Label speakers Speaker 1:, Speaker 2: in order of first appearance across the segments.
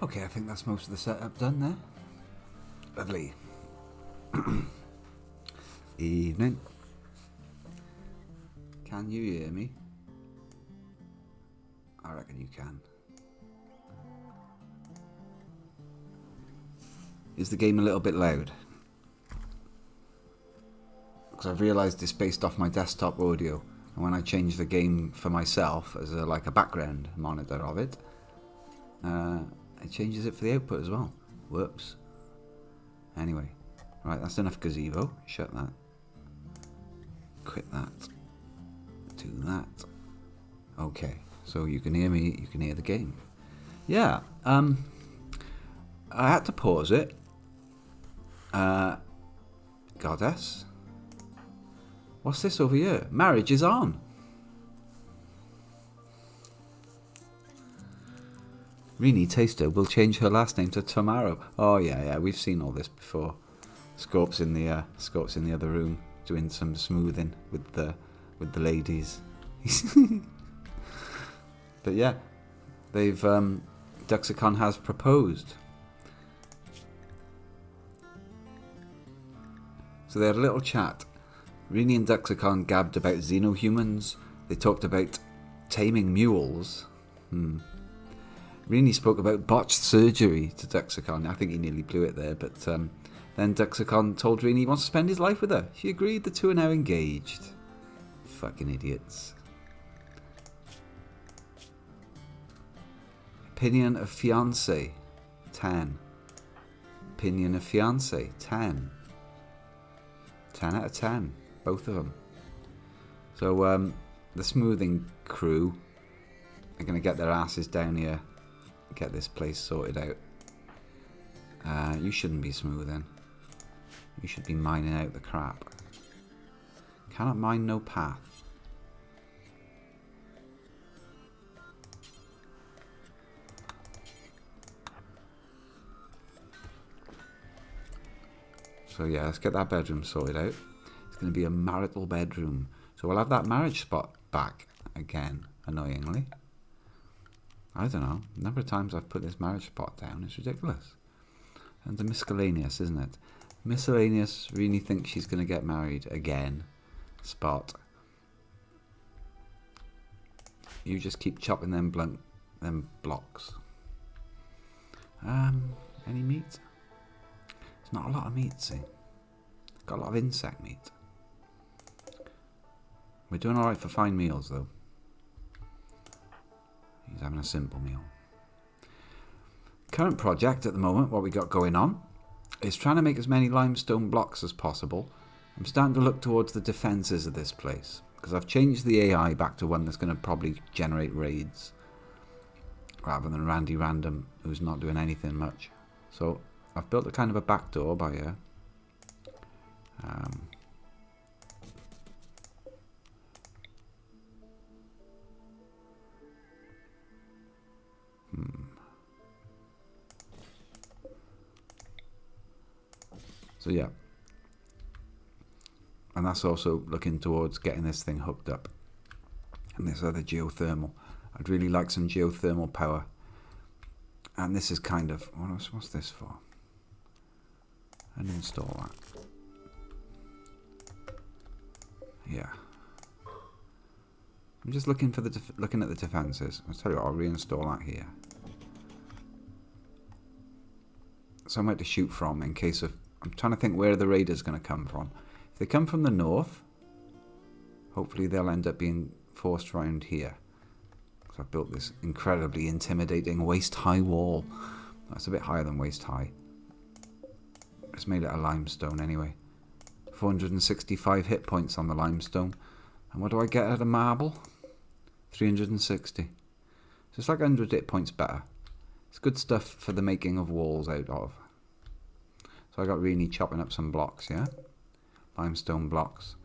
Speaker 1: Okay, I think that's most of the setup done there. Lovely. Evening. Can you hear me? I reckon you can. Is the game a little bit loud? Because I've realised it's based off my desktop audio, and when I change the game for myself as like a background monitor of it, it changes it for the output as well. Whoops. Anyway, right, that's enough gazebo. Shut that. Quit that. Do that. Okay, so you can hear me, you can hear the game. Yeah, I had to pause it. Goddess. What's this over here? Marriage is on. Rini Taster will change her last name to Tomorrow. Oh yeah, we've seen all this before. Scorp's in the other room doing some smoothing with the ladies. But yeah, they've Duxicon has proposed. So they had a little chat. Rini and Duxicon gabbed about xenohumans. They talked about taming mules. Rini spoke about botched surgery to Duxicon. I think he nearly blew it there, but then Duxicon told Rini he wants to spend his life with her. She agreed. The two are now engaged. Fucking idiots. Opinion of fiancé, 10. Opinion of fiancé, 10. 10 out of 10. Both of them. So the smoothing crew are going to get their asses down here, get this place sorted out. You shouldn't be smoothing. You should be mining out the crap. Cannot mine no path. So yeah, let's get that bedroom sorted out. It's going to be a marital bedroom. So we'll have that marriage spot back again, annoyingly. I don't know. The number of times I've put this marriage spot down is ridiculous. And the miscellaneous, isn't it? Miscellaneous really thinks she's going to get married again. Spot. You just keep chopping them blocks. Any meat? There's not a lot of meat, see. Got a lot of insect meat. We're doing alright for fine meals, though. He's having a simple meal. Current project at the moment, what we got going on, is trying to make as many limestone blocks as possible. I'm starting to look towards the defences of this place, because I've changed the AI back to one that's going to probably generate raids, rather than Randy Random, who's not doing anything much. So I've built a kind of a back door by here. So yeah, and that's also looking towards getting this thing hooked up, and this other geothermal. I'd really like some geothermal power, and this is kind of what's this for? Uninstall that. Yeah, I'm just looking for looking at the defences. I'll tell you what, I'll reinstall that here. Somewhere to shoot from in case of. I'm trying to think where the raiders going to come from. If they come from the north, hopefully they'll end up being forced round here. Because I've built this incredibly intimidating waist-high wall. That's a bit higher than waist-high. It's made out of limestone anyway. 465 hit points on the limestone. And what do I get out of marble? 360. So it's like 100 hit points better. It's good stuff for the making of walls out of. So I got Rini chopping up some blocks, yeah? Limestone blocks.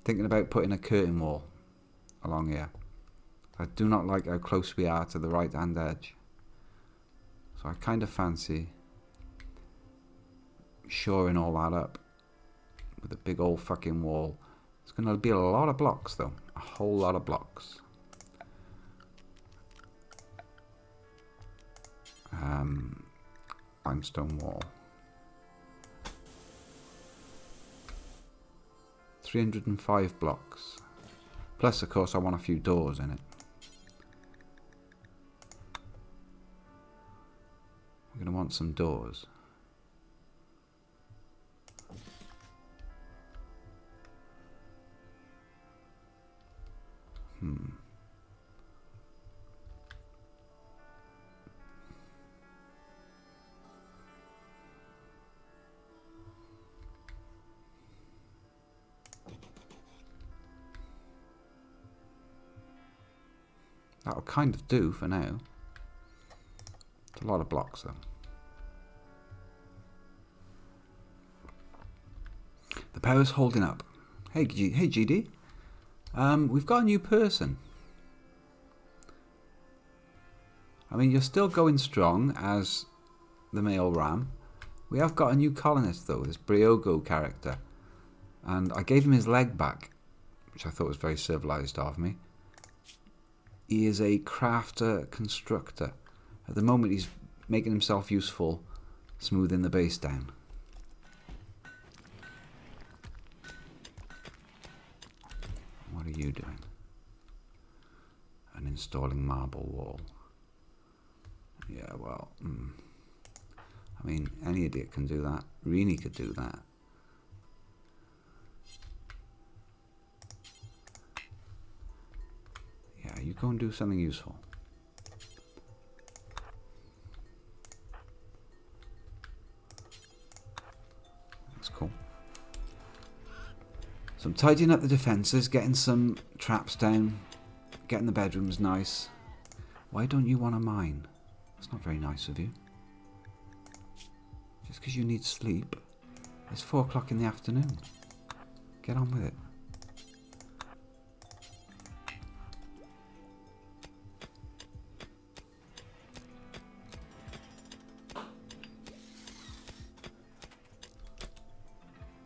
Speaker 1: Thinking about putting a curtain wall along here. I do not like how close we are to the right hand edge. So I kind of fancy shoring all that up with a big old fucking wall. It's going to be a lot of blocks though. A whole lot of blocks. Limestone wall. 305 blocks. Plus, of course, I want a few doors in it. We're going to want some doors. That'll kind of do for now. It's a lot of blocks though. The power's holding up. Hey, hey GD. We've got a new person. I mean, you're still going strong as the male ram. We have got a new colonist though, this Briogo character. And I gave him his leg back, which I thought was very civilized of me. He is a crafter constructor. At the moment he's making himself useful, smoothing the base down. What are you doing? And installing marble wall. Yeah, well, I mean, any idiot can do that. Rini could do that. Yeah, you go and do something useful. That's cool. So I'm tidying up the defences, getting some traps down, getting the bedrooms nice. Why don't you want a mine? That's not very nice of you. Just because you need sleep. It's 4 o'clock in the afternoon. Get on with it.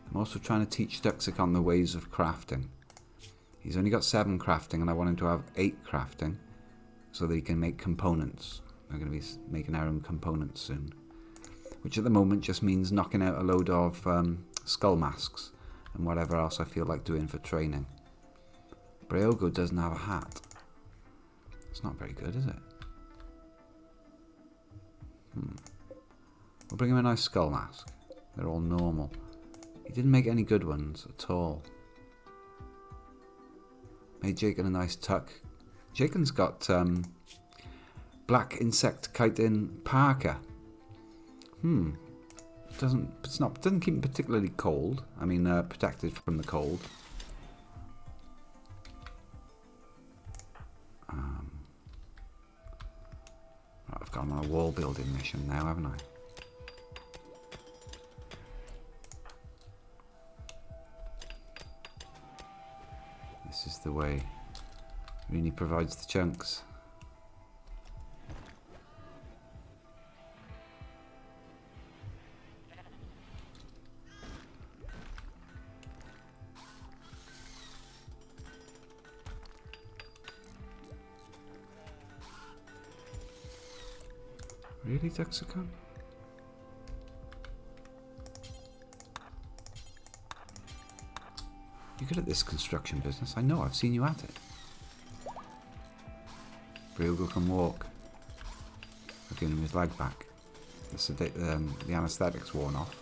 Speaker 1: I'm also trying to teach Duxicon the ways of crafting. He's only got 7 crafting and I want him to have 8 crafting so that he can make components. We're going to be making our own components soon. Which at the moment just means knocking out a load of skull masks and whatever else I feel like doing for training. Briogo doesn't have a hat. It's not very good, is it? We'll bring him a nice skull mask. They're all normal. He didn't make any good ones at all. Made Jacob a nice tuck. Jacob's got black insect chitin parka. Doesn't keep him particularly cold. I mean, protected from the cold. I've got him on a wall building mission now, haven't I? This is the way Rini provides the chunks. Really, Duxicon? You're good at this construction business. I know, I've seen you at it. Briogo can walk. I've given him his leg back. The anaesthetic's worn off.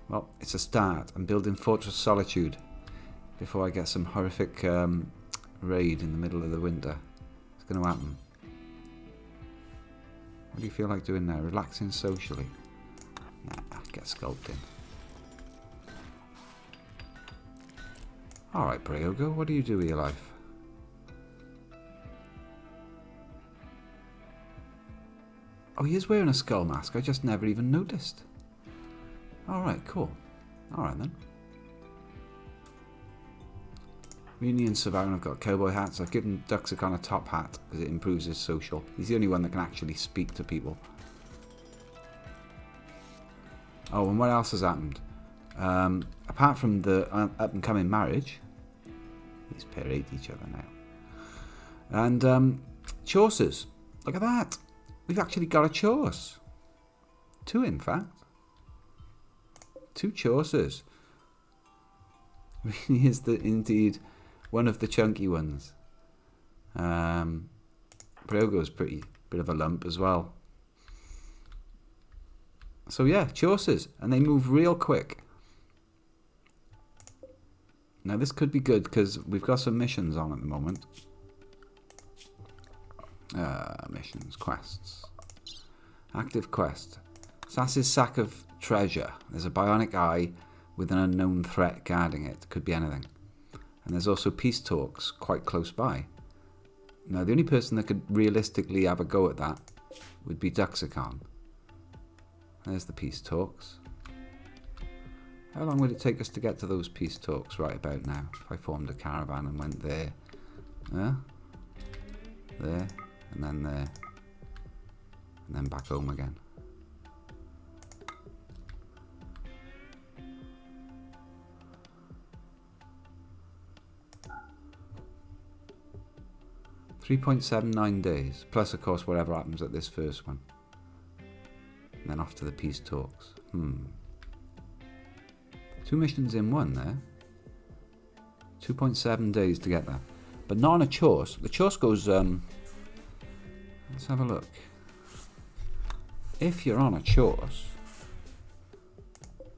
Speaker 1: Well, it's a start. I'm building Fortress Solitude before I get some horrific raid in the middle of the winter. It's going to happen. What do you feel like doing now? Relaxing socially? Nah, get sculpting. Alright, Briogo, what do you do with your life? Oh, he is wearing a skull mask. I just never even noticed. Alright, cool. Alright then. Rini and Savannah have got cowboy hats. I've given Duxicon a top hat because it improves his social. He's the only one that can actually speak to people. Oh, and what else has happened? Apart from the up-and-coming marriage, these pair hate each other now. And Chaucers. Look at that. We've actually got a Chauce. 2, in fact. 2 Chaucers. He is indeed one of the chunky ones. Briogo's pretty bit of a lump as well. So yeah, Chaucers, and they move real quick. Now this could be good because we've got some missions on at the moment. Missions, quests. Active quest. Sass's sack of treasure. There's a bionic eye with an unknown threat guarding it. Could be anything. And there's also peace talks quite close by. Now the only person that could realistically have a go at that would be Duxicon. There's the peace talks. How long would it take us to get to those peace talks right about now? If I formed a caravan and went there, there, and then there, and then back home again. $3.79 days, plus of course whatever happens at this first one. And then off to the peace talks. 2 missions in one there. 2.7 days to get there. But not on a Chauce. The Chauce goes, let's have a look. If you're on a Chauce,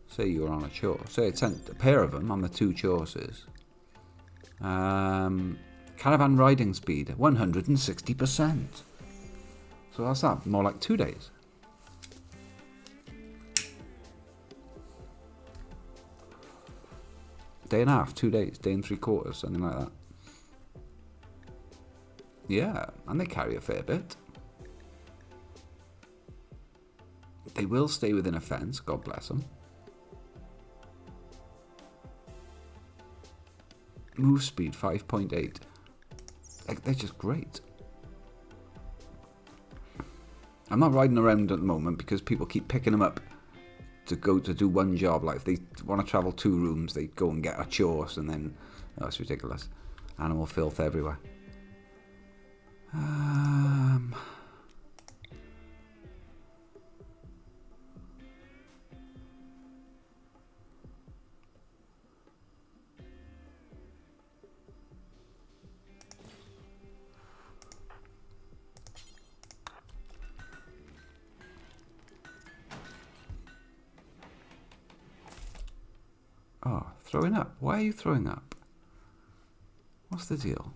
Speaker 1: say you're on a Chauce, say it sent a pair of them on the 2 Chauces. Caravan riding speed, 160%. So that's that, more like 2 days. Day and a half, 2 days, day and 3/4, something like that. Yeah, and they carry a fair bit. They will stay within a fence, God bless them. Move speed 5.8. They're just great. I'm not riding around at the moment because people keep picking them up to go to do one job. Like if they want to travel 2 rooms, they go and get a Chauce, and then it's ridiculous. Animal filth everywhere. Oh, throwing up. Why are you throwing up? What's the deal?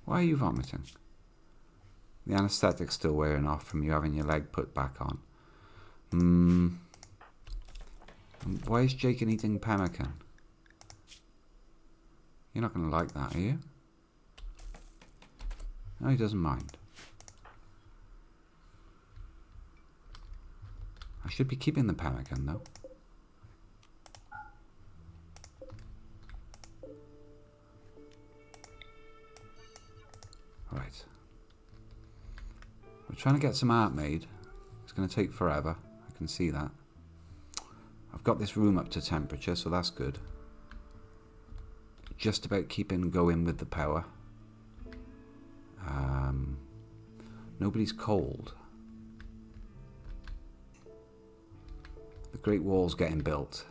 Speaker 1: Why are you vomiting? The anaesthetic's still wearing off from you having your leg put back on. Why is Jacob eating pemmican? You're not going to like that, are you? No, he doesn't mind. I should be keeping the pemmican, though. Right. We're trying to get some art made. It's going to take forever. I can see that. I've got this room up to temperature, so that's good. Just about keeping going with the power. Nobody's cold. The Great Wall's getting built.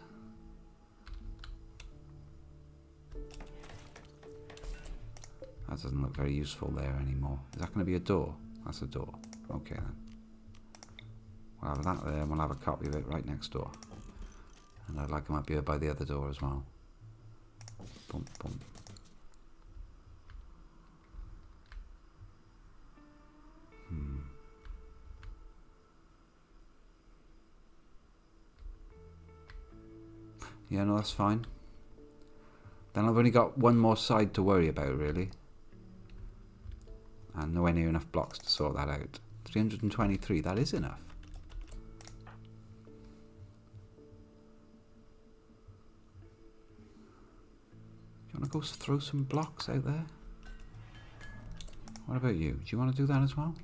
Speaker 1: That doesn't look very useful there anymore. Is that going to be a door? That's a door. Okay then. We'll have that there and we'll have a copy of it right next door. And I'd like them up here by the other door as well. Boom, boom. Yeah, no, that's fine. Then I've only got one more side to worry about, really. And nowhere near enough blocks to sort that out. 323, that is enough. want to go throw some blocks out there? What about you? Do you want to do that as well?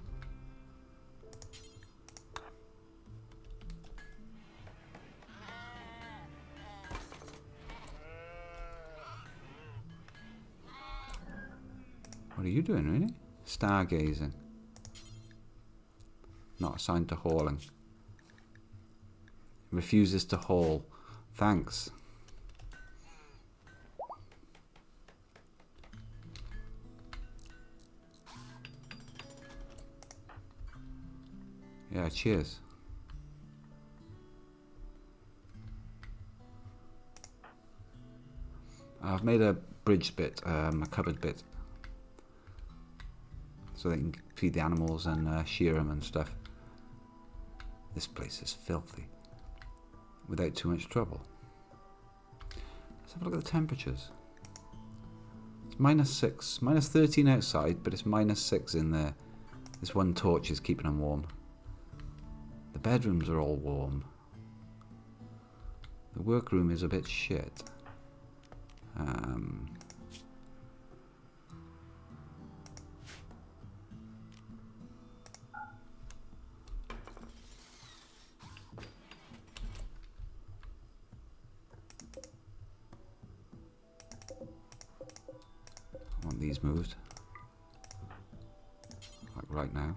Speaker 1: What are you doing, really? Stargazing. Not assigned to hauling. Refuses to haul. Thanks. Yeah, cheers. I've made a bridge bit, a cupboard bit, so they can feed the animals and shear them and stuff. This place is filthy, without too much trouble. Let's have a look at the temperatures. It's -6, -13 outside, but it's -6 in there. This one torch is keeping them warm. The bedrooms are all warm. The workroom is a bit shit. I want these moved. Like right now.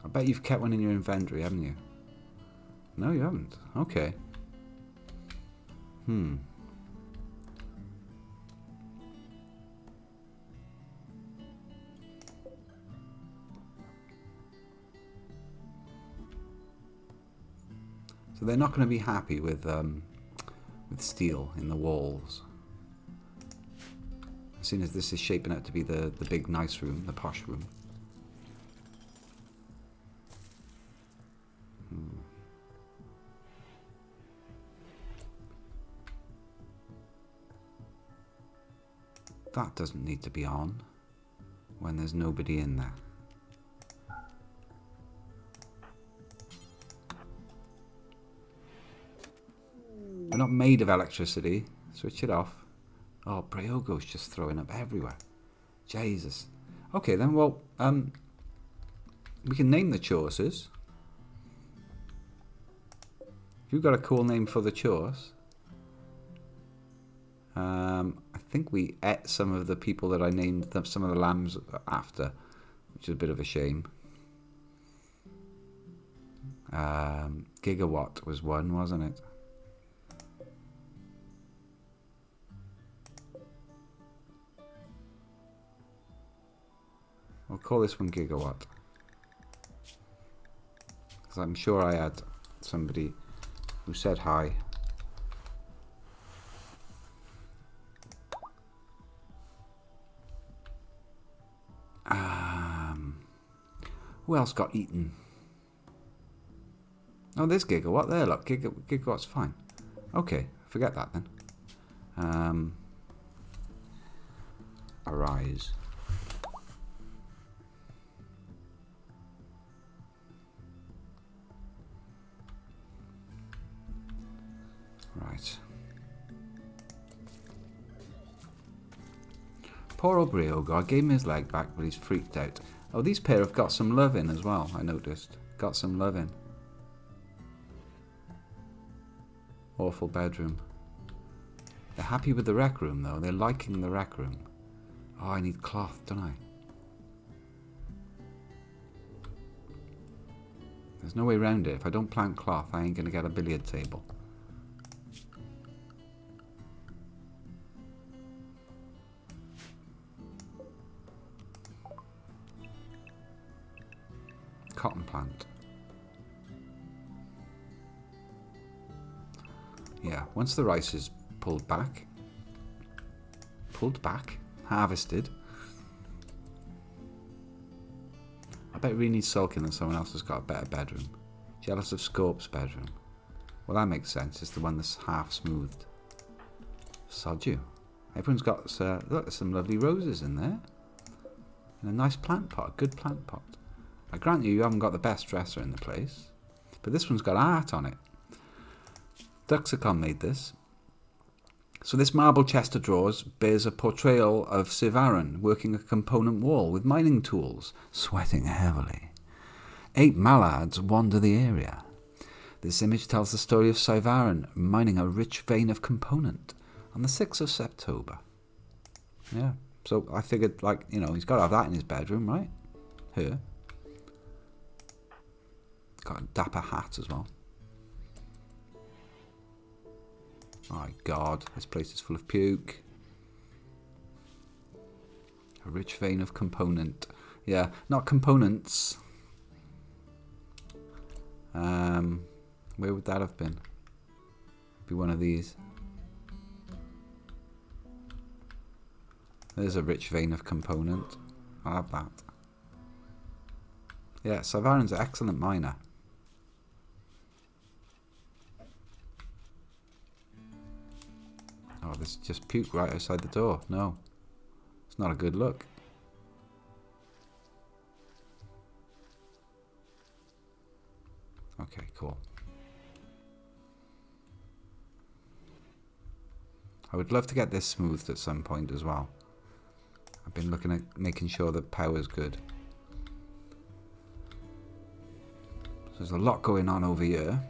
Speaker 1: I bet you've kept one in your inventory, haven't you? No, you haven't. Okay. So they're not going to be happy with steel in the walls. As soon as this is shaping out to be the big nice room, the posh room. That doesn't need to be on when there's nobody in there. We're not made of electricity. Switch it off. Oh, Briogo's just throwing up everywhere. Jesus. Okay then, well, we can name the chores. If you've got a cool name for the chores. I think we ate some of the people that I named some of the lambs after, which is a bit of a shame. Gigawatt was one, wasn't it? I'll call this one Gigawatt. Because I'm sure I had somebody who said hi. Who else got eaten? Oh, there's Gigawatt there, look. Gigawatt's fine. Okay, forget that then. Arise. Right. Poor old Briogo. I gave him his leg back, but he's freaked out. Oh, these pair have got some love in as well, I noticed. Got some love in. Awful bedroom. They're happy with the rec room, though. They're liking the rec room. Oh, I need cloth, don't I? There's no way around it. If I don't plant cloth, I ain't going to get a billiard table. Cotton plant. Yeah, once the rice is pulled back, harvested. I bet really needs sulking that someone else has got a better bedroom. Jealous of Scorp's bedroom. Well, that makes sense. It's the one that's half smoothed. Sod you. Everyone's got look, there's some lovely roses in there. And a nice plant pot, a good plant pot. I grant you, you haven't got the best dresser in the place. But this one's got art on it. Duxicon made this. So this marble chest of drawers bears a portrayal of Sivaran working a component wall with mining tools, sweating heavily. 8 mallards wander the area. This image tells the story of Sivaran mining a rich vein of component on the 6th of September. Yeah, so I figured, like, you know, he's got to have that in his bedroom, right? Here. Got a dapper hat as well. My God, this place is full of puke. A rich vein of component. Yeah, not components. Where would that have been? Be one of these. There's a rich vein of component. I'll have that. Yeah, Sivaran's an excellent miner. Oh, there's just puke right outside the door. No. It's not a good look. Okay, cool. I would love to get this smoothed at some point as well. I've been looking at making sure that power's good. So there's a lot going on over here.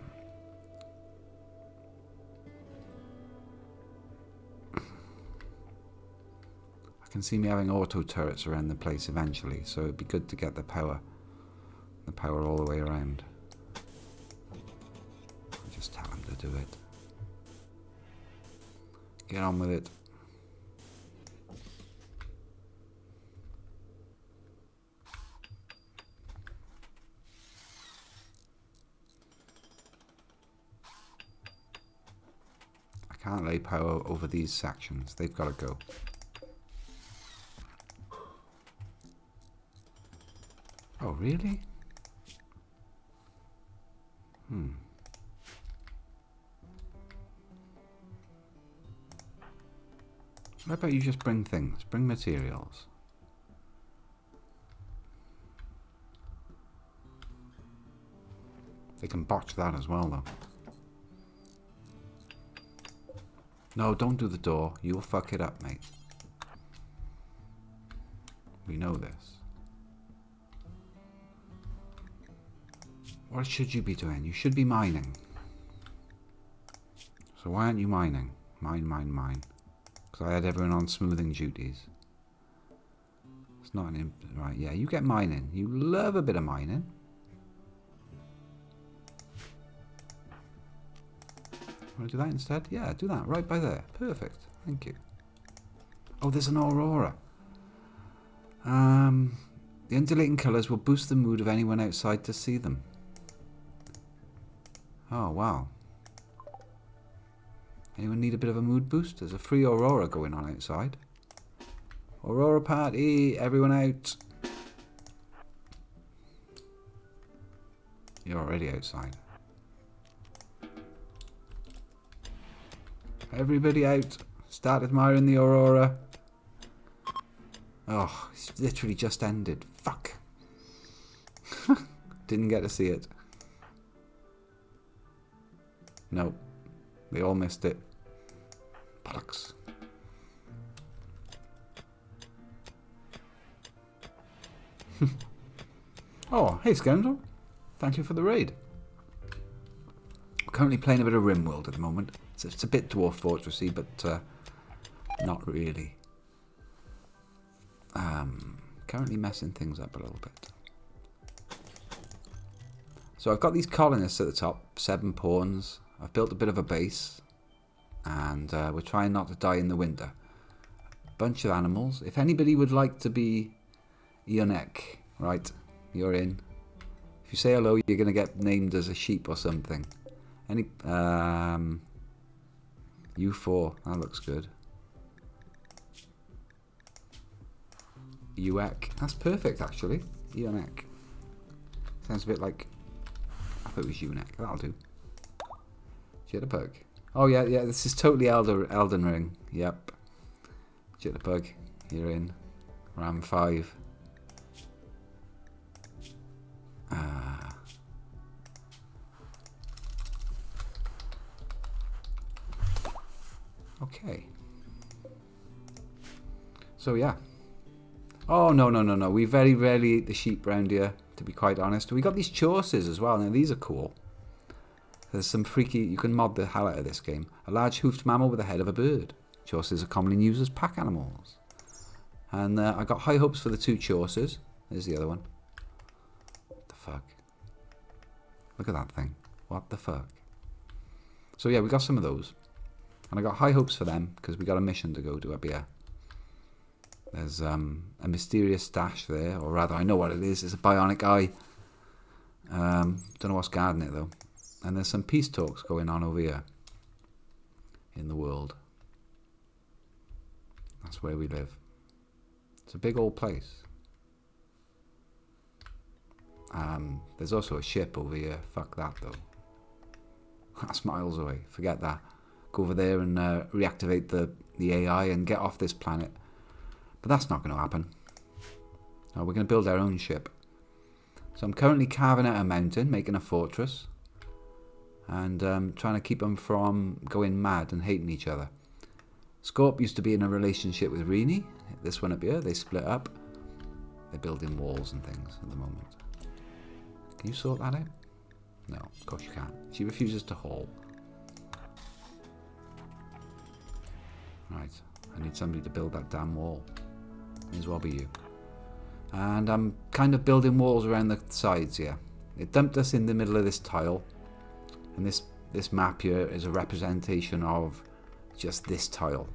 Speaker 1: I can see me having auto turrets around the place eventually, so it'd be good to get the power all the way around. I'll just tell him to do it. Get on with it. I can't lay power over these sections. They've got to go. Oh, really? How about you just bring things? Bring materials. They can botch that as well, though. No, don't do the door. You'll fuck it up, mate. We know this. What should you be doing? You should be mining. So why aren't you mining? Mine. Because I had everyone on smoothing duties. It's not an... Right, yeah, you get mining. You love a bit of mining. Want to do that instead? Yeah, do that right by there. Perfect. Thank you. Oh, there's an aurora. The undulating colours will boost the mood of anyone outside to see them. Oh, wow. Anyone need a bit of a mood boost? There's a free aurora going on outside. Aurora party! Everyone out! You're already outside. Everybody out. Start admiring the aurora. Oh, it's literally just ended. Fuck. Didn't get to see it. Nope. They all missed it. Bollocks. Oh, hey Scoundrel. Thank you for the raid. We're currently playing a bit of Rimworld at the moment. It's a bit Dwarf Fortressy, but not really. Currently messing things up a little bit. So I've got these colonists at the top, 7 pawns. I've built a bit of a base, and we're trying not to die in the winter. Bunch of animals. If anybody would like to be Ionek, right, you're in. If you say hello, you're going to get named as a sheep or something. Any U4, that looks good. Uek, that's perfect actually. Ionek. Sounds a bit like, I thought it was Unek. That'll do. Jitterbug. Oh yeah, this is totally Elden Ring. Yep. Jitterbug, you're in. Ram 5. Okay. So yeah. Oh, no. We very rarely eat the sheep round here, to be quite honest. We got these chaucers as well. Now, these are cool. There's some freaky... You can mod the hell out of this game. A large hoofed mammal with the head of a bird. Chaucers are commonly used as pack animals. And I got high hopes for the 2 chaucers. There's the other one. What the fuck? Look at that thing. What the fuck? So yeah, we got some of those. And I got high hopes for them, because we got a mission to go do up here. There's a mysterious stash there, or rather, I know what it is. It's a bionic eye. Don't know what's guarding it, though. And there's some peace talks going on over here. In the world. That's where we live. It's a big old place. There's also a ship over here. Fuck that, though. That's miles away. Forget that. Go over there and reactivate the AI and get off this planet. But that's not going to happen. No, we're going to build our own ship. So I'm currently carving out a mountain, making a fortress. And trying to keep them from going mad and hating each other. Scorp used to be in a relationship with Rini. This one up here, they split up. They're building walls and things at the moment. Can you sort that out? No, of course you can't. She refuses to haul. Right, I need somebody to build that damn wall. May as well be you. And I'm kind of building walls around the sides here. It dumped us in the middle of this tile. And this map here is a representation of just this tile.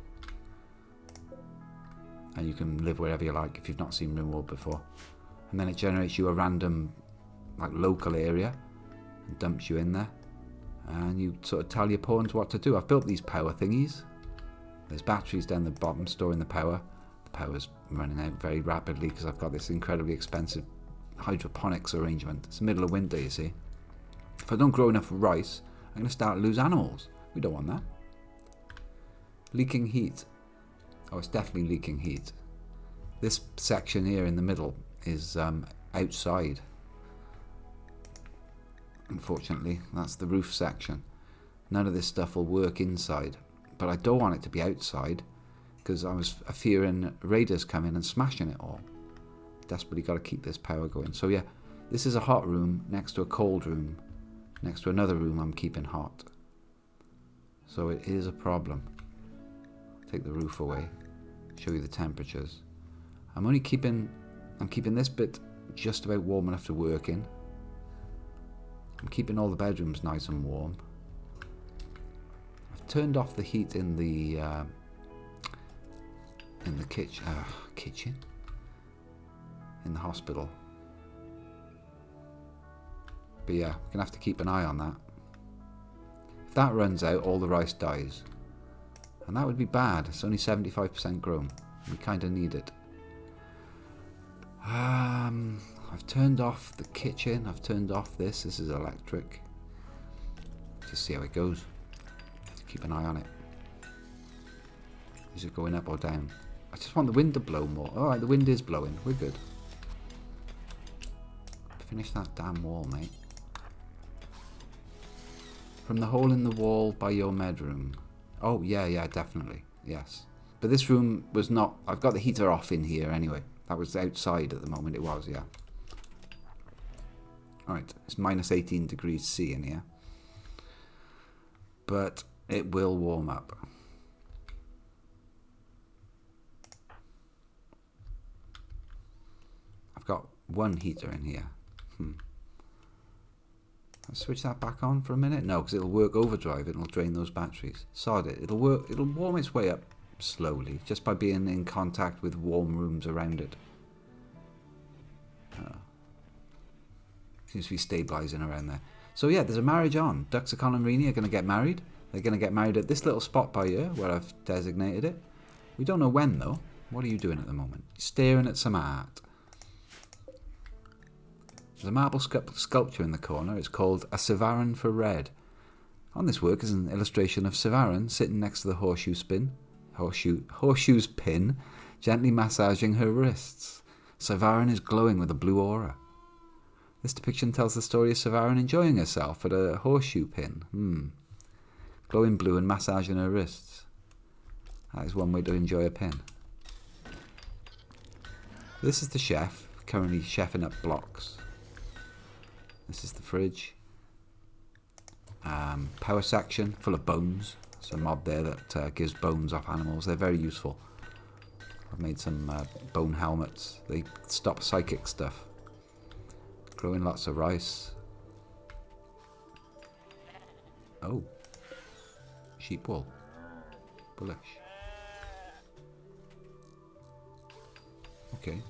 Speaker 1: And you can live wherever you like if you've not seen Rimworld before. And then it generates you a random, like, local area and dumps you in there. And you sort of tell your pawns what to do. I've built these power thingies. There's batteries down the bottom storing the power. The power's running out very rapidly because I've got this incredibly expensive hydroponics arrangement. It's the middle of winter, you see. If I don't grow enough rice, I'm going to start to lose animals. We don't want that. Leaking heat. Oh, it's definitely leaking heat. This section here in the middle is outside. Unfortunately, that's the roof section. None of this stuff will work inside. But I don't want it to be outside because I was fearing raiders coming and smashing it all. Desperately got to keep this power going. So yeah, this is a hot room next to a cold room. Next to another room I'm keeping hot. So it is a problem. Take the roof away. Show you the temperatures. I'm keeping this bit just about warm enough to work in. I'm keeping all the bedrooms nice and warm. I've turned off the heat in the kitchen. In the hospital. But yeah, we're going to have to keep an eye on that. If that runs out, all the rice dies. And that would be bad. It's only 75% grown. We kind of need it. I've turned off the kitchen. I've turned off this. This is electric. Just see how it goes. Keep an eye on it. Is it going up or down? I just want the wind to blow more. Alright, the wind is blowing. We're good. Finish that damn wall, mate. From the hole in the wall by your bedroom. Oh, yeah, definitely. Yes. But this room was not... I've got the heater off in here anyway. That was outside at the moment. It was, yeah. Alright, it's minus 18 degrees C in here. But it will warm up. I've got one heater in here. Let's switch that back on for a minute. No, because it'll work overdrive. It'll drain those batteries. Sod it. It'll work. It'll warm its way up slowly, just by being in contact with warm rooms around it. Seems to be stabilising around there. So yeah, there's a marriage on. Duxicon and Rini are going to get married. They're going to get married at this little spot by here, where I've designated it. We don't know when, though. What are you doing at the moment? Staring at some art. There's a marble sculpture in the corner. It's called A Sevaran for Red. On this work is an illustration of Sevaran sitting next to the horseshoe spin Horseshoe's pin, gently massaging her wrists. Savarin is glowing with a blue aura. This depiction tells the story of Savarin enjoying herself at a horseshoe pin. Glowing blue and massaging her wrists. That is one way to enjoy a pin. This is the chef, currently chefing up blocks. This is the fridge. Power section, full of bones. There's a mob there that gives bones off animals. They're very useful. I've made some bone helmets. They stop psychic stuff. Growing lots of rice. Oh. Sheep wool. Bullish. Okay.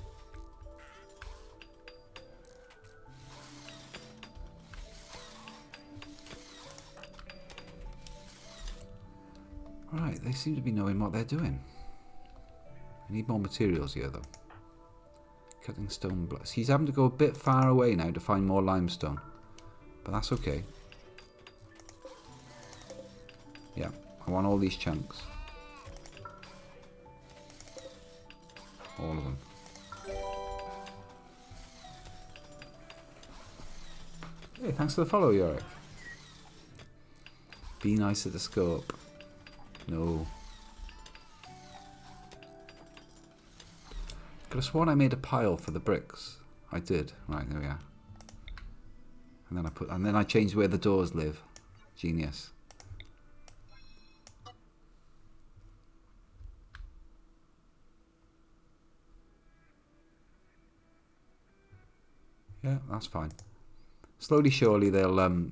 Speaker 1: Alright, they seem to be knowing what they're doing. I need more materials here though. Cutting stone blocks. He's having to go a bit far away now to find more limestone. But that's okay. Yeah, I want all these chunks. All of them. Hey, thanks for the follow, Yorick. Be nice at the scope. No. Could have sworn I made a pile for the bricks. I did. Right, there we are. And then I changed where the doors live. Genius. Yeah, that's fine. Slowly, surely they'll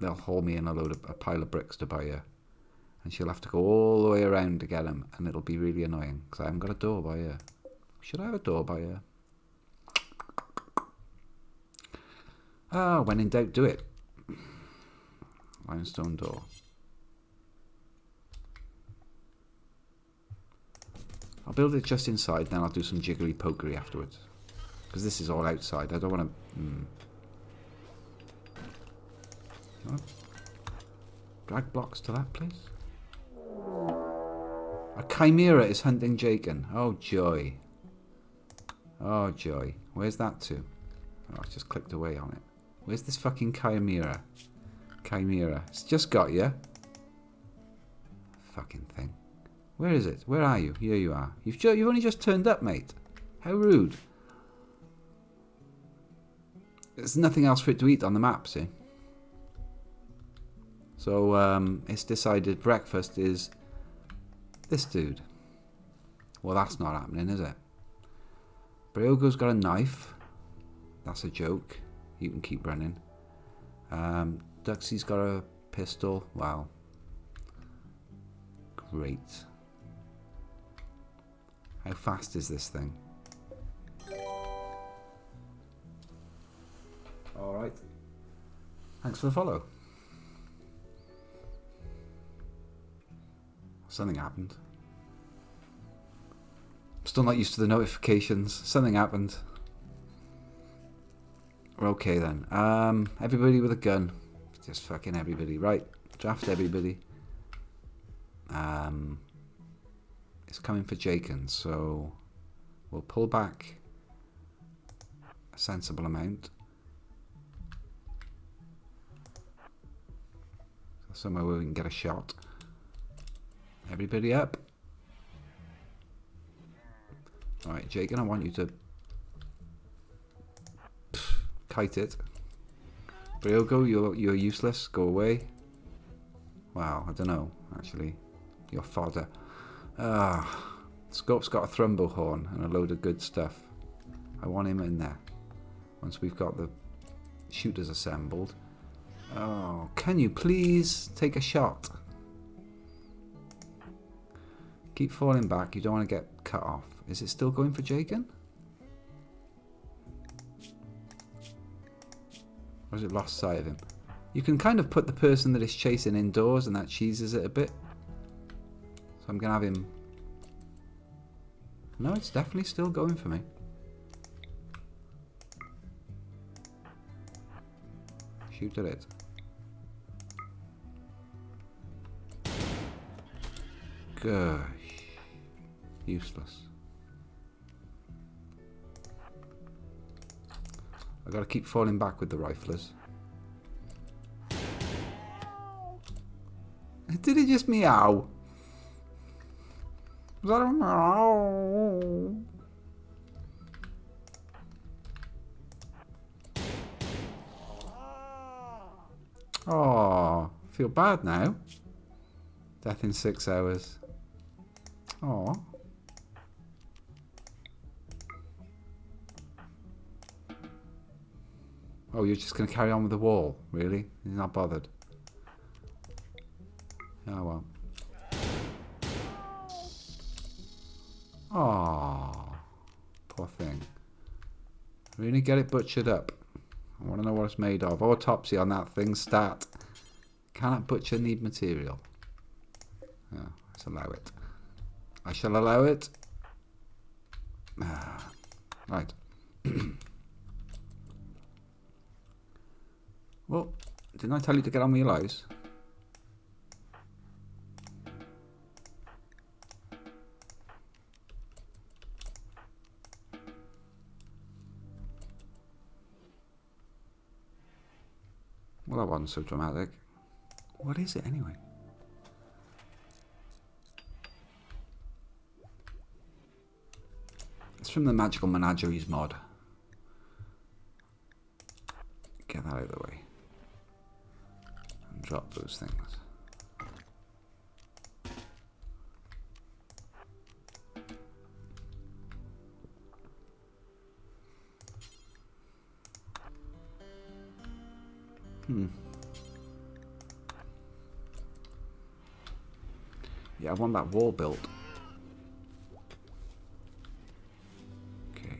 Speaker 1: haul me in a pile of bricks to buy her, and she'll have to go all the way around to get them, and it'll be really annoying because I haven't got a door by her. Should I have a door by her? Ah, when in doubt, do it. Limestone door. I'll build it just inside, then I'll do some jiggery pokery afterwards. Because this is all outside. I don't want to... Drag blocks to that place. A chimera is hunting Jaken. Oh, joy. Oh, joy. Where's that to? Oh, I just clicked away on it. Where's this fucking chimera? Chimera. It's just got you. Fucking thing. Where is it? Where are you? Here you are. You've only just turned up, mate. How rude. There's nothing else for it to eat on the map, see? So, it's decided breakfast is this dude. Well, that's not happening, is it? Briogo's got a knife. That's a joke. You can keep running. Duxie's got a pistol. Wow. Great. How fast is this thing? Alright. Thanks for the follow. Something happened. I'm still not used to the notifications. Something happened. We're okay then. Everybody with a gun. Just fucking everybody. Right. Draft everybody. It's coming for Jaken, so we'll pull back a sensible amount. Somewhere where we can get a shot. Everybody up. Alright, Jaken, I want you to kite it. Briogo, you're useless. Go away. Wow, I don't know, actually. You're fodder. Scope's got a thrumbo horn and a load of good stuff. I want him in there. Once we've got the shooters assembled. Oh, can you please take a shot? Keep falling back. You don't want to get cut off. Is it still going for Jaken? Or has it lost sight of him? You can kind of put the person that is chasing indoors and that cheeses it a bit. So I'm going to have him... No, it's definitely still going for me. Shoot at it. Gosh. Useless. I gotta keep falling back with the riflers. Did it just meow? Was that a meow? Oh, I feel bad now. Death in 6 hours. Oh. Oh, you're just going to carry on with the wall? Really? You're not bothered? Oh, well. Oh, poor thing. Really get it butchered up. I want to know what it's made of. Autopsy on that thing. Stat. Cannot butcher need material. Yeah, let's allow it. I shall allow it. Right. Well, didn't I tell you to get on with your lives? Well, that wasn't so dramatic. What is it anyway? It's from the Magical Menageries mod. Get that out of the way. And drop those things. Yeah, I want that wall built. Okay.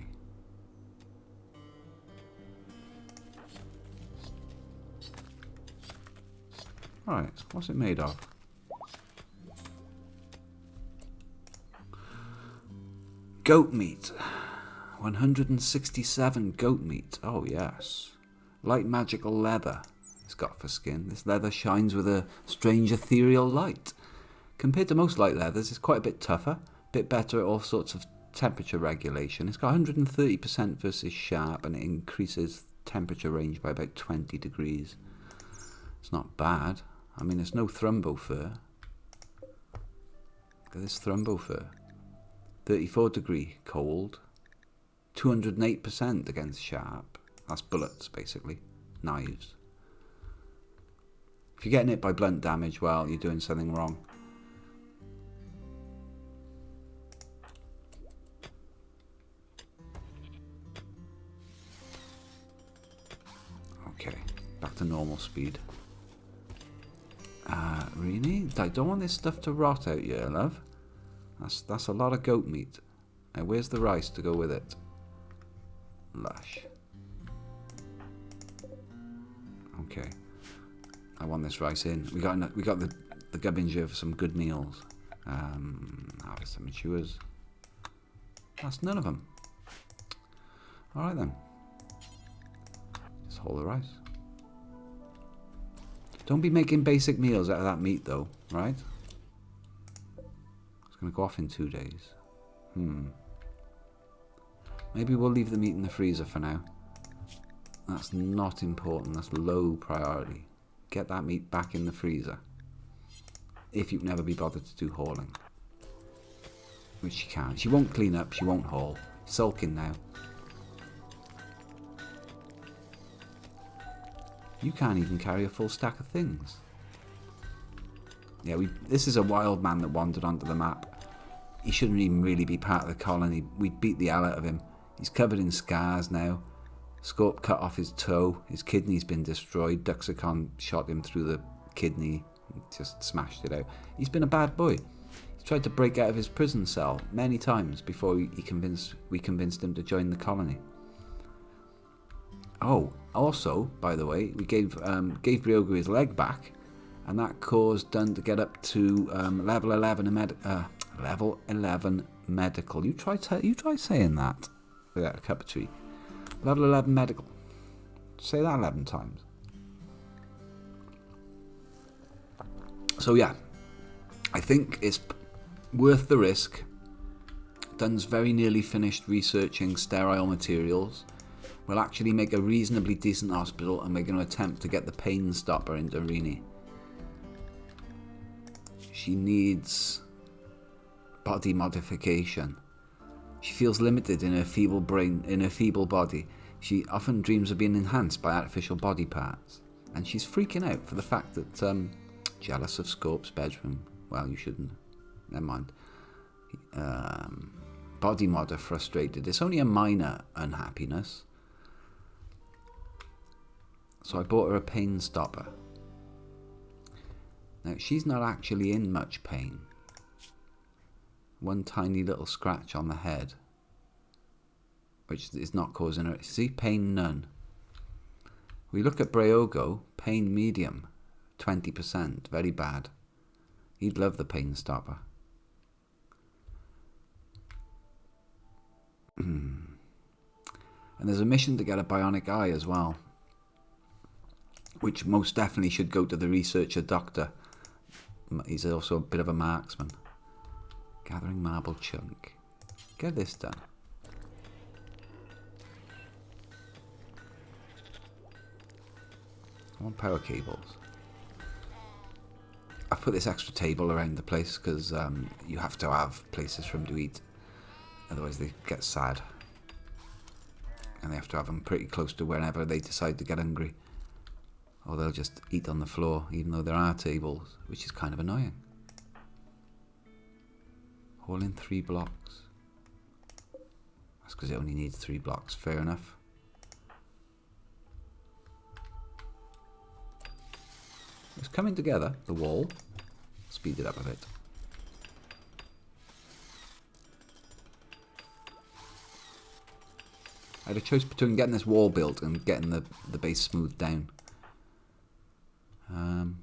Speaker 1: Alright, what's it made of? Goat meat. 167 goat meat. Oh, yes. Light magical leather. It's got for skin. This leather shines with a strange ethereal light. Compared to most light leathers, it's quite a bit tougher, a bit better at all sorts of temperature regulation. It's got 130% versus sharp, and it increases temperature range by about 20 degrees. It's not bad. I mean, it's no Thrumbo fur. Look at this Thrumbo fur. 34 degree cold. 208% against sharp. That's bullets, basically. Knives. If you're getting hit by blunt damage, well, you're doing something wrong. Okay, back to normal speed. Really? I don't want this stuff to rot out here, love. That's a lot of goat meat. Now, where's the rice to go with it? Lush. Okay. I want this rice in. We got the gubbins here for some good meals. Harvest some chewers. That's none of them. All right then. Just hold the rice. Don't be making basic meals out of that meat, though, right? It's gonna go off in 2 days. Maybe we'll leave the meat in the freezer for now. That's not important. That's low priority. Get that meat back in the freezer. If you can never be bothered to do hauling. Which she can. She won't clean up. She won't haul. Sulking now. You can't even carry a full stack of things. Yeah, this is a wild man that wandered onto the map. He shouldn't even really be part of the colony. We beat the hell out of him. He's covered in scars now. Scorp cut off his toe. His kidney's been destroyed. Duxicon shot him through the kidney. Just smashed it out. He's been a bad boy. He's tried to break out of his prison cell many times before we convinced him to join the colony. Oh, also, by the way, we gave Brioga his leg back, and that caused Dunn to get up to level 11 level 11 medical. You try saying that without a cup of tea. Level 11 medical. Say that 11 times. So yeah, I think it's Worth the risk. Dunn's very nearly finished researching sterile materials. We'll actually make a reasonably decent hospital, and we're going to attempt to get the pain stopper into Rini. She needs body modification. She feels limited in her feeble brain, in her feeble body. She often dreams of being enhanced by artificial body parts. And she's freaking out for the fact that, jealous of Scorp's bedroom. Well, you shouldn't. Never mind. Body modder frustrated. It's only a minor unhappiness. So I bought her a pain stopper. Now, she's not actually in much pain. One tiny little scratch on the head, which is not causing her. See, pain none. We look at Bryogo, pain medium, 20%, very bad. He'd love the pain stopper. And there's a mission to get a bionic eye as well, which most definitely should go to the researcher doctor. He's also a bit of a marksman. Gathering marble chunk. Get this done. I want power cables. I've put this extra table around the place because you have to have places for them to eat. Otherwise they get sad. And they have to have them pretty close to whenever they decide to get hungry. Or they'll just eat on the floor, even though there are tables, which is kind of annoying. All in 3 blocks. That's because it only needs 3 blocks. Fair enough. It's coming together, the wall. Speed it up a bit. I had a choice between getting this wall built and getting the base smoothed down. No,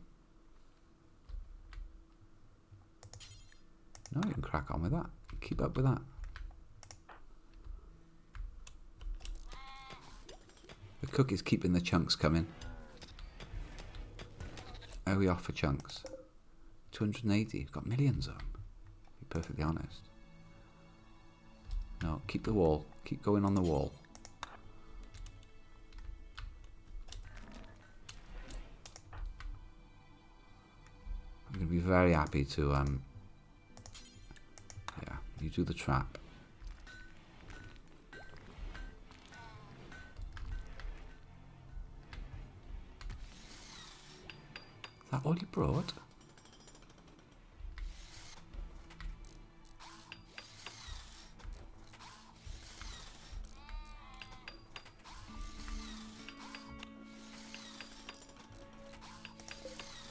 Speaker 1: you can crack on with that. Keep up with that. The cook is keeping the chunks coming. How are we off for chunks? 280. We've got millions of them. To be perfectly honest. No, keep the wall. Keep going on the wall. I'm going to be very happy to, yeah, you do the trap. Is that all you brought?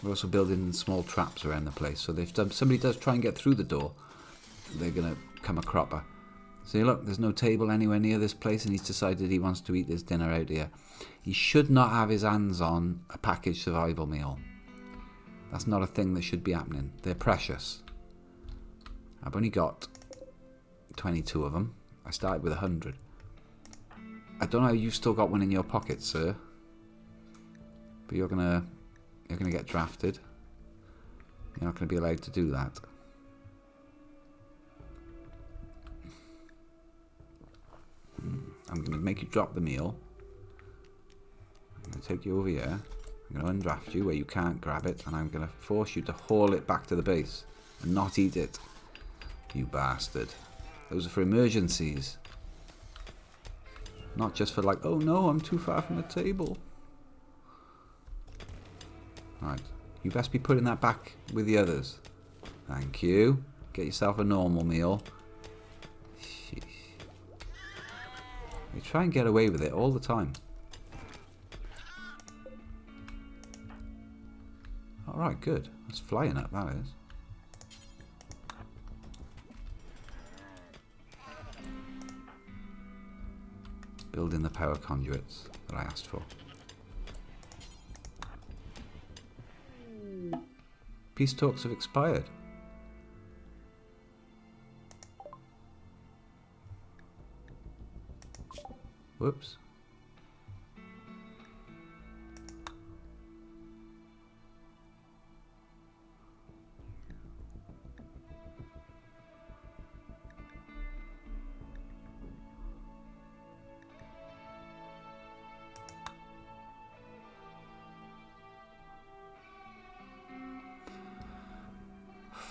Speaker 1: We're also building small traps around the place, so if somebody does try and get through the door, they're going to come a cropper. See, look, there's no table anywhere near this place, and he's decided he wants to eat his dinner out here. He should not have his hands on a packaged survival meal. That's not a thing that should be happening. They're precious. I've only got 22 of them. I started with 100. I don't know how you've still got one in your pocket, sir. But you're gonna get drafted. You're not gonna be allowed to do that. I'm gonna make you drop the meal. I'm gonna take you over here. I'm gonna undraft you where you can't grab it, and I'm gonna force you to haul it back to the base and not eat it. You bastard. Those are for emergencies. Not just for like, oh no, I'm too far from the table. Right, you best be putting that back with the others. Thank you. Get yourself a normal meal. Sheesh. They try and get away with it all the time. Alright, good. That's flying up, that is. Building the power conduits that I asked for. Peace talks have expired. Whoops.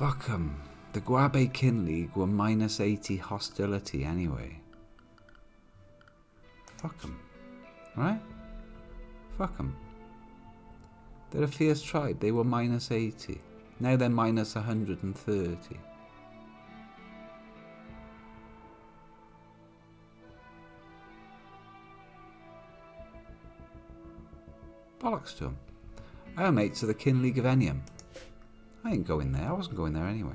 Speaker 1: Fuck 'em. The Guabe Kin League were minus 80 hostility anyway. Fuck 'em. Right? Fuck 'em. They're a fierce tribe. They were minus 80. Now they're minus 130. Bollocks to 'em. Our mates are the Kin League of Enium. I ain't going there. I wasn't going there anyway.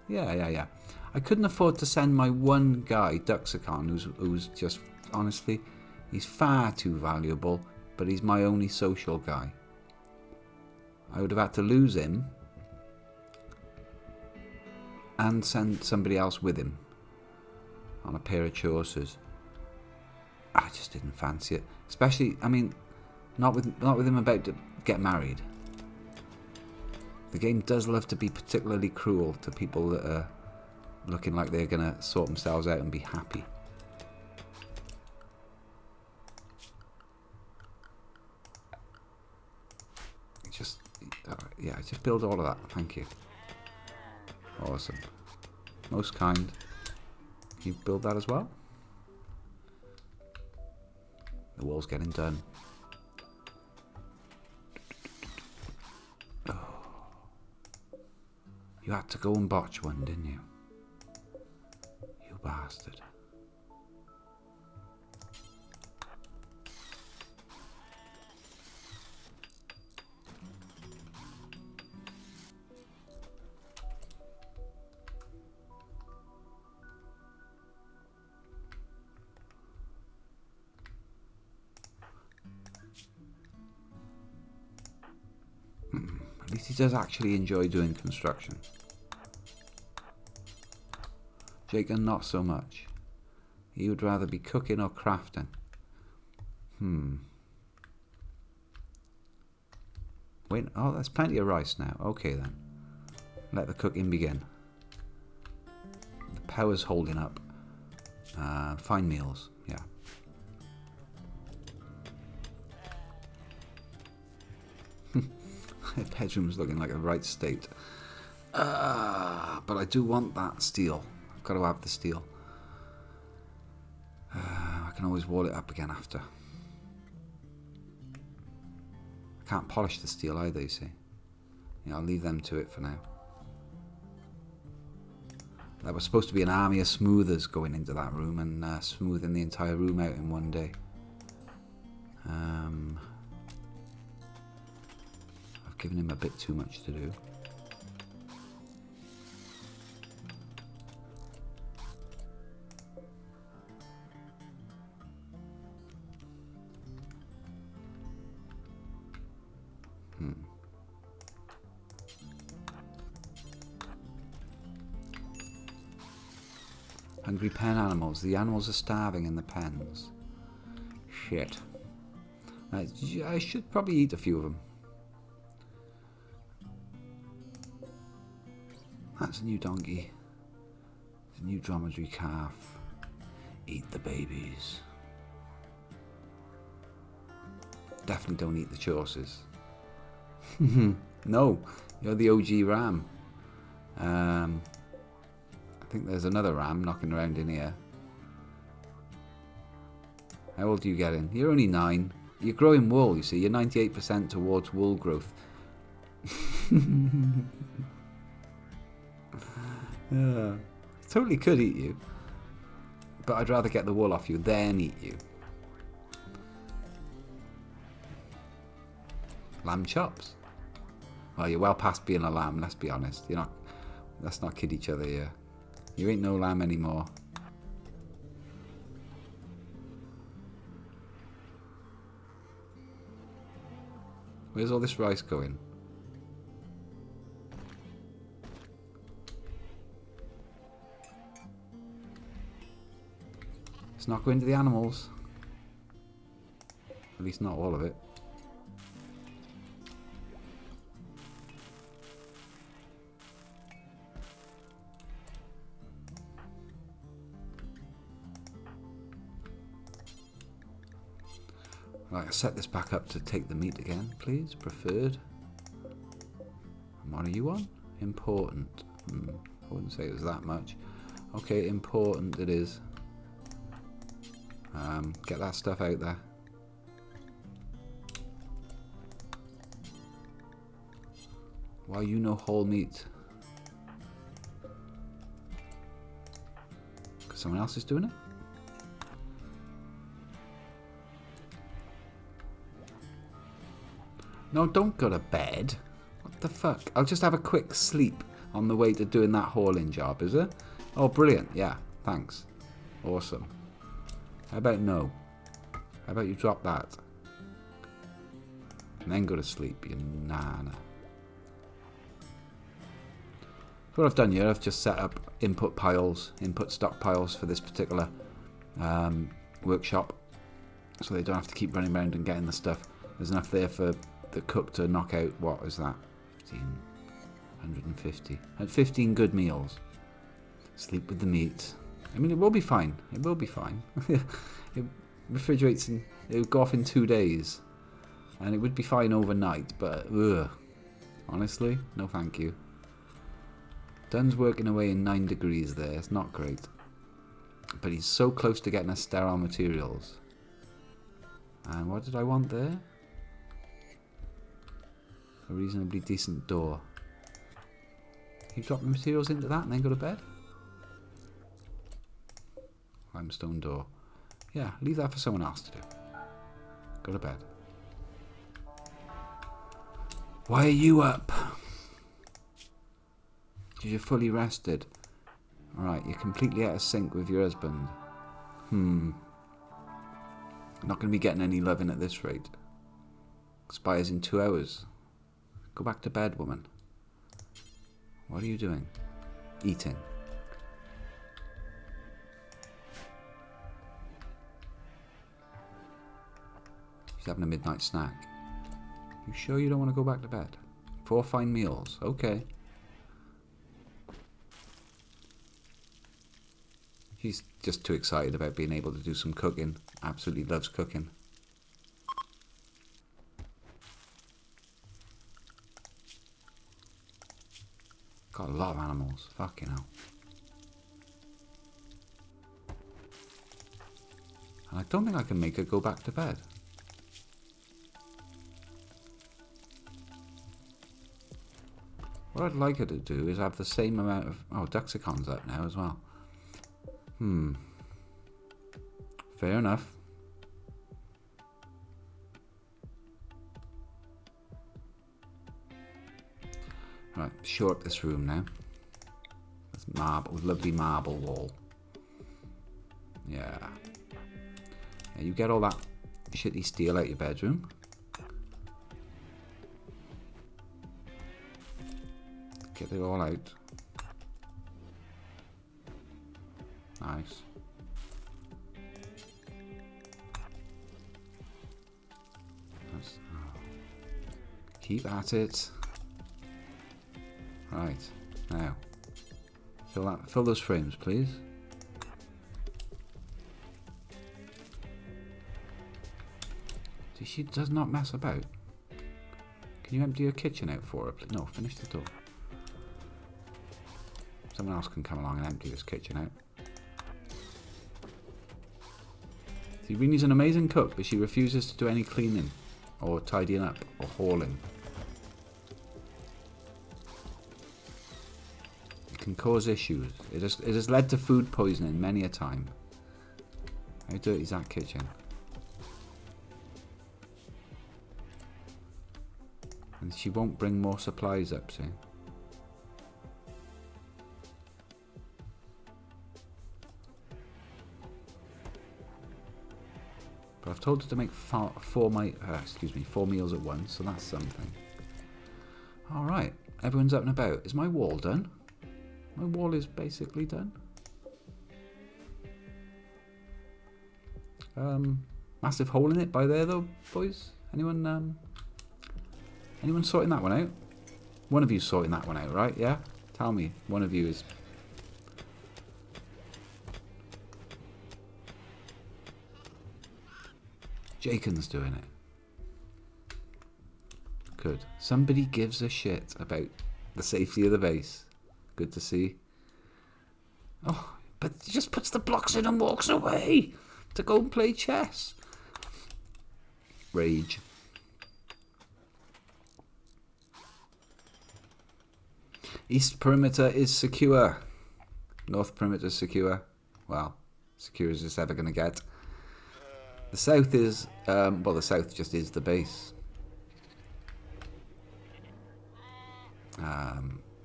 Speaker 1: Yeah. I couldn't afford to send my one guy, Duxicon, who's just, honestly, he's far too valuable, but he's my only social guy. I would have had to lose him and send somebody else with him on a pair of chaucers. I just didn't fancy it. Especially, I mean, not with him about to get married. The game does love to be particularly cruel to people that are looking like they're going to sort themselves out and be happy. Just build all of that. Thank you. Awesome. Most kind. Can you build that as well? The wall's getting done. You had to go and botch one, didn't you? You bastard. At least he does actually enjoy doing construction. Jacob, not so much. He would rather be cooking or crafting. Wait, oh, there's plenty of rice now. Okay then. Let the cooking begin. The power's holding up. Fine meals, yeah. The bedroom's looking like a right state. But I do want that steel. I've got to have the steel. I can always wall it up again after. I can't polish the steel either, you see. Yeah, I'll leave them to it for now. There was supposed to be an army of smoothers going into that room and smoothing the entire room out in one day. I've given him a bit too much to do. Hungry pen animals. The animals are starving in the pens. Shit. I should probably eat a few of them. That's a new donkey. It's a new dromedary calf. Eat the babies. Definitely don't eat the chaucers. No, you're the OG ram. I think there's another ram knocking around in here. How old are you getting? You're only 9. You're growing wool, you see. You're 98% towards wool growth. Totally could eat you. But I'd rather get the wool off you than eat you. Lamb chops. Well, you're well past being a lamb, let's be honest. You're not. Let's not kid each other here. You ain't no lamb anymore. Where's all this rice going? It's not going to the animals. At least not all of it. Right, I'll set this back up to take the meat again, please. Preferred. And what are you on? Important. I wouldn't say it was that much. Okay, important it is. Get that stuff out there. Why you no whole meat? Because someone else is doing it? No, don't go to bed. What the fuck? I'll just have a quick sleep on the way to doing that hauling job, is it? Oh, brilliant. Yeah, thanks. Awesome. How about no? How about you drop that? And then go to sleep, you nana. What I've done here, I've just set up input piles, input stockpiles for this particular workshop. So they don't have to keep running around and getting the stuff. There's enough there for the cook to knock out, what is that? 150. And 15 good meals. Sleep with the meat. I mean, it will be fine. It will be fine. It refrigerates and it would go off in 2 days. And it would be fine overnight, but honestly, no thank you. Dunn's working away in 9 degrees there. It's not great. But he's so close to getting us sterile materials. And what did I want there? A reasonably decent door. You drop the materials into that and then go to bed? Limestone door. Yeah, leave that for someone else to do. Go to bed. Why are you up? Because you're fully rested. Alright, you're completely out of sync with your husband. Not going to be getting any loving at this rate. Expires in 2 hours. Go back to bed, woman. What are you doing? Eating. She's having a midnight snack. You sure you don't want to go back to bed? 4 fine meals. Okay. She's just too excited about being able to do some cooking. Absolutely loves cooking. Got a lot of animals. Fucking hell. And I don't think I can make her go back to bed. What I'd like her to do is have the same amount of... Oh, Duxicon's up now as well. Fair enough. Right, shore up this room now. With marble, with lovely marble wall. Yeah. Yeah, you get all that shitty steel out your bedroom. Get it all out. Nice. Keep at it. Right, now. Fill those frames, please. She does not mess about. Can you empty your kitchen out for her, please? No, finish the door. Someone else can come along and empty this kitchen out. See, Rini's an amazing cook, but she refuses to do any cleaning, or tidying up, or hauling. It can cause issues. It has led to food poisoning many a time. How dirty is that kitchen? And she won't bring more supplies up, see? But I've told her to make four meals at once, so that's something. Alright, everyone's up and about. Is my wall done? My wall is basically done. Massive hole in it by there though, boys. Anyone sorting that one out? One of you sorting that one out, right? Yeah? Tell me, one of you is... Jaken's doing it. Good. Somebody gives a shit about The safety of the base. Good to see. Oh, but he just puts the blocks in and walks away to go and play chess. Rage. East perimeter is secure. North perimeter is secure. Well, secure as it's ever going to get. The south is, well, the south just is the base.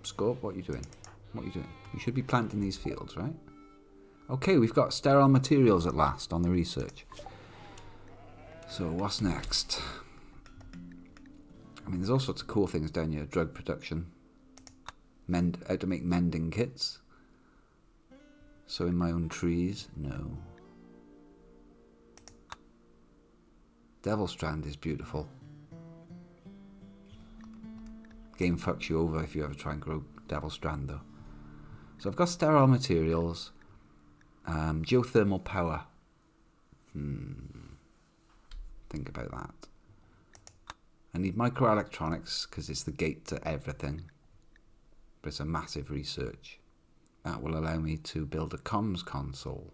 Speaker 1: Scorp, what are you doing? What are you doing? You should be planting these fields, right? Okay, we've got sterile materials at last on the research. So what's next? I mean, there's all sorts of cool things down here. Drug production. How to make mending kits. Sowing my own trees. No. Devil Strand is beautiful. Game fucks you over if you ever try and grow Devil Strand though. So I've got sterile materials. Geothermal power. Think about that. I need microelectronics because it's the gate to everything. But it's a massive research. That will allow me to build a comms console.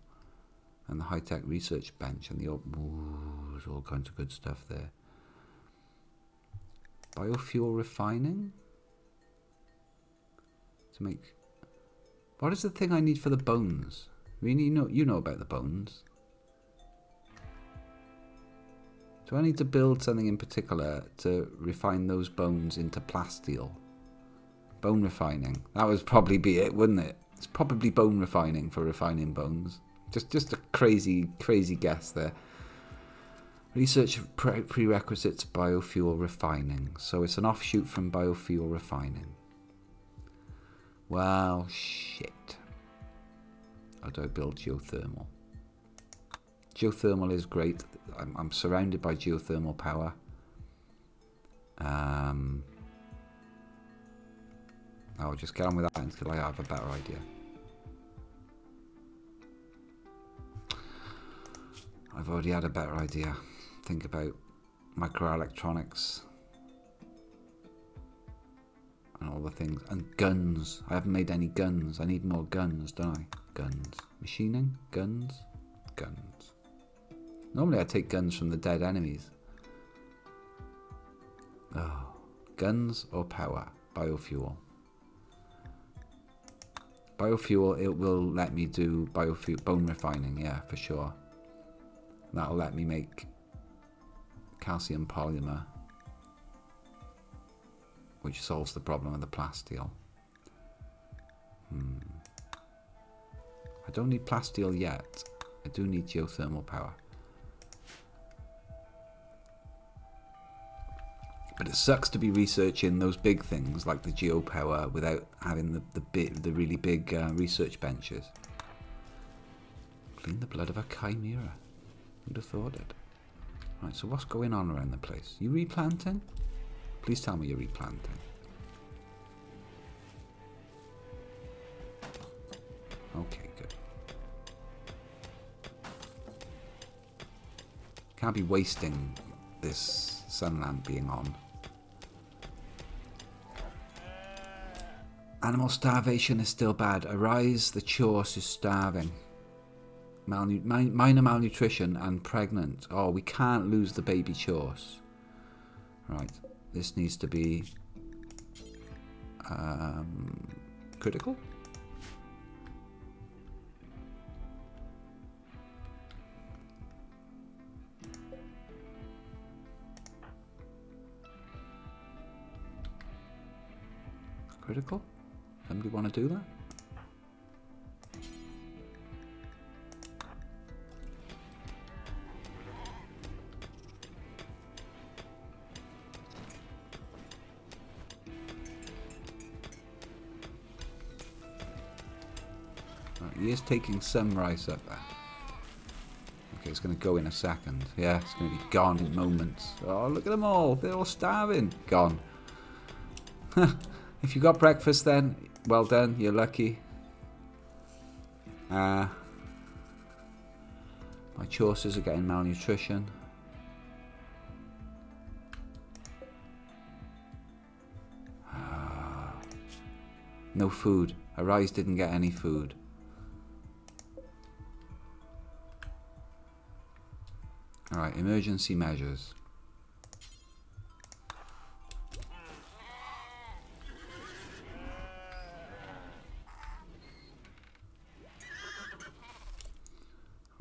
Speaker 1: And the high-tech research bench. And there's all kinds of good stuff there. Biofuel refining? To make... What is the thing I need for the bones? I mean, you know about the bones. Do I need to build something in particular to refine those bones into plasteel? Bone refining. That would probably be it, wouldn't it? It's probably bone refining for refining bones. Just a crazy guess there. Research prerequisites biofuel refining. So it's an offshoot from biofuel refining. Well, shit. How do I build geothermal? Geothermal is great. I'm surrounded by geothermal power. I'll just get on with that until I have a better idea. I've already had a better idea. Think about microelectronics and all the things. And guns. I haven't made any guns. I need more guns, don't I? Guns. Machining? Guns? Guns. Normally I take guns from the dead enemies. Oh. Guns or power? Biofuel. Biofuel, it will let me do bone refining, yeah, for sure. That'll let me make calcium polymer, which solves the problem of the plasteel. I don't need plasteel yet. I do need geothermal power. But it sucks to be researching those big things like the geopower without having the really big research benches. Clean the blood of a chimera. Who'd have thought it? Right, so what's going on around the place? You replanting? Please tell me you're replanting. Okay, good. Can't be wasting this sun lamp being on. Animal starvation is still bad. Arise, the chorse is starving. Minor malnutrition and pregnant. Oh, we can't lose the baby chorse. Right, this needs to be critical. Critical? Somebody want to do that? Right, he is taking some rice up there. Okay, it's going to go in a second. Yeah, it's going to be gone in moments. Oh, look at them all. They're all starving. Gone. If you got breakfast then, well done, you're lucky. My chorses are getting malnutrition. No food. Arise didn't get any food. Alright, emergency measures.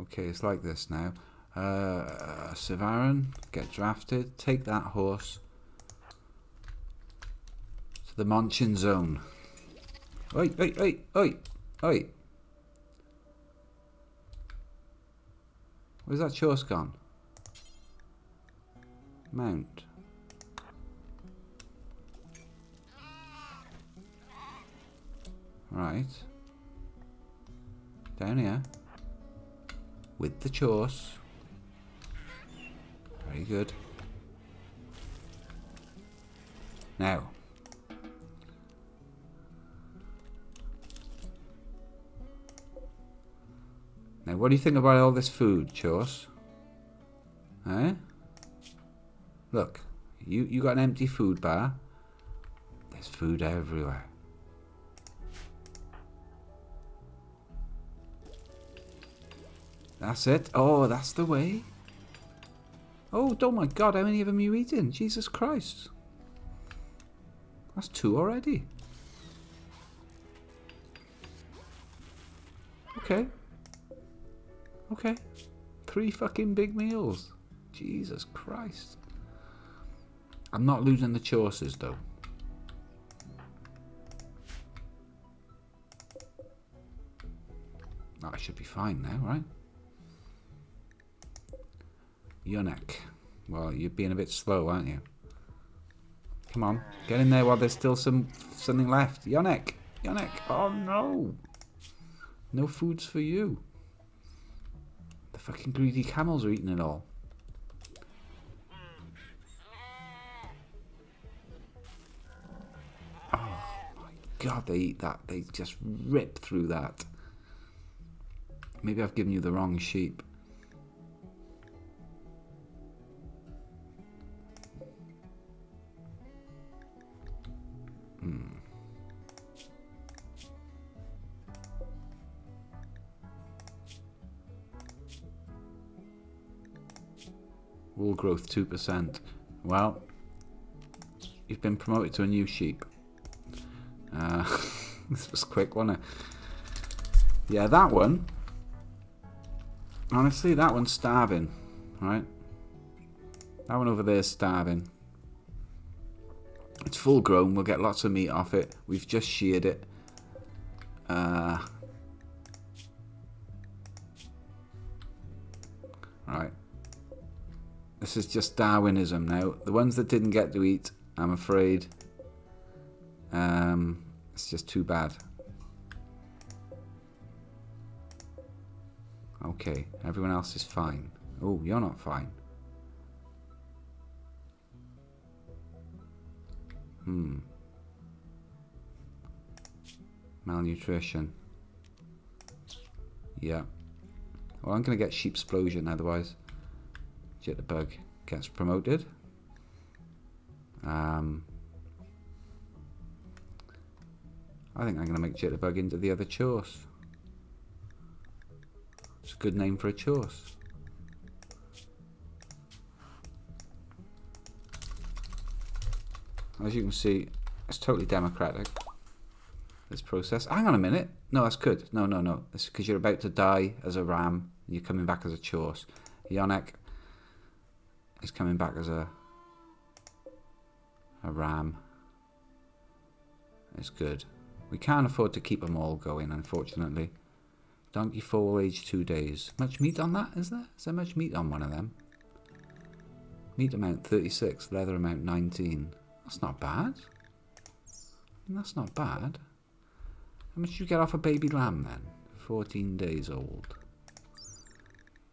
Speaker 1: Okay, it's like this now. Sivaran, get drafted. Take that horse to the Monchin zone. Oi, oi, oi, oi, oi. Where's that horse gone? Mount. Right. Down here. With the horse. Very good. Now. Now, what do you think about all this food, Chos? Eh? Look, you got an empty food bar. There's food everywhere. That's it. Oh, that's the way. Oh my God, how many of them are you eating? Jesus Christ. That's 2 already. Okay. Okay. 3 fucking big meals. Jesus Christ. I'm not losing the choices though. Oh, I should be fine now, right? Yonek. Well, you're being a bit slow, aren't you? Come on. Get in there while there's still something left. Yonek. Yonek. Oh no. No foods for you. The fucking greedy camels are eating it all. Oh my God, they eat that. They just rip through that. Maybe I've given you the wrong sheep. Wool growth 2%. Well, you've been promoted to a new sheep. This was quick, wasn't it? Yeah, that one. Honestly, that one's starving, right? That one over there is starving. It's full grown. We'll get lots of meat off it. We've just sheared it. Right. This is just Darwinism now. The ones that didn't get to eat, I'm afraid, it's just too bad. Okay, everyone else is fine. Oh, you're not fine. Malnutrition. Yeah. Well, I'm going to get sheep explosion otherwise. Jitterbug gets promoted. I think I'm going to make Jitterbug into the other Chorse. It's a good name for a Chorse. As you can see, it's totally democratic, this process. Hang on a minute. No, that's good. No. It's because you're about to die as a ram and you're coming back as a Chorse. Yonek is coming back as a ram. It's good. We can't afford to keep them all going, unfortunately. Donkey foal, age 2 days. Much meat on that, is there? Is there much meat on one of them? Meat amount 36, leather amount 19. That's not bad. That's not bad. How much did you get off a baby lamb then? 14 days old.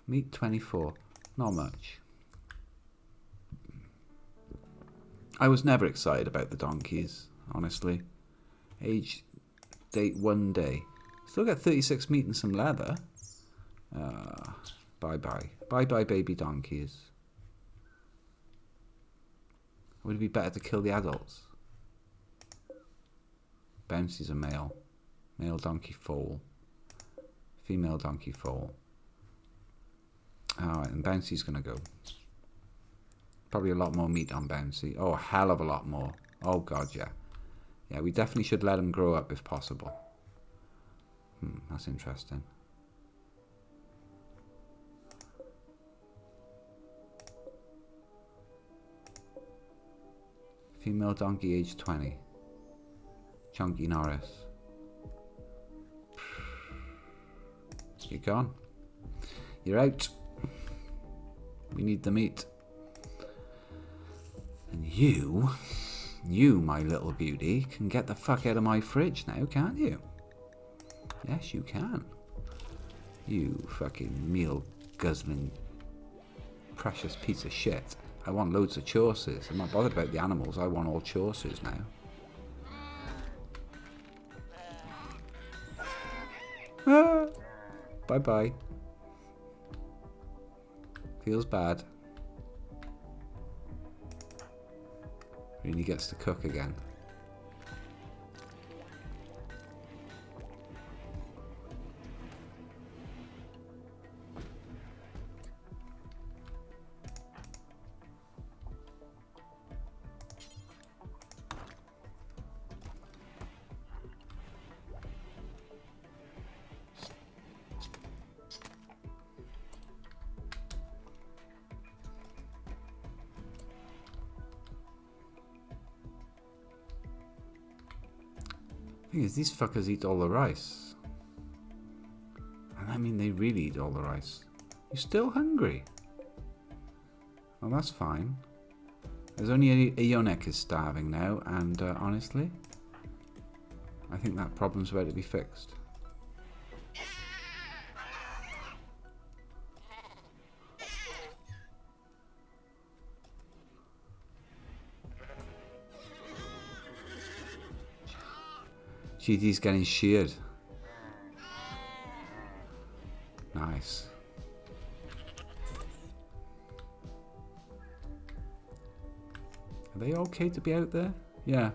Speaker 1: Meat 24. Not much. I was never excited about the donkeys, honestly. Age, date 1 day. Still get 36 meat and some leather. Bye-bye. Bye-bye, baby donkeys. Would it be better to kill the adults? Bouncy's a male. Male donkey foal. Female donkey foal. Alright, and Bouncy's gonna go. Probably a lot more meat on Bouncy. Oh, a hell of a lot more. Oh god, yeah. Yeah, we definitely should let him grow up if possible. That's interesting. Female donkey age 20. Chunky Norris. You're gone. You're out. We need the meat. And you, my little beauty, can get the fuck out of my fridge now, can't you? Yes, you can. You fucking meal guzzling precious piece of shit. I want loads of choices. I'm not bothered about the animals. I want all choices now. Ah, bye-bye. Feels bad. Really gets to cook again. Thing is, these fuckers eat all the rice. And I mean, they really eat all the rice. You're still hungry? Well, that's fine. There's only a Yonek is starving now, and honestly, I think that problem's about to be fixed. GD's getting sheared. Nice. Are they okay to be out there? Yeah.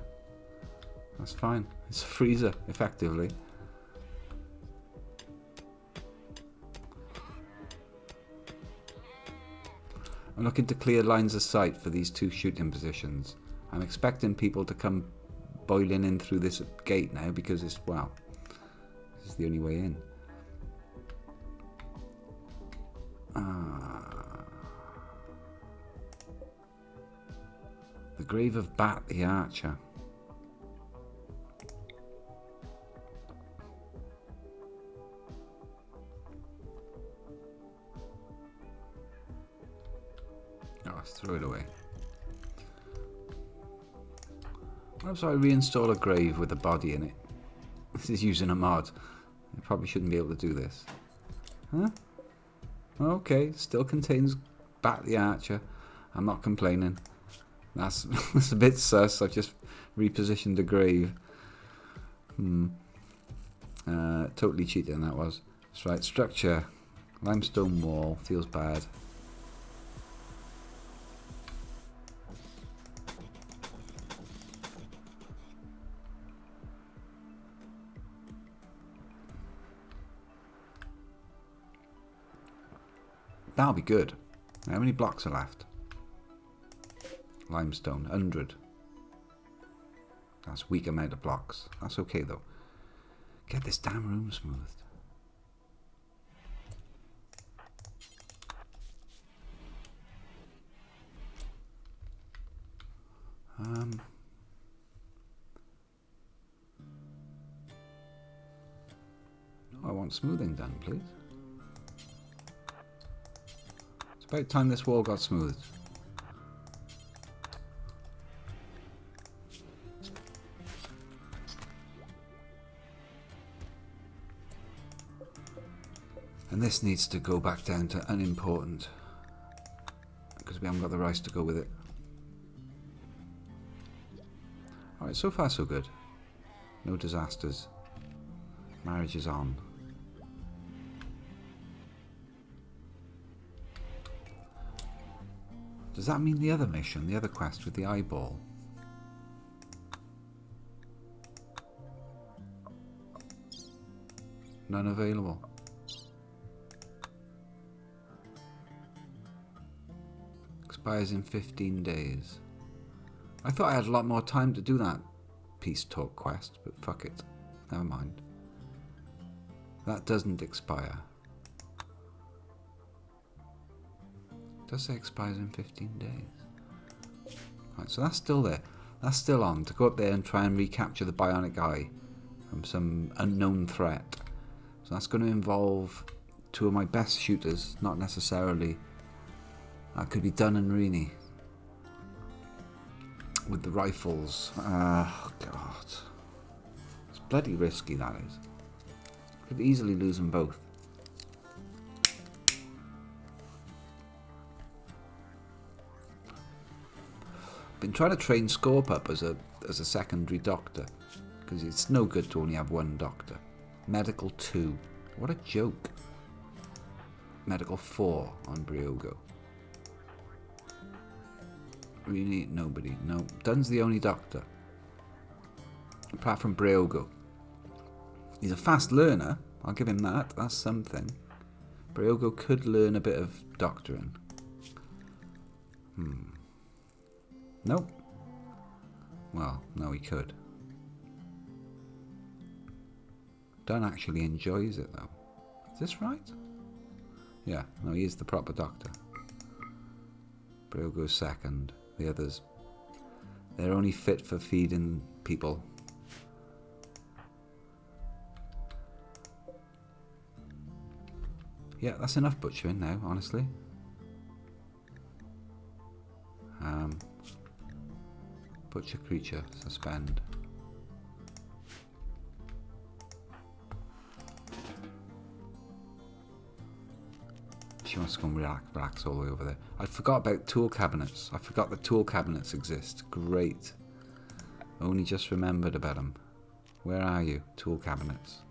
Speaker 1: That's fine. It's a freezer, effectively. I'm looking to clear lines of sight for these two shooting positions. I'm expecting people to come boiling in through this gate now because it's, well, this is the only way in. The grave of Bat the Archer. Oh, let's throw it away. What if I reinstall a grave with a body in it? This is using a mod. I probably shouldn't be able to do this. Huh? Okay, still contains Bat the Archer. I'm not complaining. That's, that's a bit sus. I've just repositioned the grave. Totally cheating, that was. That's right, structure. Limestone wall. Feels bad. That'll be good. How many blocks are left? Limestone, 100. That's a weak amount of blocks. That's okay though. Get this damn room smoothed. I want smoothing done, please. It's about time this wall got smoothed. And this needs to go back down to unimportant because we haven't got the rice to go with it. Alright, so far so good. No disasters. Marriage is on. Does that mean the other mission, the other quest with the eyeball? None available. Expires in 15 days. I thought I had a lot more time to do that peace talk quest, but fuck it. Never mind. That doesn't expire. It does say expires in 15 days. Right, so that's still there. That's still on. To go up there and try and recapture the bionic eye from some unknown threat. So that's going to involve two of my best shooters, not necessarily. That could be Dunn and Reaney. With the rifles. Oh, God. It's bloody risky, that is. Could easily lose them both. Been trying to train Scorp up as a secondary doctor. Because it's no good to only have one doctor. Medical 2. What a joke. Medical 4 on Briogo. Really, nobody. No, Dunn's the only doctor. Apart from Briogo. He's a fast learner. I'll give him that. That's something. Briogo could learn a bit of doctoring. Nope. Well, no, he could. Dunn actually enjoys it, though. Is this right? Yeah, no, he is the proper doctor. Briogo's second. The others, they're only fit for feeding people. Yeah, that's enough butchering now, honestly. Butcher creature, suspend. She wants to go and relax all the way over there. I forgot about tool cabinets. I forgot that tool cabinets exist. Great. Only just remembered about them. Where are you? Tool cabinets.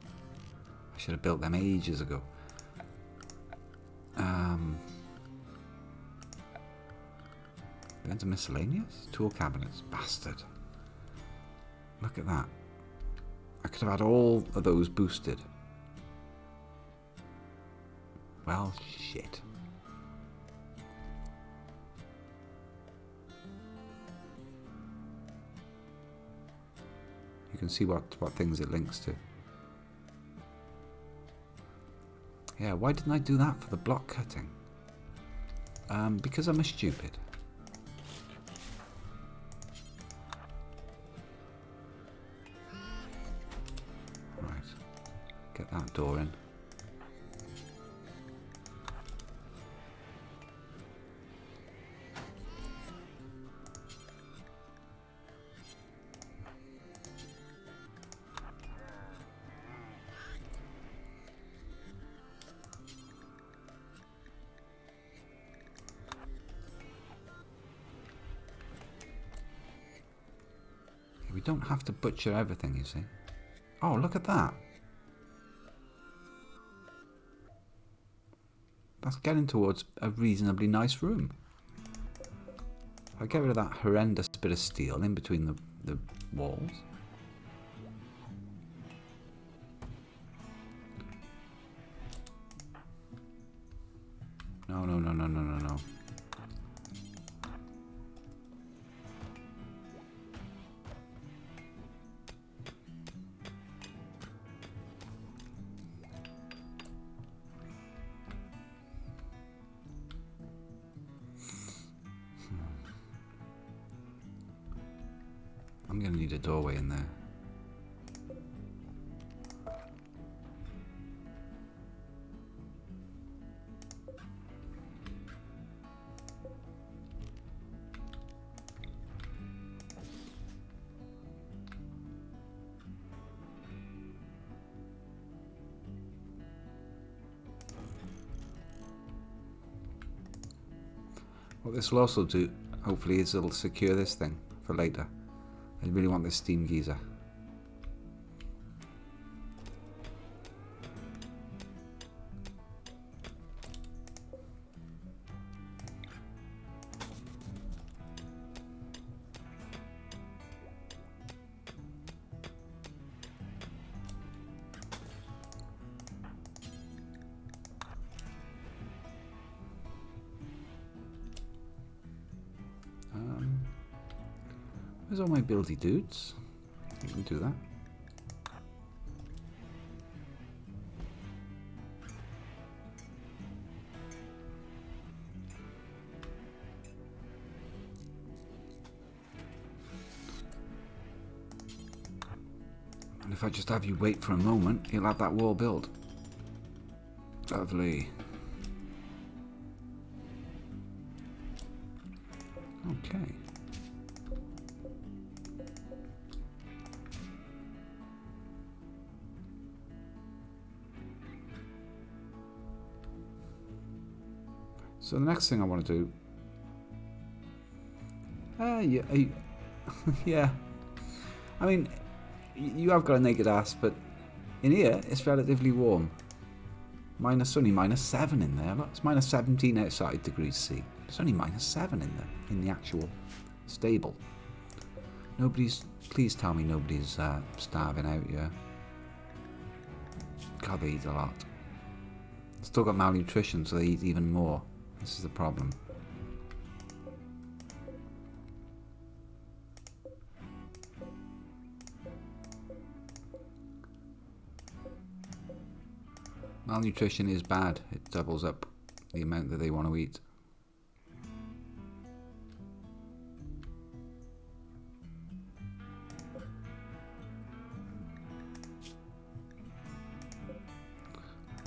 Speaker 1: I should have built them ages ago. Into miscellaneous? Tool cabinets. Bastard. Look at that. I could have had all of those boosted. Well, shit. You can see what things it links to. Yeah, why didn't I do that for the block cutting? Because I'm a stupid. Right. Get that door in. We don't have to butcher everything, you see. Oh, look at that. That's getting towards a reasonably nice room. If I get rid of that horrendous bit of steel in between the walls. No. I'm going to need a doorway in there. What this will also do, hopefully, is it'll secure this thing for later. I really want this steam geyser. Where's all my buildy dudes? You can do that. And if I just have you wait for a moment, you'll have that wall built. Lovely. Okay. So the next thing I want to do... yeah, yeah. I mean, you have got a naked ass, but in here it's relatively warm. Only -7 in there. Look, it's -17 outside degrees C. It's only -7 in there, in the actual stable. Please tell me nobody's starving out here. God, they eat a lot. Still got malnutrition, so they eat even more. This is the problem. Malnutrition is bad. It doubles up the amount that they want to eat.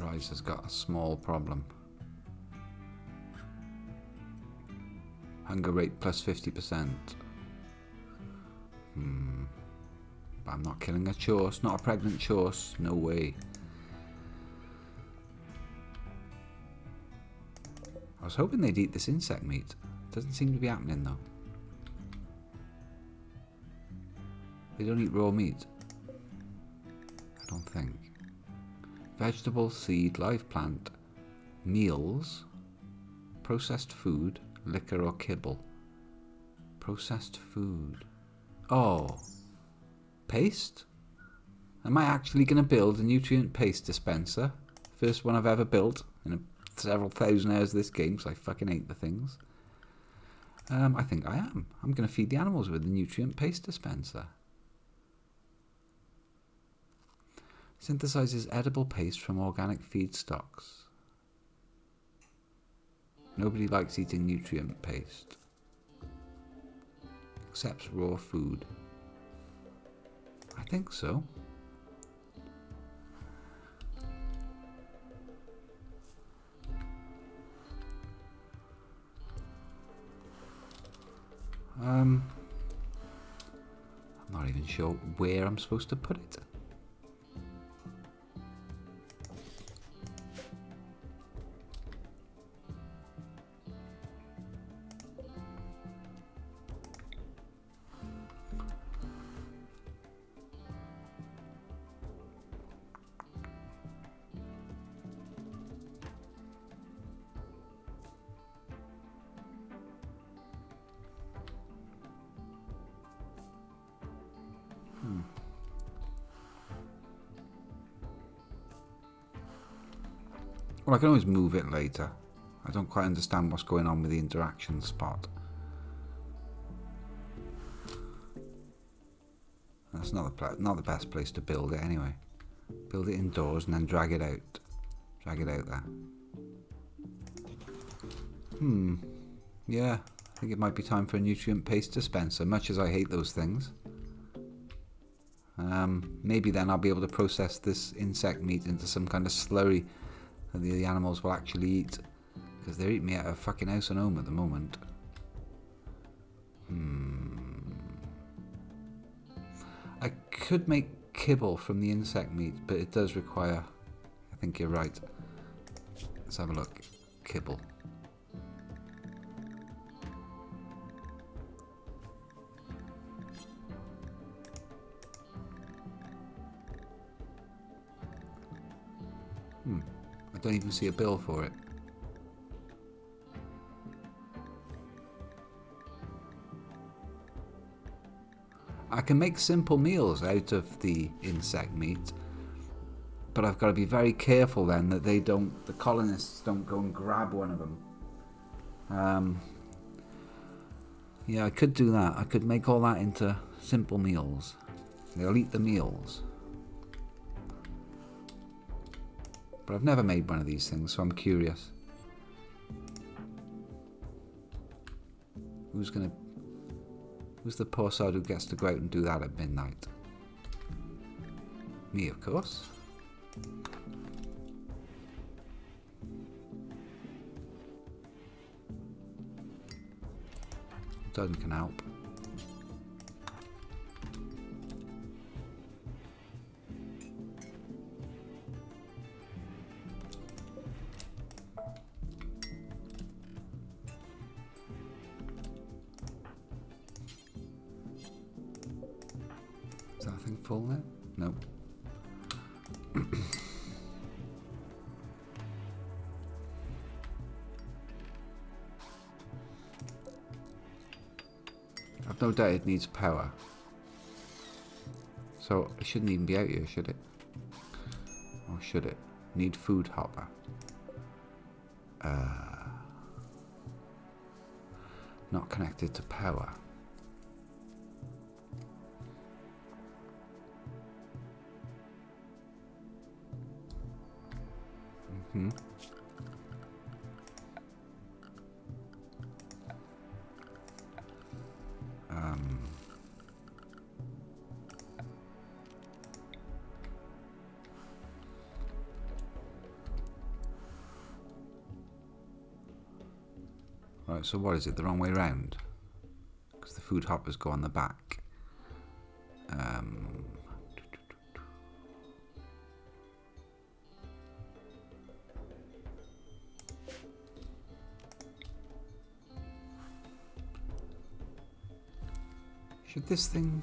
Speaker 1: Rise has got a small problem. Hunger rate plus 50%. But I'm not killing a chorse, not a pregnant chorse. No way. I was hoping they'd eat this insect meat. Doesn't seem to be happening though. They don't eat raw meat. I don't think. Vegetable, seed, live plant, meals, processed food, liquor or kibble. Processed food. Oh. Paste? Am I actually going to build a nutrient paste dispenser? First one I've ever built in several thousand hours of this game, because I fucking hate the things. I think I am. I'm going to feed the animals with the nutrient paste dispenser. Synthesizes edible paste from organic feedstocks. Nobody likes eating nutrient paste. Accepts raw food. I think so. I'm not even sure where I'm supposed to put it. Well, I can always move it later. I don't quite understand what's going on with the interaction spot. That's not the best place to build it anyway. Build it indoors and then drag it out. Drag it out there. Yeah, I think it might be time for a nutrient paste dispenser, much as I hate those things. Maybe then I'll be able to process this insect meat into some kind of slurry that the animals will actually eat, because they're eating me out of fucking house and home at the moment. I could make kibble from the insect meat, but it does require... I think you're right. Let's have a look. Kibble. I don't even see a bill for it. I can make simple meals out of the insect meat, but I've got to be very careful then that the colonists don't go and grab one of them. Yeah, I could do that. I could make all that into simple meals. They'll eat the meals. But I've never made one of these things, so I'm curious. Who's the poor sod who gets to go out and do that at midnight? Me, of course. Dun can help. Is that thing full there? No. I've no doubt it needs power. So it shouldn't even be out here, should it? Or should it? Need food hopper. Not connected to power. Right, so what is it? The wrong way round? Because the food hoppers go on the back. Should this thing...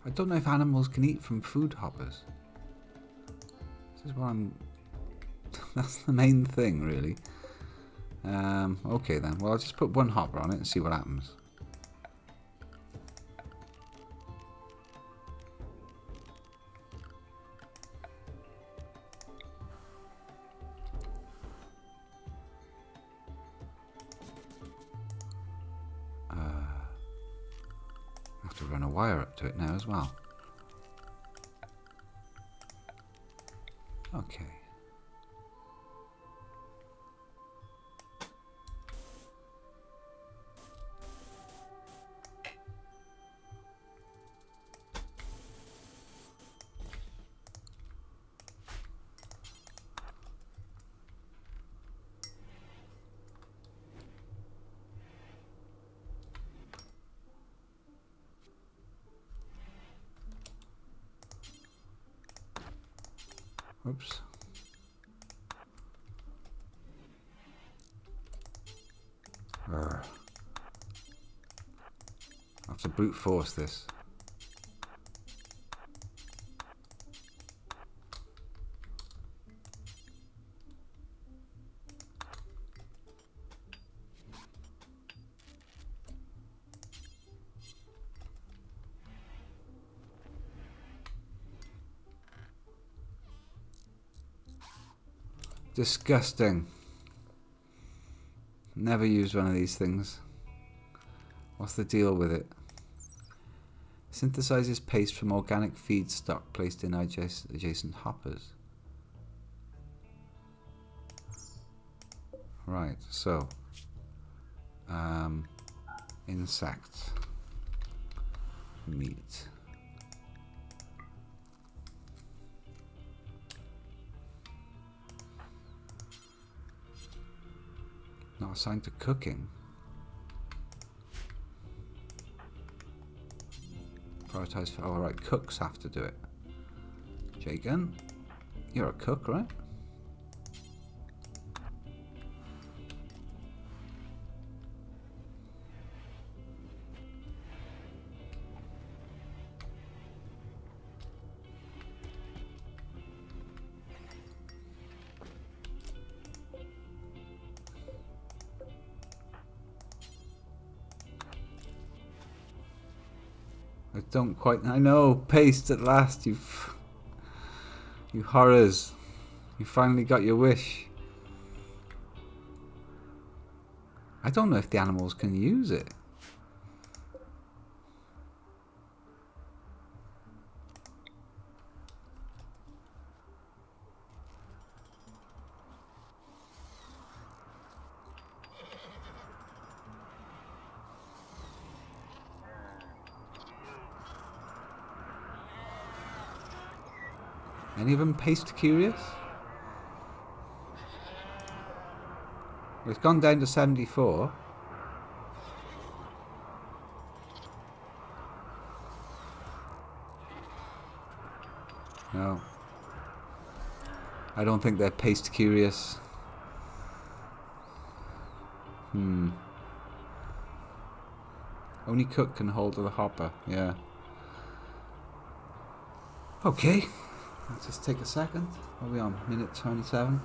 Speaker 1: I don't know if animals can eat from food hoppers. This is what I'm... That's the main thing, really. Okay then. Well, I'll just put one hopper on it and see what happens. I have to run a wire up to it now as well. Okay. Oops. I have to brute force this. Disgusting. Never used one of these things. What's the deal with it? Synthesizes paste from organic feedstock placed in adjacent hoppers. Right, so insect meat. Not assigned to cooking. Prioritize for... Oh, right, cooks have to do it. Jagan, you're a cook, right? I don't quite... I know, paste at last, you horrors. You finally got your wish. I don't know if the animals can use it. Any of them paste curious? Well, it's gone down to 74. No. I don't think they're paste curious. Only cook can hold the hopper, yeah. Okay. Let's just take a second. What are we on? Minute 27.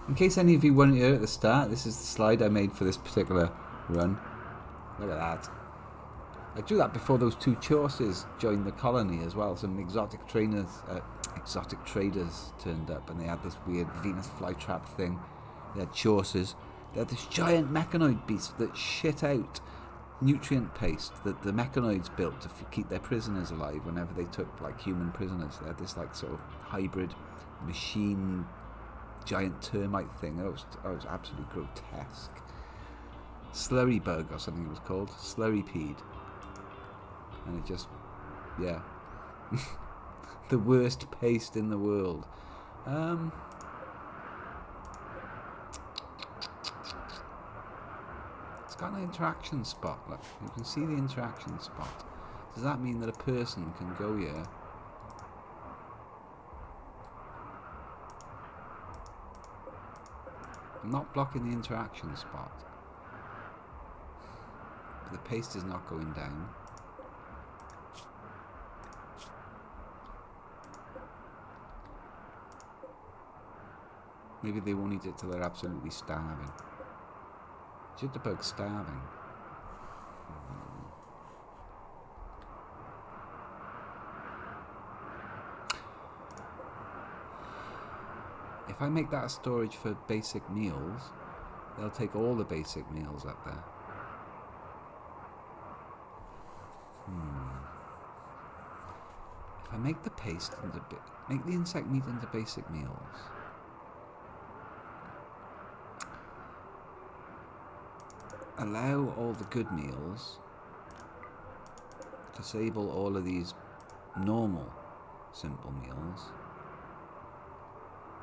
Speaker 1: In case any of you weren't here at the start, this is the slide I made for this particular run. Look at that. I drew that before those two Chaucers joined the colony as well. Some exotic traders turned up, and they had this weird Venus flytrap thing. They had Chaucers. They had this giant mechanoid beast that shit out nutrient paste that the mechanoids built to keep their prisoners alive whenever they took like human prisoners. They had this like sort of hybrid machine giant termite thing. It was absolutely grotesque. Slurry bug or something it was called. Slurrypede. And it just, yeah. The worst paste in the world. It's got an interaction spot. Look, you can see the interaction spot. Does that mean that a person can go here? I'm not blocking the interaction spot. The paste is not going down. Maybe they won't eat it till they're absolutely starving. Jitterbug's starving. If I make that a storage for basic meals, they'll take all the basic meals up there. If I make the paste into make the insect meat into basic meals, allow all the good meals, disable all of these normal simple meals.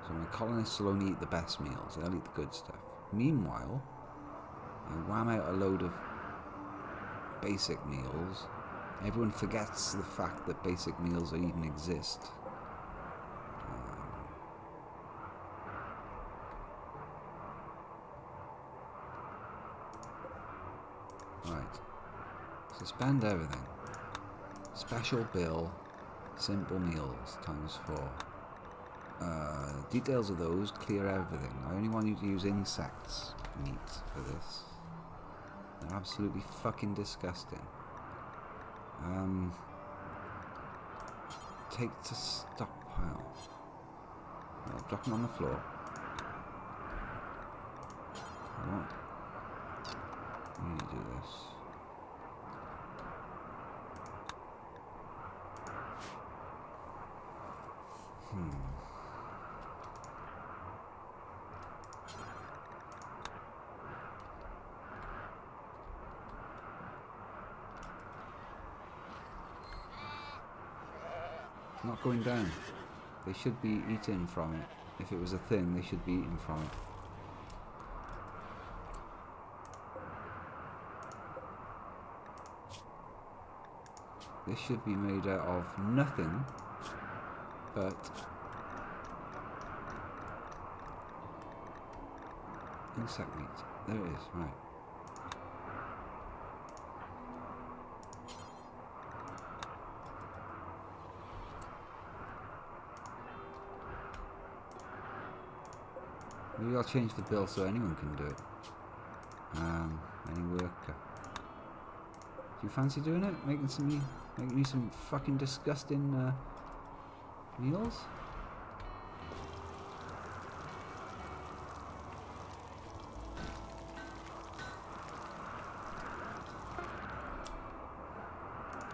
Speaker 1: So my colonists will only eat the best meals, they'll eat the good stuff. Meanwhile, I wham out a load of basic meals. Everyone forgets the fact that basic meals even exist. Right. Suspend everything. Special bill, simple meals, ×4. Details of those, clear everything. I only want you to use insects meat for this. They're absolutely fucking disgusting. Take to stockpile. I'll drop them on the floor. I won't. We need to do this. Not going down. They should be eating from it. If it was a thing, they should be eating from it. This should be made out of nothing but insect meat. There it is, right. Maybe I'll change the bill so anyone can do it. Any worker. you fancy doing it? Making me some fucking disgusting meals?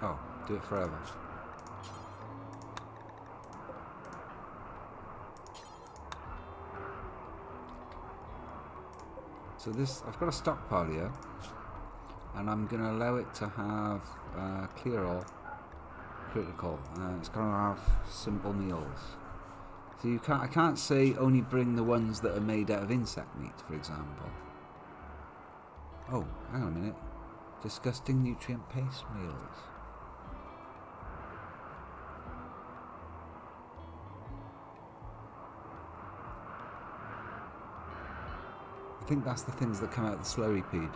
Speaker 1: Oh, do it forever. So this, I've got a stockpile here, and I'm going to allow it to have clear all, critical. It's going to have simple meals. So I can't say only bring the ones that are made out of insect meat, for example. Oh, hang on a minute. Disgusting nutrient paste meals. I think that's the things that come out of the slurry-peed.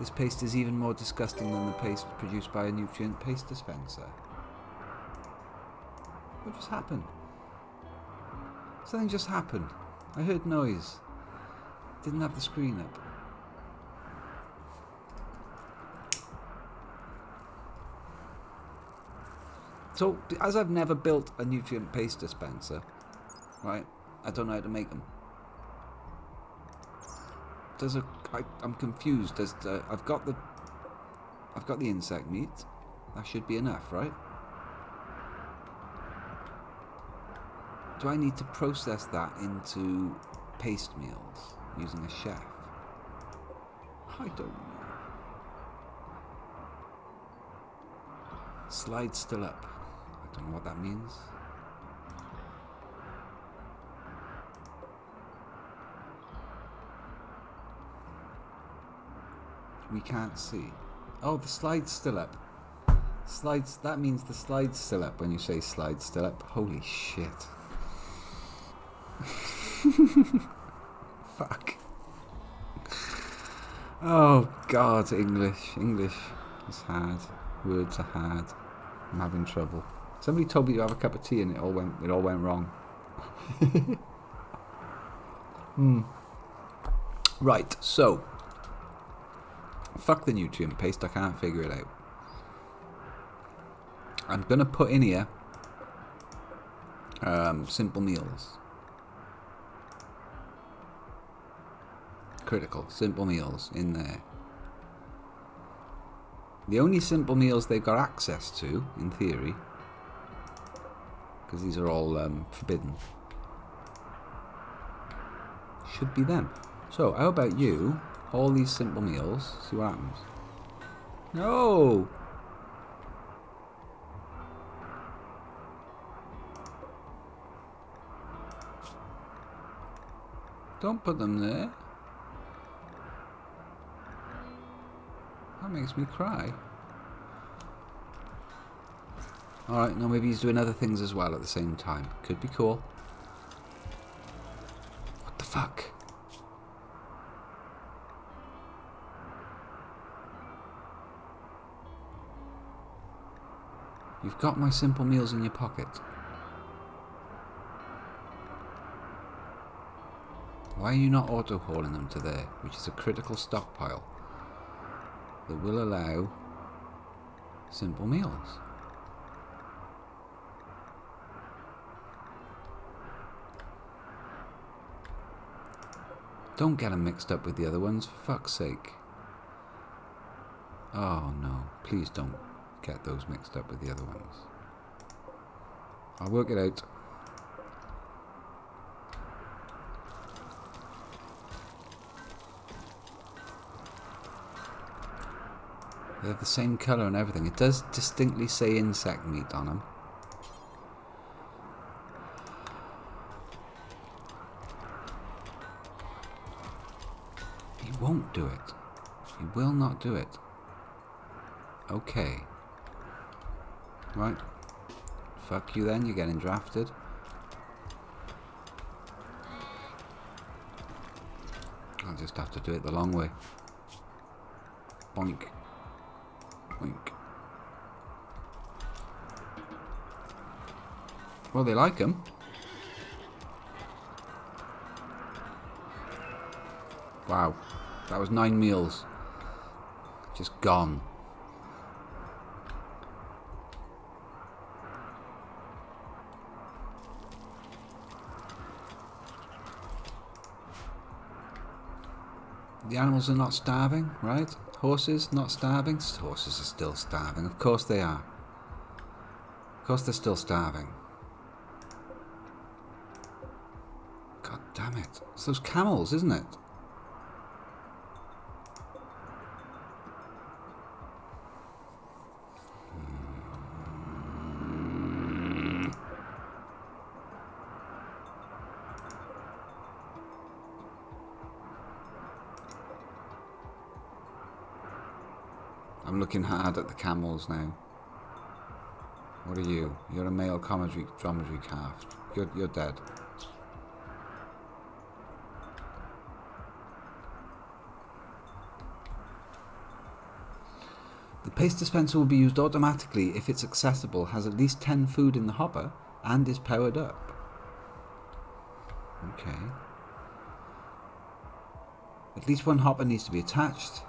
Speaker 1: This paste is even more disgusting than the paste produced by a nutrient paste dispenser. What just happened? Something just happened. I heard noise. Didn't have the screen up. So, as I've never built a nutrient paste dispenser, right, I don't know how to make them. I'm confused as to, I've got the insect meat. That should be enough, right? Do I need to process that into paste meals using a chef? I don't know. Slide still up. I don't know what that means. We can't see. Oh, the slide's still up. Slides, that means the slide's still up when you say slide's still up. Holy shit. Fuck. Oh God, English is hard. Words are hard. I'm having trouble. Somebody told me to have a cup of tea and it all went wrong. Right, so fuck the nutrient paste, I can't figure it out. I'm gonna put in here simple meals. Critical, simple meals in there. The only simple meals they've got access to, in theory, because these are all forbidden, should be them. So, how about you, all these simple meals, see what happens. No! Don't put them there. That makes me cry. Alright, no, maybe he's doing other things as well at the same time. Could be cool. What the fuck? You've got my simple meals in your pocket. Why are you not auto-hauling them to there, which is a critical stockpile that will allow simple meals? Don't get them mixed up with the other ones, for fuck's sake. Oh no, please don't get those mixed up with the other ones. I'll work it out. They have the same colour and everything. It does distinctly say insect meat on them. He won't do it. He will not do it. Okay. Right. Fuck you then, you're getting drafted. I'll just have to do it the long way. Boink. Boink. Well, they like them. Wow. That was 9 meals. Just gone. The animals are not starving, right? Horses not starving? Horses are still starving. Of course they are. Of course they're still starving. God damn it. It's those camels, isn't it? I'm looking hard at the camels now. What are you? You're a male dromedary calf. You're dead. The paste dispenser will be used automatically if it's accessible, has at least 10 food in the hopper, and is powered up. Okay. At least one hopper needs to be attached.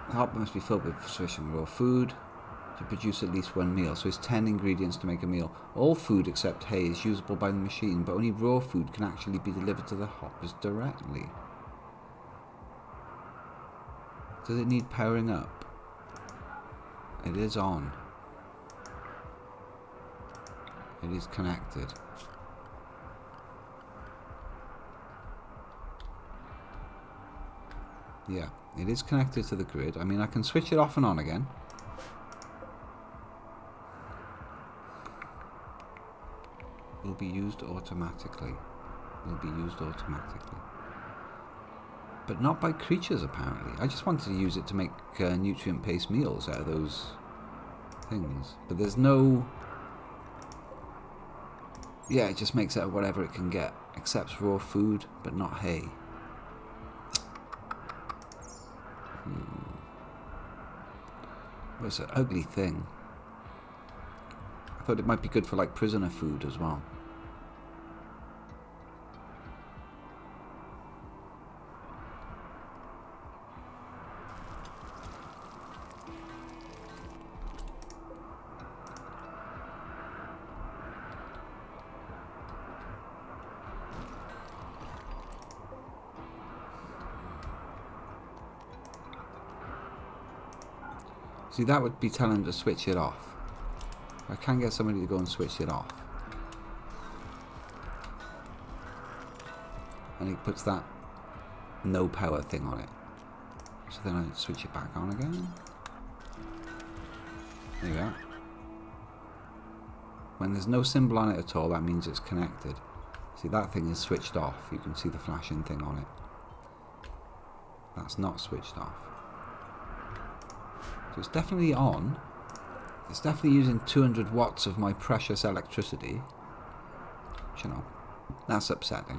Speaker 1: The hopper must be filled with sufficient raw food to produce at least one meal. So it's 10 ingredients to make a meal. All food except hay is usable by the machine, but only raw food can actually be delivered to the hoppers directly. Does it need powering up? It is on. It is connected. Yeah, it is connected to the grid. I mean, I can switch it off and on again. Will be used automatically. Will be used automatically. But not by creatures, apparently. I just wanted to use it to make nutrient-based meals out of those things. But there's no... Yeah, it just makes out of whatever it can get. Accepts raw food, but not hay. Well, it's an ugly thing. I thought it might be good for, like, prisoner food as well. See, that would be telling him to switch it off. I can get somebody to go and switch it off. And he puts that no power thing on it. So then I switch it back on again. There you go. When there's no symbol on it at all, that means it's connected. See, that thing is switched off. You can see the flashing thing on it. That's not switched off. So it's definitely on. It's definitely using 200 watts of my precious electricity. Which, you know, that's upsetting.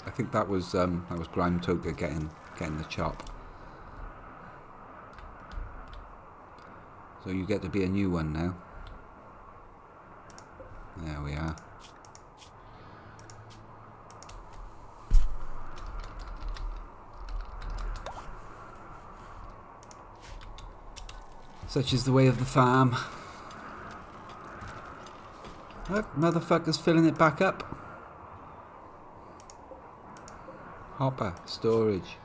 Speaker 1: I think that was Grime Toga getting the chop. So you get to be a new one now. There we are. Such is the way of the farm. Oh, motherfucker's filling it back up. Hopper, storage.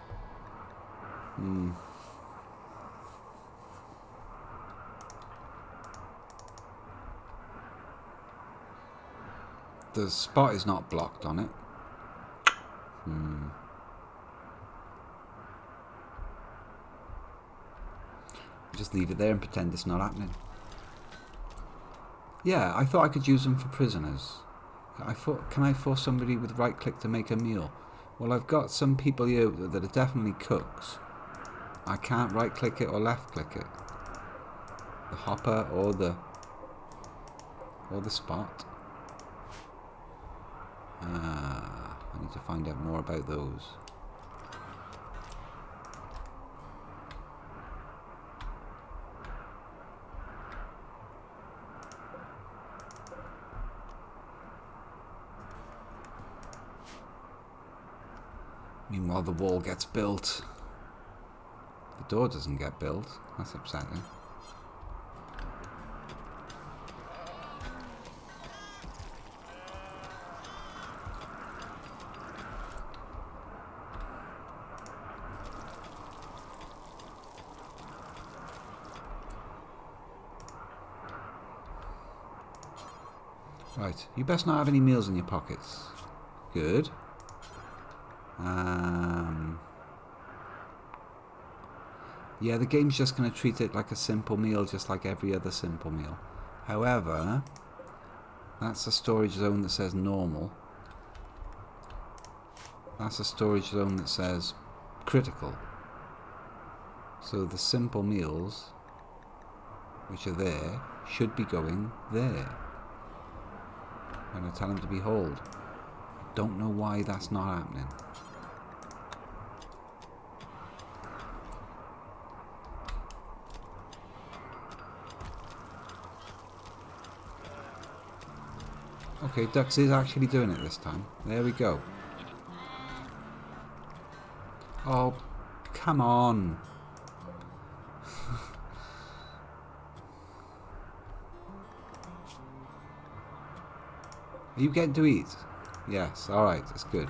Speaker 1: The spot is not blocked on it. Just leave it there and pretend it's not happening. Yeah, I thought I could use them for prisoners. I thought, can I force somebody with right click to make a meal? Well, I've got some people here that are definitely cooks. I can't right click it or left click it. The hopper or the spot. I need to find out more about those. Meanwhile, the wall gets built. The door doesn't get built. That's upsetting. Right, you best not have any meals in your pockets. Good. Yeah, the game's just going to treat it like a simple meal, just like every other simple meal. However, that's a storage zone that says normal. That's a storage zone that says critical. So the simple meals, which are there, should be going there. And I tell them to be hold. Don't know why that's not happening. Okay, Dux is actually doing it this time. There we go. Oh, come on. Are you getting to eat? Yes, alright, that's good.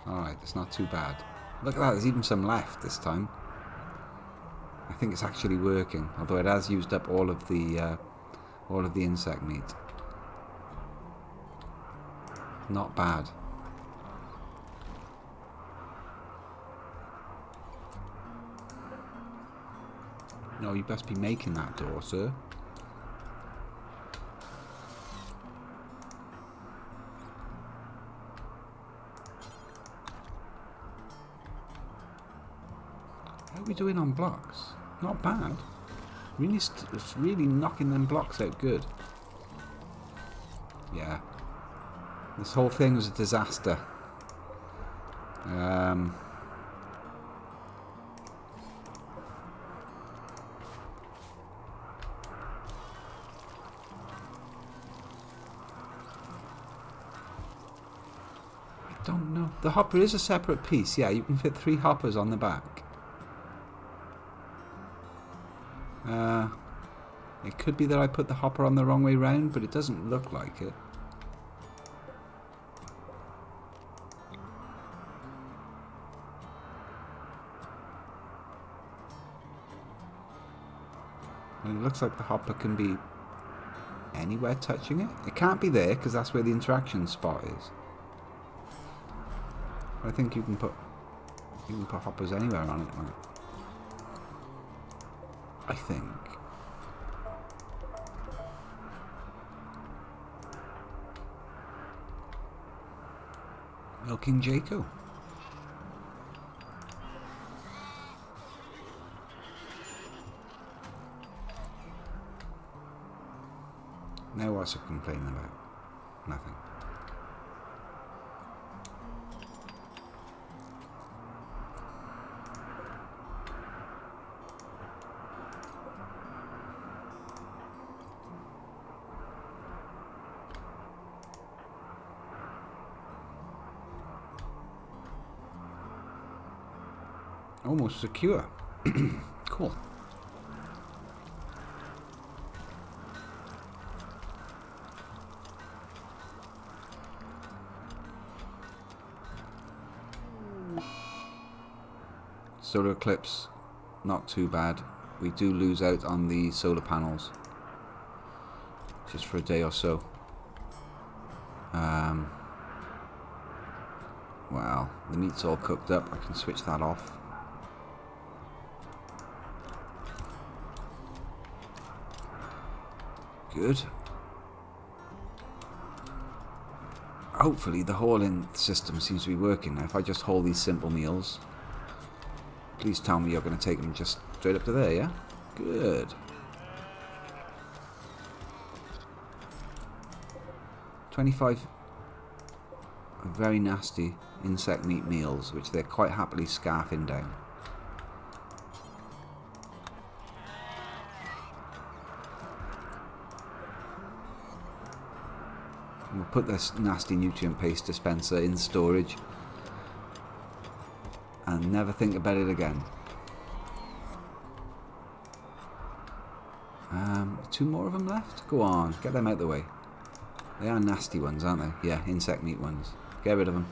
Speaker 1: Alright, it's not too bad. Look at that, there's even some left this time. I think it's actually working, although it has used up all of the insect meat. Not bad. No, you best be making that door, sir. How are we doing on blocks? Not bad. Really, it's really knocking them blocks out good. Yeah. This whole thing was a disaster. I don't know. The hopper is a separate piece. Yeah, you can fit 3 hoppers on the back. It could be that I put the hopper on the wrong way round, but it doesn't look like it. And it looks like the hopper can be anywhere touching it. It can't be there because that's where the interaction spot is. I think you can put hoppers anywhere on it, right? I think. Well, King Jaco. Now what's it complaining about? Nothing. Almost secure. Cool. Solar eclipse, not too bad. We do lose out on the solar panels just for a day or so. Well, the meat's all cooked up. I can switch that off. Good. Hopefully the hauling system seems to be working now. If I just haul these simple meals, please tell me you're going to take them just straight up to there, yeah? Good. $25 very nasty insect meat meals, which they're quite happily scarfing down. And we'll put this nasty nutrient paste dispenser in storage and never think about it again. 2 more of them left? Go on, get them out of the way. They are nasty ones, aren't they? Yeah, insect meat ones. Get rid of them.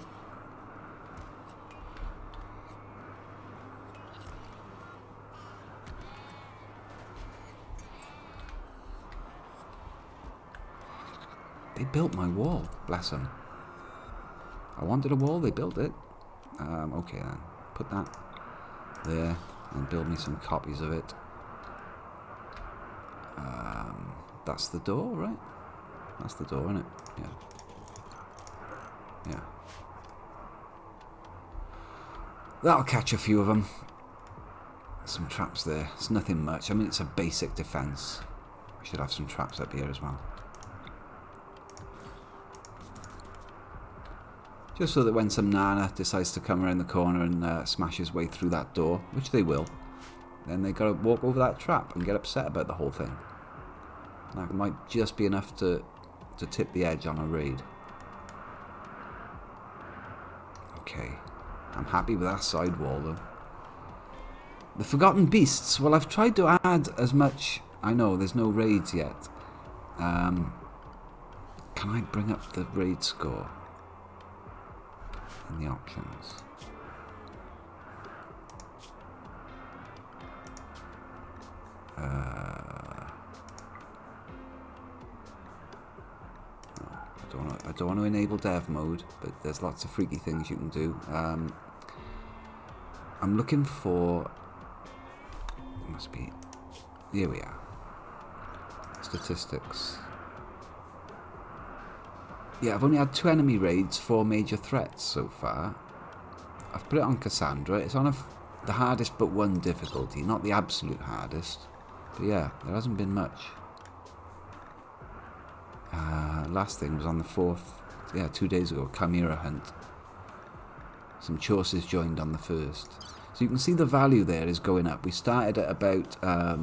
Speaker 1: built my wall. Bless them. I wanted a wall, they built it. Okay then. Put that there and build me some copies of it. That's the door, right? That's the door, isn't it? Yeah. Yeah. That'll catch a few of them. Some traps there. It's nothing much. I mean, it's a basic defense. I should have some traps up here as well. Just so that when some Nana decides to come around the corner and smash his way through that door, which they will, then they got to walk over that trap and get upset about the whole thing. That might just be enough to tip the edge on a raid. Okay, I'm happy with that side wall though. The Forgotten Beasts, well, I've tried to add as much. I know there's no raids yet. Can I bring up the raid score in the options? I don't want to enable dev mode, but there's lots of freaky things you can do. I'm looking for. It must be. Here we are. Statistics. Yeah, I've only had 2 enemy raids, 4 major threats so far. I've put it on Cassandra. It's on the hardest but 1 difficulty, not the absolute hardest. But yeah, there hasn't been much. Last thing was on the 4th. Yeah, 2 days ago, Chimera Hunt. Some Chaucers joined on the 1st. So you can see the value there is going up. We started at about a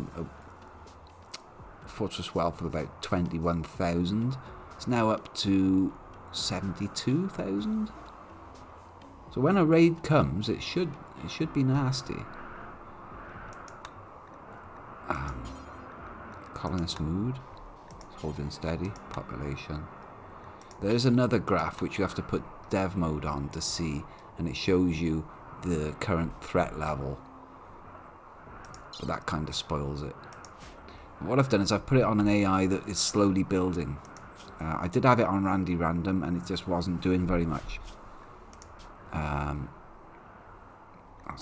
Speaker 1: Fortress Wealth of about 21,000. It's now up to 72,000. So when a raid comes, it should be nasty. Colonist mood. It's holding steady. Population. There is another graph which you have to put dev mode on to see, and it shows you the current threat level. But that kind of spoils it. What I've done is I've put it on an AI that is slowly building. I did have it on Randy Random and it just wasn't doing very much. That's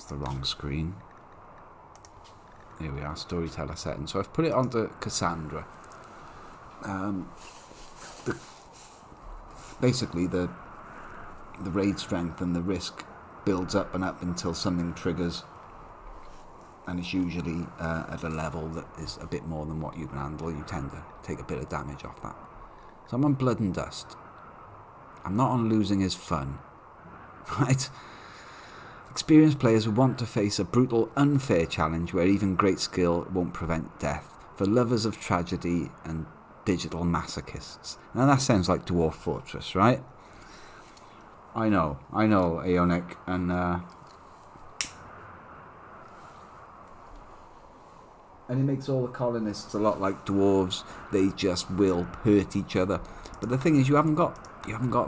Speaker 1: the wrong screen. Here we are, storyteller settings. So I've put it onto Cassandra. Basically the raid strength and the risk builds up and up until something triggers, and it's usually at a level that is a bit more than what you can handle. You tend to take a bit of damage off that. So I'm on Blood and Dust. I'm not on Losing is Fun. Right? Experienced players who want to face a brutal, unfair challenge where even great skill won't prevent death. For lovers of tragedy and digital masochists. Now that sounds like Dwarf Fortress, right? I know, Aeonic, and it makes all the colonists a lot like dwarves. They just will hurt each other. But the thing is, you haven't got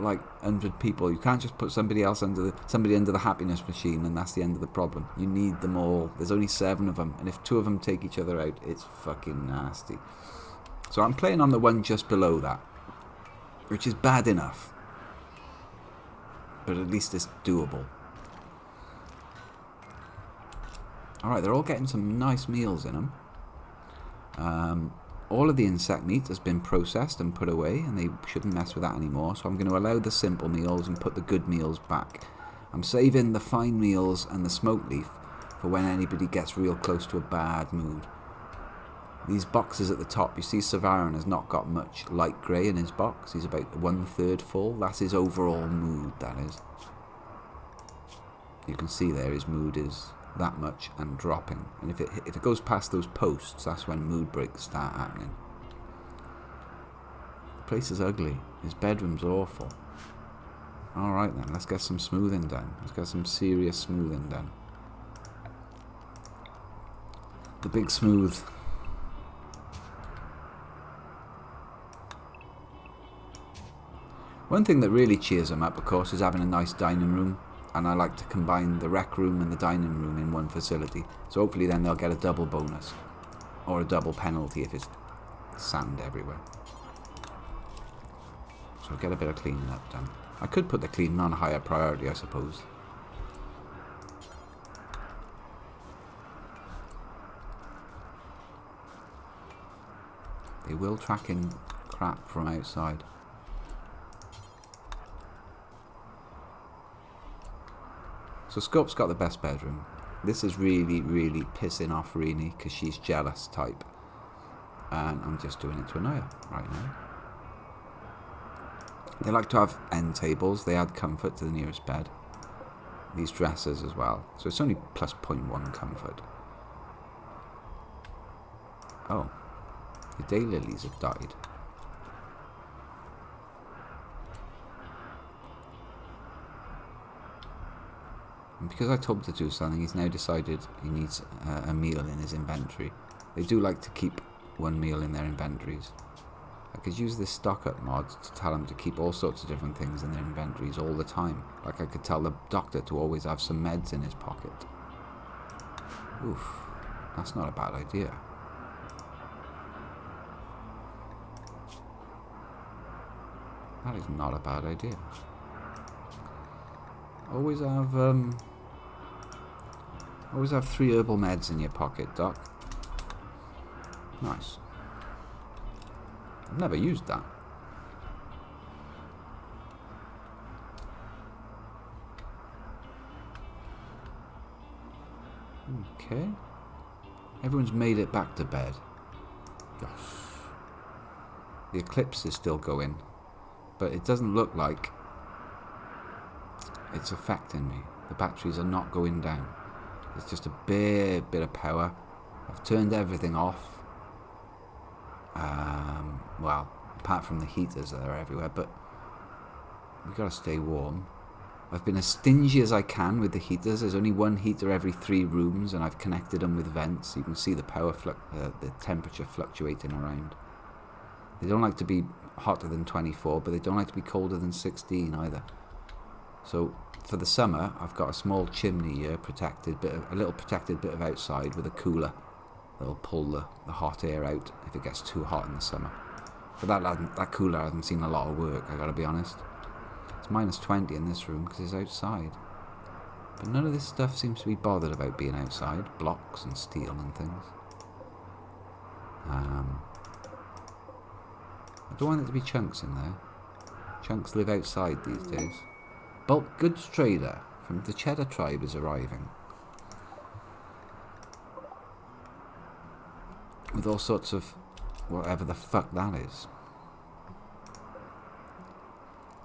Speaker 1: like 100 people. You can't just put somebody under the happiness machine, and that's the end of the problem. You need them all. There's only 7 of them, and if 2 of them take each other out, it's fucking nasty. So I'm playing on the one just below that, which is bad enough, but at least it's doable. Alright, they're all getting some nice meals in them. All of the insect meat has been processed and put away, and they shouldn't mess with that anymore, so I'm going to allow the simple meals and put the good meals back. I'm saving the fine meals and the smoke leaf for when anybody gets real close to a bad mood. These boxes at the top, you see Savarin has not got much light grey in his box. He's about 1/3 full. That's his overall mood, that is. You can see there his mood is that much and dropping. And if it goes past those posts, that's when mood breaks start happening. The place is ugly. His bedroom's awful. Alright then, let's get some smoothing done. Let's get some serious smoothing done. The big smooth. One thing that really cheers them up, of course, is having a nice dining room, and I like to combine the rec room and the dining room in one facility, so hopefully then they'll get a double bonus, or a double penalty if it's sand everywhere. So get a bit of cleaning up done. I could put the cleaning on a higher priority, I suppose. They will track in crap from outside. So Scope's got the best bedroom. This is really, really pissing off Rini because she's jealous type. And I'm just doing it to annoy her right now. They like to have end tables. They add comfort to the nearest bed. These dressers as well. So it's only plus 0.1 comfort. Oh. The daylilies have died. And because I told him to do something, he's now decided he needs a meal in his inventory. They do like to keep one meal in their inventories. I could use this stock up mod to tell him to keep all sorts of different things in their inventories all the time. Like I could tell the doctor to always have some meds in his pocket. Oof, that's not a bad idea. That is not a bad idea. Always have 3 herbal meds in your pocket, Doc. Nice. I've never used that. Okay. Everyone's made it back to bed. Yes. The eclipse is still going, but it doesn't look like it's affecting me. The batteries are not going down. It's just a bare bit of power. I've turned everything off. Well, apart from the heaters that are everywhere, but we've got to stay warm. I've been as stingy as I can with the heaters. There's only one heater every 3 rooms, and I've connected them with vents. You can see the the temperature fluctuating around. They don't like to be hotter than 24, but they don't like to be colder than 16 either. So for the summer, I've got a small chimney here, a little protected bit of outside with a cooler that'll pull the hot air out if it gets too hot in the summer. But that cooler hasn't seen a lot of work, I gotta be honest. It's minus 20 in this room because it's outside. But none of this stuff seems to be bothered about being outside. Blocks and steel and things. I don't want there to be chunks in there. Chunks live outside these days. Bulk goods trader from the Cheddar tribe is arriving. With all sorts of whatever the fuck that is.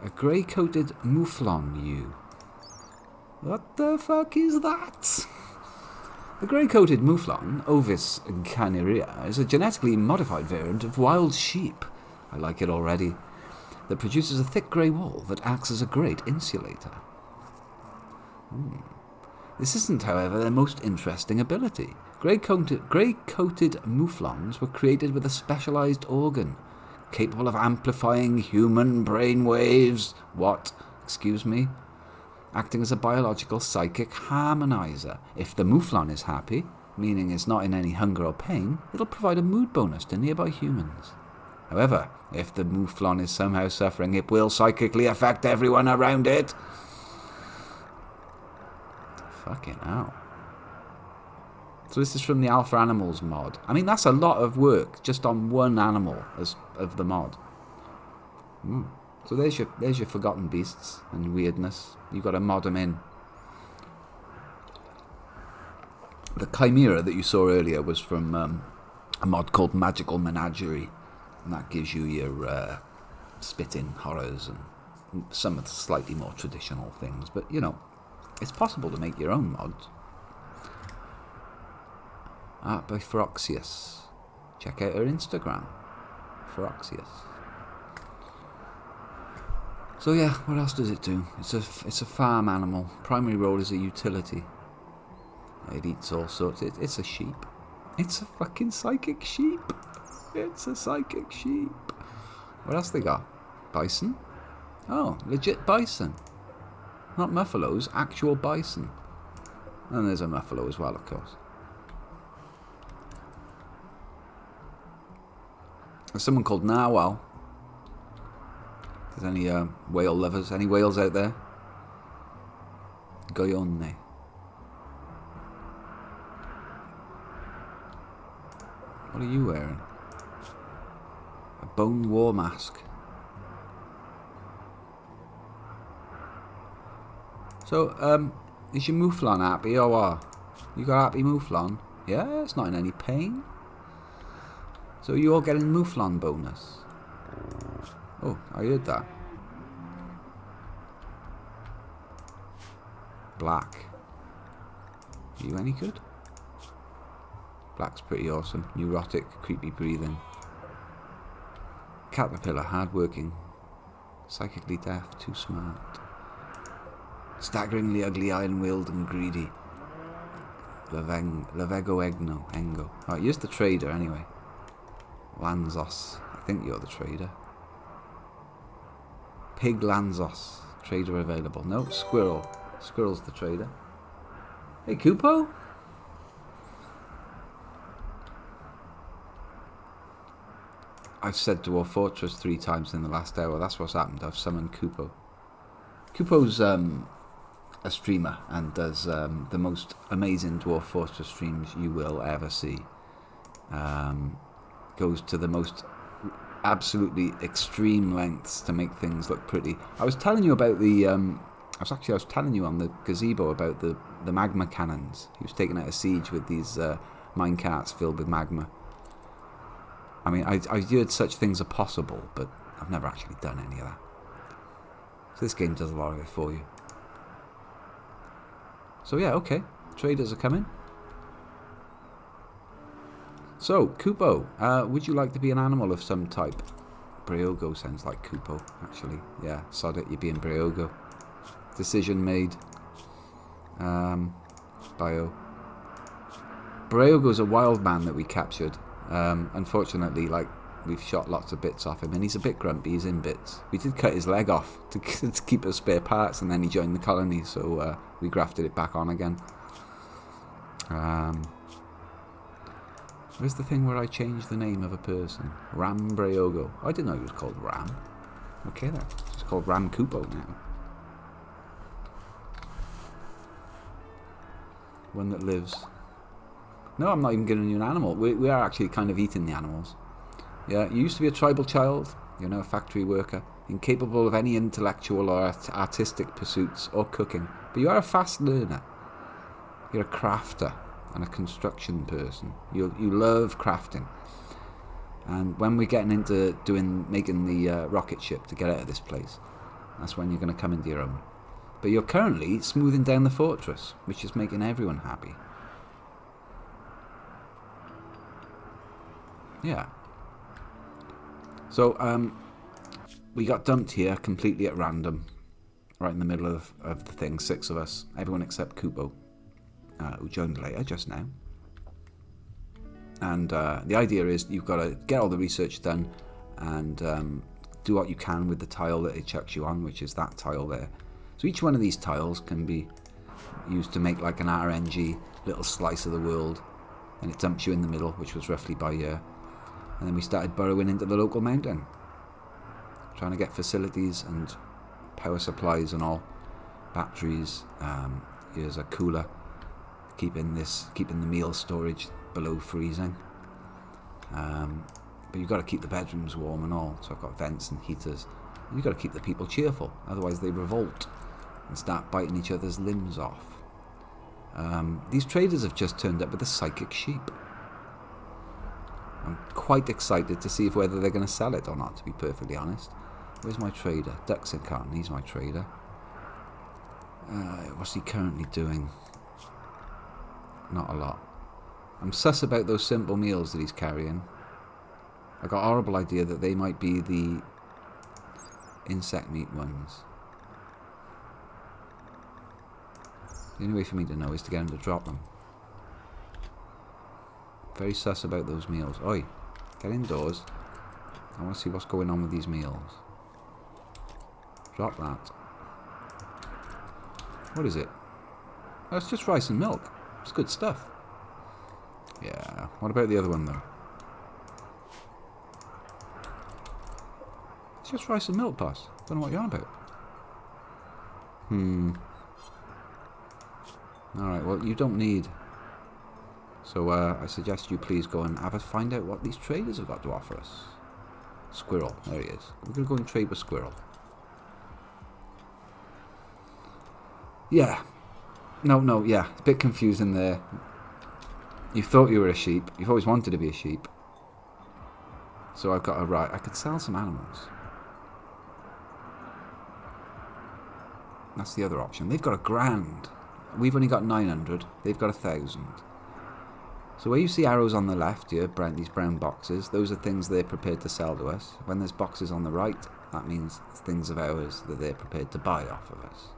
Speaker 1: A grey-coated mouflon ewe. What the fuck is that? The grey-coated mouflon, Ovis canirea, is a genetically modified variant of wild sheep. I like it already. That produces a thick grey wool that acts as a great insulator. This isn't, however, their most interesting ability. Grey-coated mouflons were created with a specialised organ, capable of amplifying human brain waves. What? Excuse me? Acting as a biological psychic harmonizer. If the mouflon is happy, meaning it's not in any hunger or pain, it'll provide a mood bonus to nearby humans. However, if the mouflon is somehow suffering, it will psychically affect everyone around it. Fucking hell. So this is from the Alpha Animals mod. I mean, that's a lot of work just on one animal of the mod. So there's your forgotten beasts and weirdness. You've got to mod them in. The Chimera that you saw earlier was from a mod called Magical Menagerie. And that gives you your spit-in horrors and some of the slightly more traditional things. But, you know, it's possible to make your own mods. Art by Feroxius. Check out her Instagram. Feroxius. So yeah, what else does it do? It's a farm animal. Primary role is a utility. It eats all sorts. It's a sheep. It's a fucking psychic sheep. It's a psychic sheep. What else they got? Bison? Oh, legit bison. Not muffalos, actual bison. And there's a muffalo as well, of course. There's someone called Narwhal. If there's any whale lovers, any whales out there? Goyonne. What are you wearing? A bone war mask. So, is your mouflon happy or what? You got happy mouflon? Yeah, it's not in any pain. So you all getting mouflon bonus? Oh, I heard that. Black. Are you any good? Black's pretty awesome. Neurotic, creepy breathing. Caterpillar, hardworking. Psychically deaf, too smart. Staggeringly ugly, iron-willed and greedy. Lavego Engo. Right, here's the trader anyway. Lanzos. I think you're the trader. Pig Lanzos. Trader available. No, Squirrel. Squirrel's the trader. Hey, Kupo? I've said Dwarf Fortress 3 times in the last hour. That's what's happened. I've summoned Kupo. Kupo's a streamer and does the most amazing Dwarf Fortress streams you will ever see. Goes to the most absolutely extreme lengths to make things look pretty. I was telling you about the I was telling you on the gazebo about the magma cannons. He was taking out a siege with these mine carts filled with magma. I mean, I heard such things are possible, but I've never actually done any of that. So this game does a lot of it for you. So yeah, okay. Traders are coming. So, Kupo, would you like to be an animal of some type? Briogo sounds like Kupo, actually. Yeah, sod it, you're being Briogo. Decision made. Bio. Briogo's a wild man that we captured. Unfortunately, like, we've shot lots of bits off him, and he's a bit grumpy, he's in bits. We did cut his leg off to keep us spare parts, and then he joined the colony, so we grafted it back on again. Where's the thing where I changed the name of a person? Ram Briogo. I didn't know he was called Ram. Okay then. It's called Ram Kupo now. One that lives. No, I'm not even giving you an animal. We are actually kind of eating the animals. Yeah, you used to be a tribal child. You're now a factory worker. Incapable of any intellectual or artistic pursuits or cooking. But you are a fast learner. You're a crafter and a construction person. You love crafting. And when we're getting into making the rocket ship to get out of this place, that's when you're going to come into your own. But you're currently smoothing down the fortress, which is making everyone happy. Yeah. So, we got dumped here completely at random, right in the middle of the thing, 6 of us, everyone except Kupo, who joined later, just now. And the idea is you've got to get all the research done and do what you can with the tile that it chucks you on, which is that tile there. So each one of these tiles can be used to make like an RNG little slice of the world, and it dumps you in the middle, which was roughly by year. And then we started burrowing into the local mountain, trying to get facilities and power supplies and all, batteries. Here's a cooler, keeping the meal storage below freezing. But you've got to keep the bedrooms warm and all, so I've got vents and heaters. And you've got to keep the people cheerful, otherwise they revolt and start biting each other's limbs off. These traders have just turned up with a psychic sheep. I'm quite excited to see whether they're going to sell it or not, to be perfectly honest. Where's my trader? Ducks and Cotton, he's my trader. What's he currently doing? Not a lot. I'm sus about those simple meals that he's carrying. I got a horrible idea that they might be the insect meat ones. The only way for me to know is to get him to drop them. Very sus about those meals. Oi, get indoors. I want to see what's going on with these meals. Drop that. What is it? Oh, it's just rice and milk. It's good stuff. Yeah. What about the other one though? It's Just rice and milk, boss. Don't know what you're on about. Alright, well, you don't need. So, I suggest you please go and find out what these traders have got to offer us. Squirrel, there he is. We're going to go and trade with Squirrel. Yeah. No, yeah. It's a bit confusing there. You thought you were a sheep. You've always wanted to be a sheep. So I've got a right. I could sell some animals. That's the other option. They've got $1,000. We've only got 900. They've got 1,000. So where you see arrows on the left here, these brown boxes, those are things they're prepared to sell to us. When there's boxes on the right, that means it's things of ours that they're prepared to buy off of us.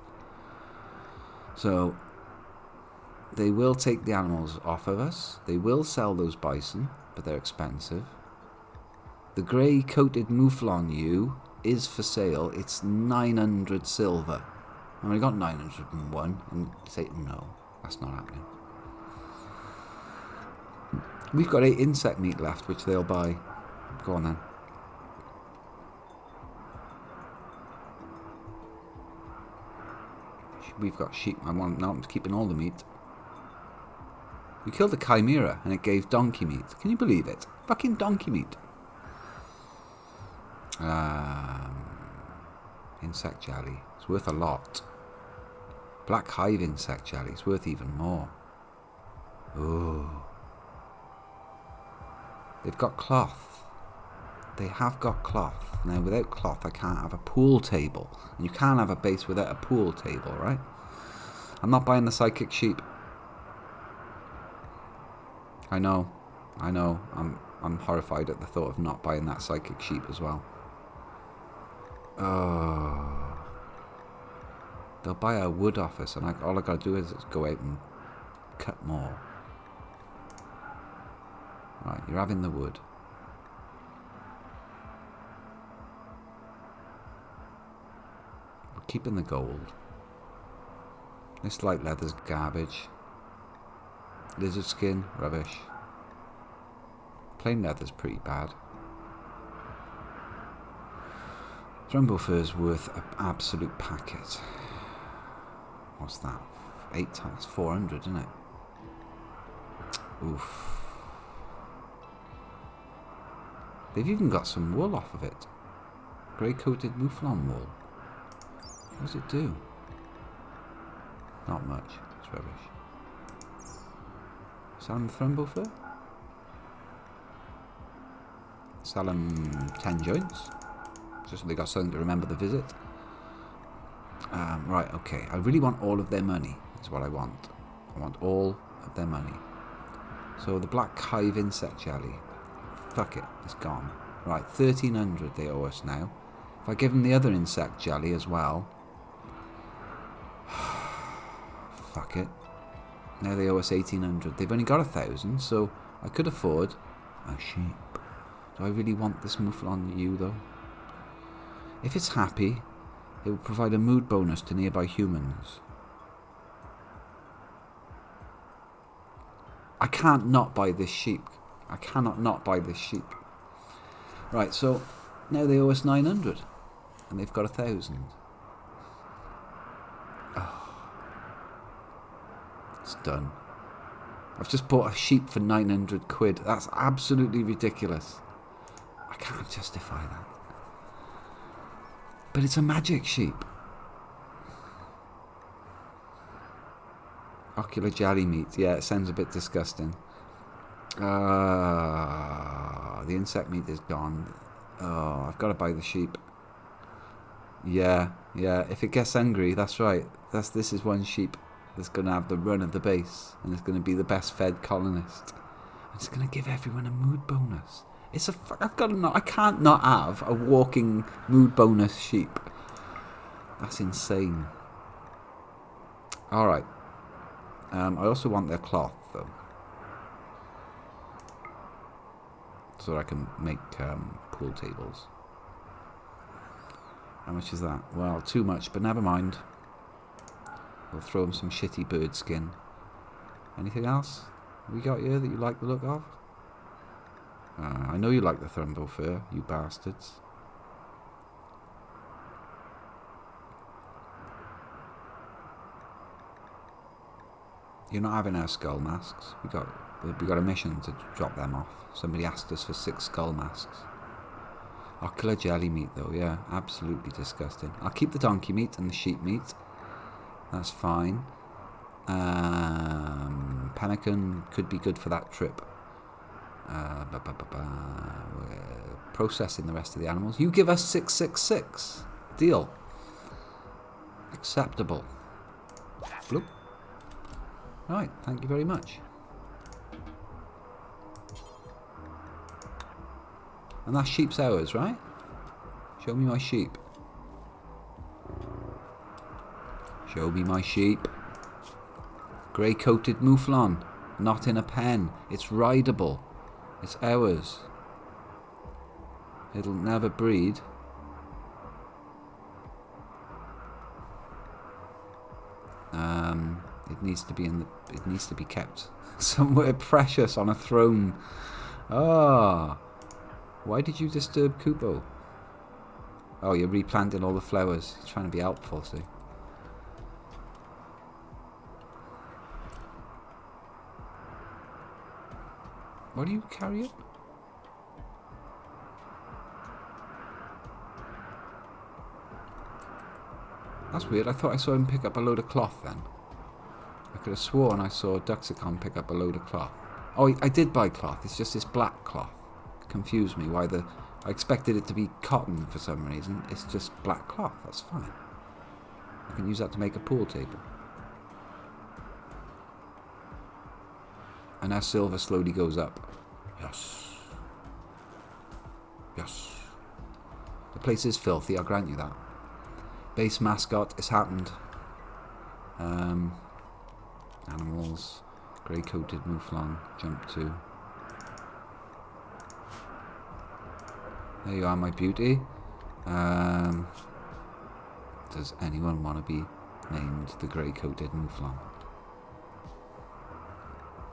Speaker 1: So they will take the animals off of us. They will sell those bison, but they're expensive. The grey coated mouflon ewe is for sale. It's 900 silver. I mean, I got 901, and say no, that's not happening. We've got 8 insect meat left, which they'll buy. Go on then. We've got sheep. I'm keeping all the meat. We killed a chimera, and it gave donkey meat. Can you believe it? Fucking donkey meat. Insect jelly. It's worth a lot. Black hive insect jelly. It's worth even more. Oh. They've got cloth. They have got cloth. Now, without cloth, I can't have a pool table. And you can't have a base without a pool table, right? I'm not buying the psychic sheep. I know. I'm horrified at the thought of not buying that psychic sheep as well. Oh. They'll buy a wood off us, and all I gotta do is go out and cut more. Right, you're having the wood. We're keeping the gold. This light leather's garbage. Lizard skin, rubbish. Plain leather's pretty bad. Thrumbo fur's worth an absolute packet. What's that? 8 times 400, isn't it? Oof. They've even got some wool off of it. Grey coated mouflon wool. What does it do? Not much. It's rubbish. Sell them Thrumbo fur? Sell them 10 joints? Just so they got something to remember the visit. Right, okay. I really want all of their money, is what I want. I want all of their money. So the black hive insect jelly. Fuck it, it's gone. Right, 1,300 they owe us now. If I give them the other insect jelly as well. Fuck it. Now they owe us 1,800. They've only got 1,000, so I could afford a sheep. Do I really want this mouflon ewe though? If it's happy, it will provide a mood bonus to nearby humans. I can't not buy this sheep. I cannot not buy this sheep. Right, so now they owe us 900. And they've got 1,000. Oh. It's done. I've just bought a sheep for 900 quid. That's absolutely ridiculous. I can't justify that. But it's a magic sheep. Ocular jelly meat. Yeah, it sounds a bit disgusting. The insect meat is gone. Oh, I've got to buy the sheep. Yeah. If it gets hungry, that's right. This is one sheep that's going to have the run of the base. And it's going to be the best fed colonist. It's going to give everyone a mood bonus. I can't not have a walking mood bonus sheep. That's insane. Alright. I also want their cloth, though. So that I can make pool tables. How much is that? Well, too much, but never mind. We'll throw them some shitty bird skin. Anything else we got here that you like the look of? I know you like the Thrumbo fur, you bastards. You're not having our skull masks. We got a mission to drop them off. Somebody asked us for 6 skull masks. Ocular jelly meat though, yeah, absolutely disgusting. I'll keep the donkey meat and the sheep meat. That's fine. Pemmican could be good for that trip. We're processing the rest of the animals. You give us 666. Deal. Acceptable. Bloop. Right, thank you very much. And that's sheep's hours, right? Show me my sheep. Show me my sheep. Grey-coated mouflon. Not in a pen. It's rideable. It's ours. It'll never breed. It needs to be it needs to be kept somewhere precious on a throne. Ah. Why did you disturb Kupo? Oh, you're replanting all the flowers. He's trying to be helpful, see. What are you carrying? That's weird. I thought I saw him pick up a load of cloth then. I could have sworn I saw Duxicon pick up a load of cloth. Oh, I did buy cloth. It's just this black cloth. It confused me. I expected it to be cotton for some reason. It's just black cloth. That's fine. I can use that to make a pool table. And our silver slowly goes up. Yes. Yes. The place is filthy, I'll grant you that. Base mascot, it's happened. Animals, grey-coated mouflon, jump 2. There you are, my beauty. Does anyone want to be named the grey-coated mouflon?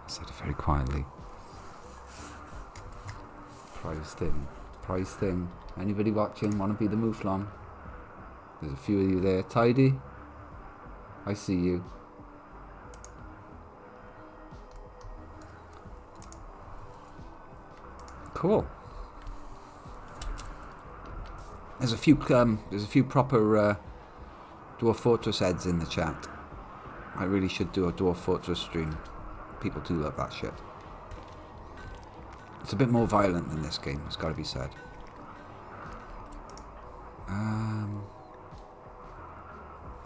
Speaker 1: I said it very quietly. Prize thing. Prize thing. Anybody watching want to be the mouflon? There's a few of you there. Tidy. I see you. Cool. There's a few proper Dwarf Fortress heads in the chat. I really should do a Dwarf Fortress stream. People do love that shit. It's a bit more violent than this game, it's got to be said.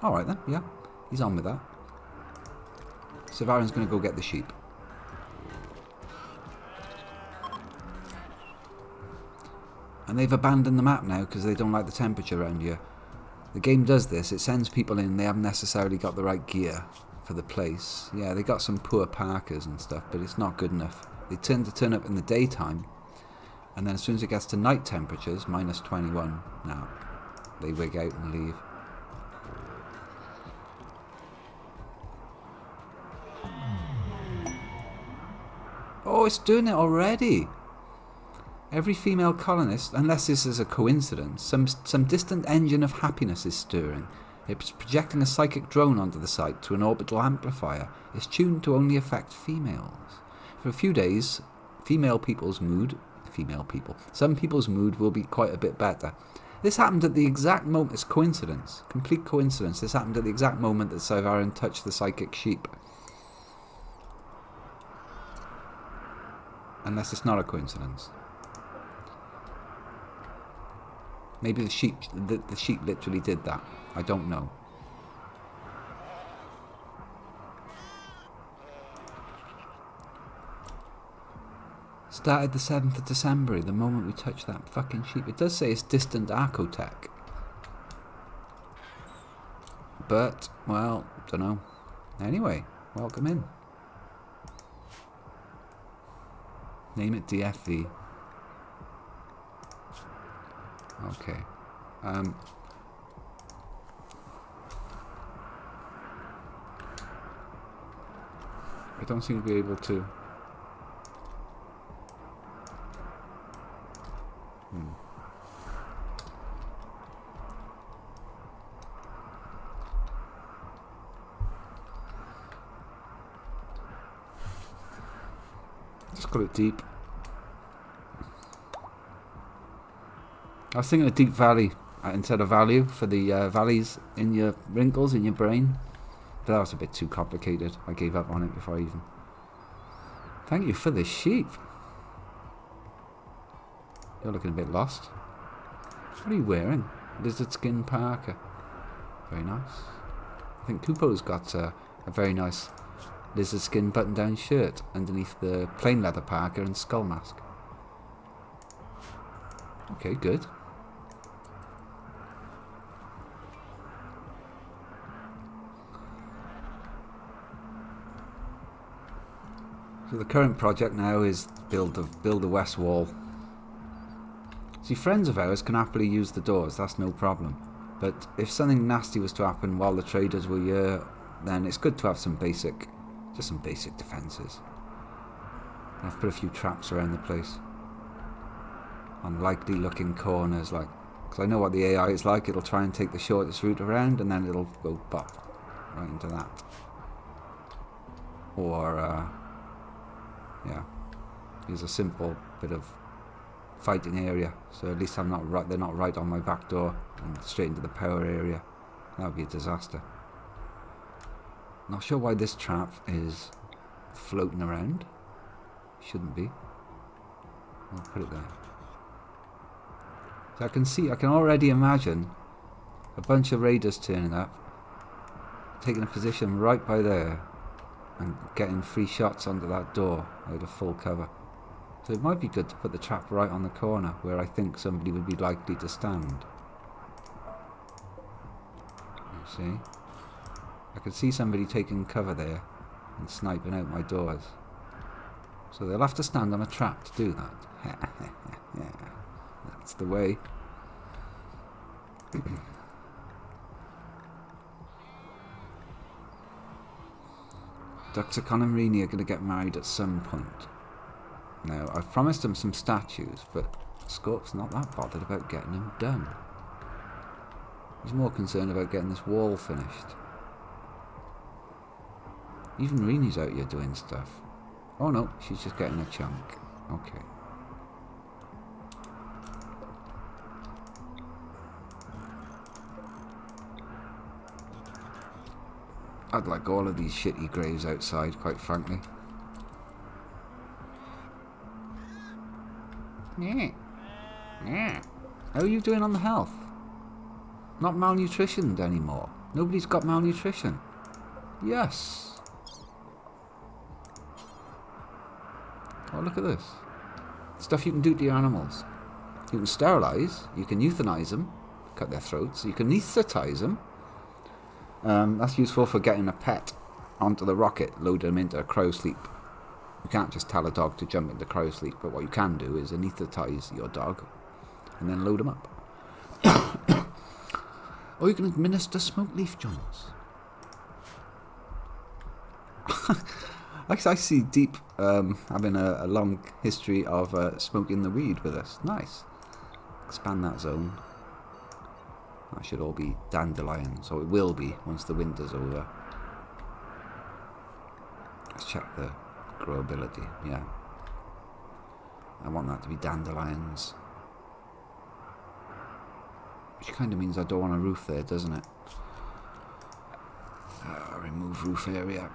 Speaker 1: Alright then, yeah. He's on with that. Savarin's going to go get the sheep. And they've abandoned the map now because they don't like the temperature around here. The game does this, it sends people in, they haven't necessarily got the right gear for the place. Yeah, they got some poor parkers and stuff, but it's not good enough. They tend to turn up in the daytime, and then as soon as it gets to night temperatures, minus 21, now they wig out and leave. Oh, it's doing it already. Every female colonist, unless this is a coincidence, some distant engine of happiness is stirring. It's projecting a psychic drone onto the site to an orbital amplifier. It's tuned to only affect females. For a few days, some people's mood will be quite a bit better. This happened at the exact moment, it's coincidence, complete coincidence. This happened at the exact moment that Savarin touched the psychic sheep. Unless it's not a coincidence. Maybe the sheep literally did that. I don't know. Started the 7th of December, the moment we touched that fucking sheep. It does say it's distant Archotech. But, well, don't know. Anyway, welcome in. Name it DFV. Okay. I don't seem to be able to... Just got it deep. I was thinking of deep valley instead of value for the valleys in your wrinkles in your brain. But that was a bit too complicated. I gave up on it before I even... Thank you for the sheep. You're looking a bit lost. What are you wearing? Lizard skin parka. Very nice. I think Kupo's got a very nice lizard skin button down shirt underneath the plain leather parka and skull mask. Okay, good. So the current project now is build the west wall. See, friends of ours can happily use the doors, that's no problem. But if something nasty was to happen while the traders were here, then it's good to have some basic defences. I've put a few traps around the place. On likely looking corners, like, because I know what the AI is like. It'll try and take the shortest route around and then it'll go bop right into that. Or, yeah, here's a simple bit of fighting area, so at least I'm not right. They're not right on my back door and straight into the power area. That would be a disaster. Not sure why this trap is floating around. Shouldn't be. I'll put it there. So I can already imagine a bunch of raiders turning up, taking a position right by there, and getting free shots onto that door out of full cover. So it might be good to put the trap right on the corner where I think somebody would be likely to stand. You see? I can see somebody taking cover there and sniping out my doors. So they'll have to stand on a trap to do that. Yeah, that's the way. Duxicon and Rini are going to get married at some point. Now, I've promised them some statues, but Scorp's not that bothered about getting them done. He's more concerned about getting this wall finished. Even Rini's out here doing stuff. Oh no, she's just getting a chunk. Okay. I'd like all of these shitty graves outside, quite frankly. Yeah. Yeah. How are you doing on the health? Not malnutritioned anymore. Nobody's got malnutrition. Yes. Oh, look at this. Stuff you can do to your animals. You can sterilise. You can euthanize them. Cut their throats. You can anaesthetize them. That's useful for getting a pet onto the rocket, load them into a crow sleep. You can't just tell a dog to jump into crow sleep, but what you can do is anaesthetize your dog and then load them up. Or you can administer smoke leaf joints. I see Deep having a long history of smoking the weed with us. Nice. Expand that zone. That should all be dandelion, so it will be once the winter's over. Let's check the growability. Yeah. I want that to be dandelions. Which kind of means I don't want a roof there, doesn't it? Remove roof area.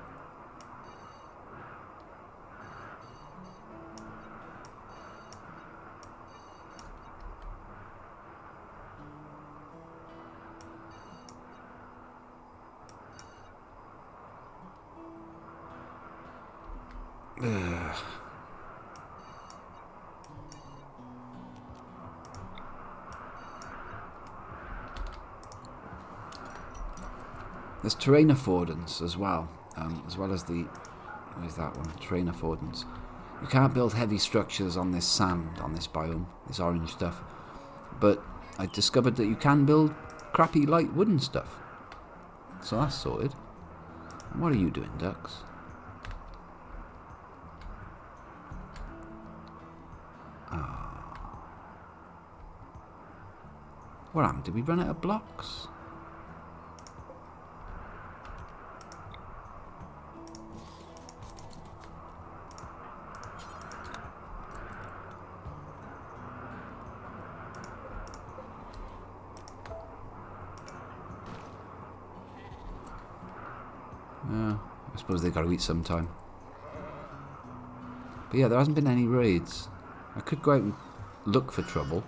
Speaker 1: There's terrain affordance as well as the, where's that one? Terrain affordance. You can't build heavy structures on this sand, on this biome, this orange stuff. But I discovered that you can build crappy light wooden stuff. So that's sorted. And what are you doing, ducks? What happened? Did we run out of blocks? I suppose they got to eat sometime. But yeah, there hasn't been any raids. I could go out and look for trouble.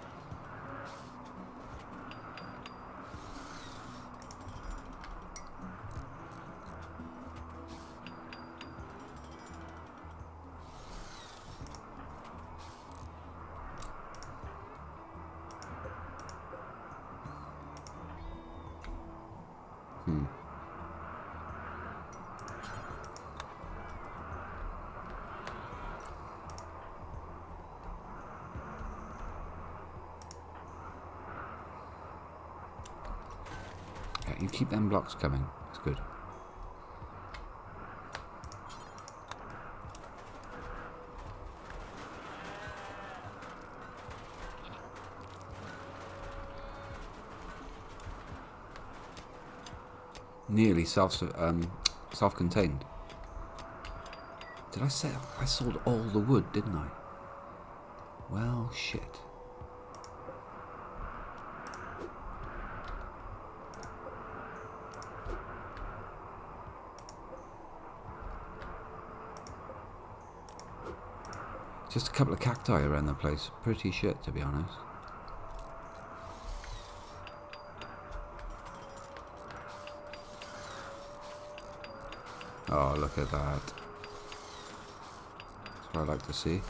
Speaker 1: Yeah, you keep them blocks coming. That's good. Nearly self-contained. Did I say I sold all the wood, didn't I? Well, shit. Just a couple of cacti around the place. Pretty shit, to be honest. Oh, look at that. That's what I like to see.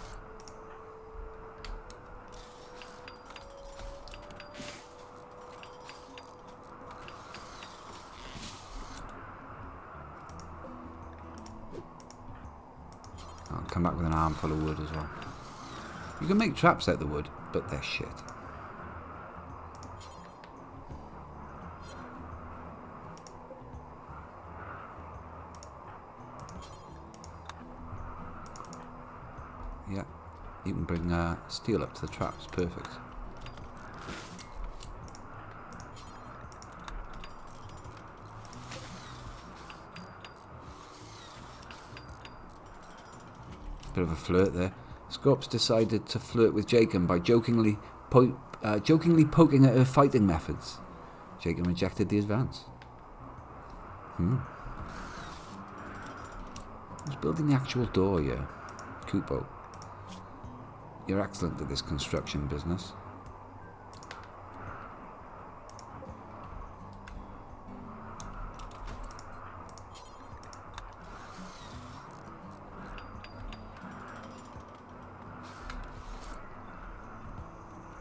Speaker 1: I'll come back with an armful of wood as well. You can make traps out of the wood, but they're shit. Yeah, you can bring steel up to the traps, perfect. Bit of a flirt there. Scorps decided to flirt with Jacob by jokingly poking at her fighting methods. Jacob rejected the advance. Who's building the actual door here? Kupo. You're excellent at this construction business.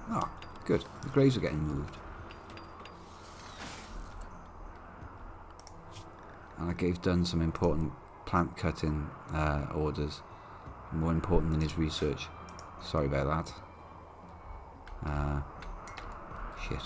Speaker 1: Ah, good. The graves are getting moved. And I gave Dunn some important plant cutting orders. More important than his research. Sorry about that. Shit.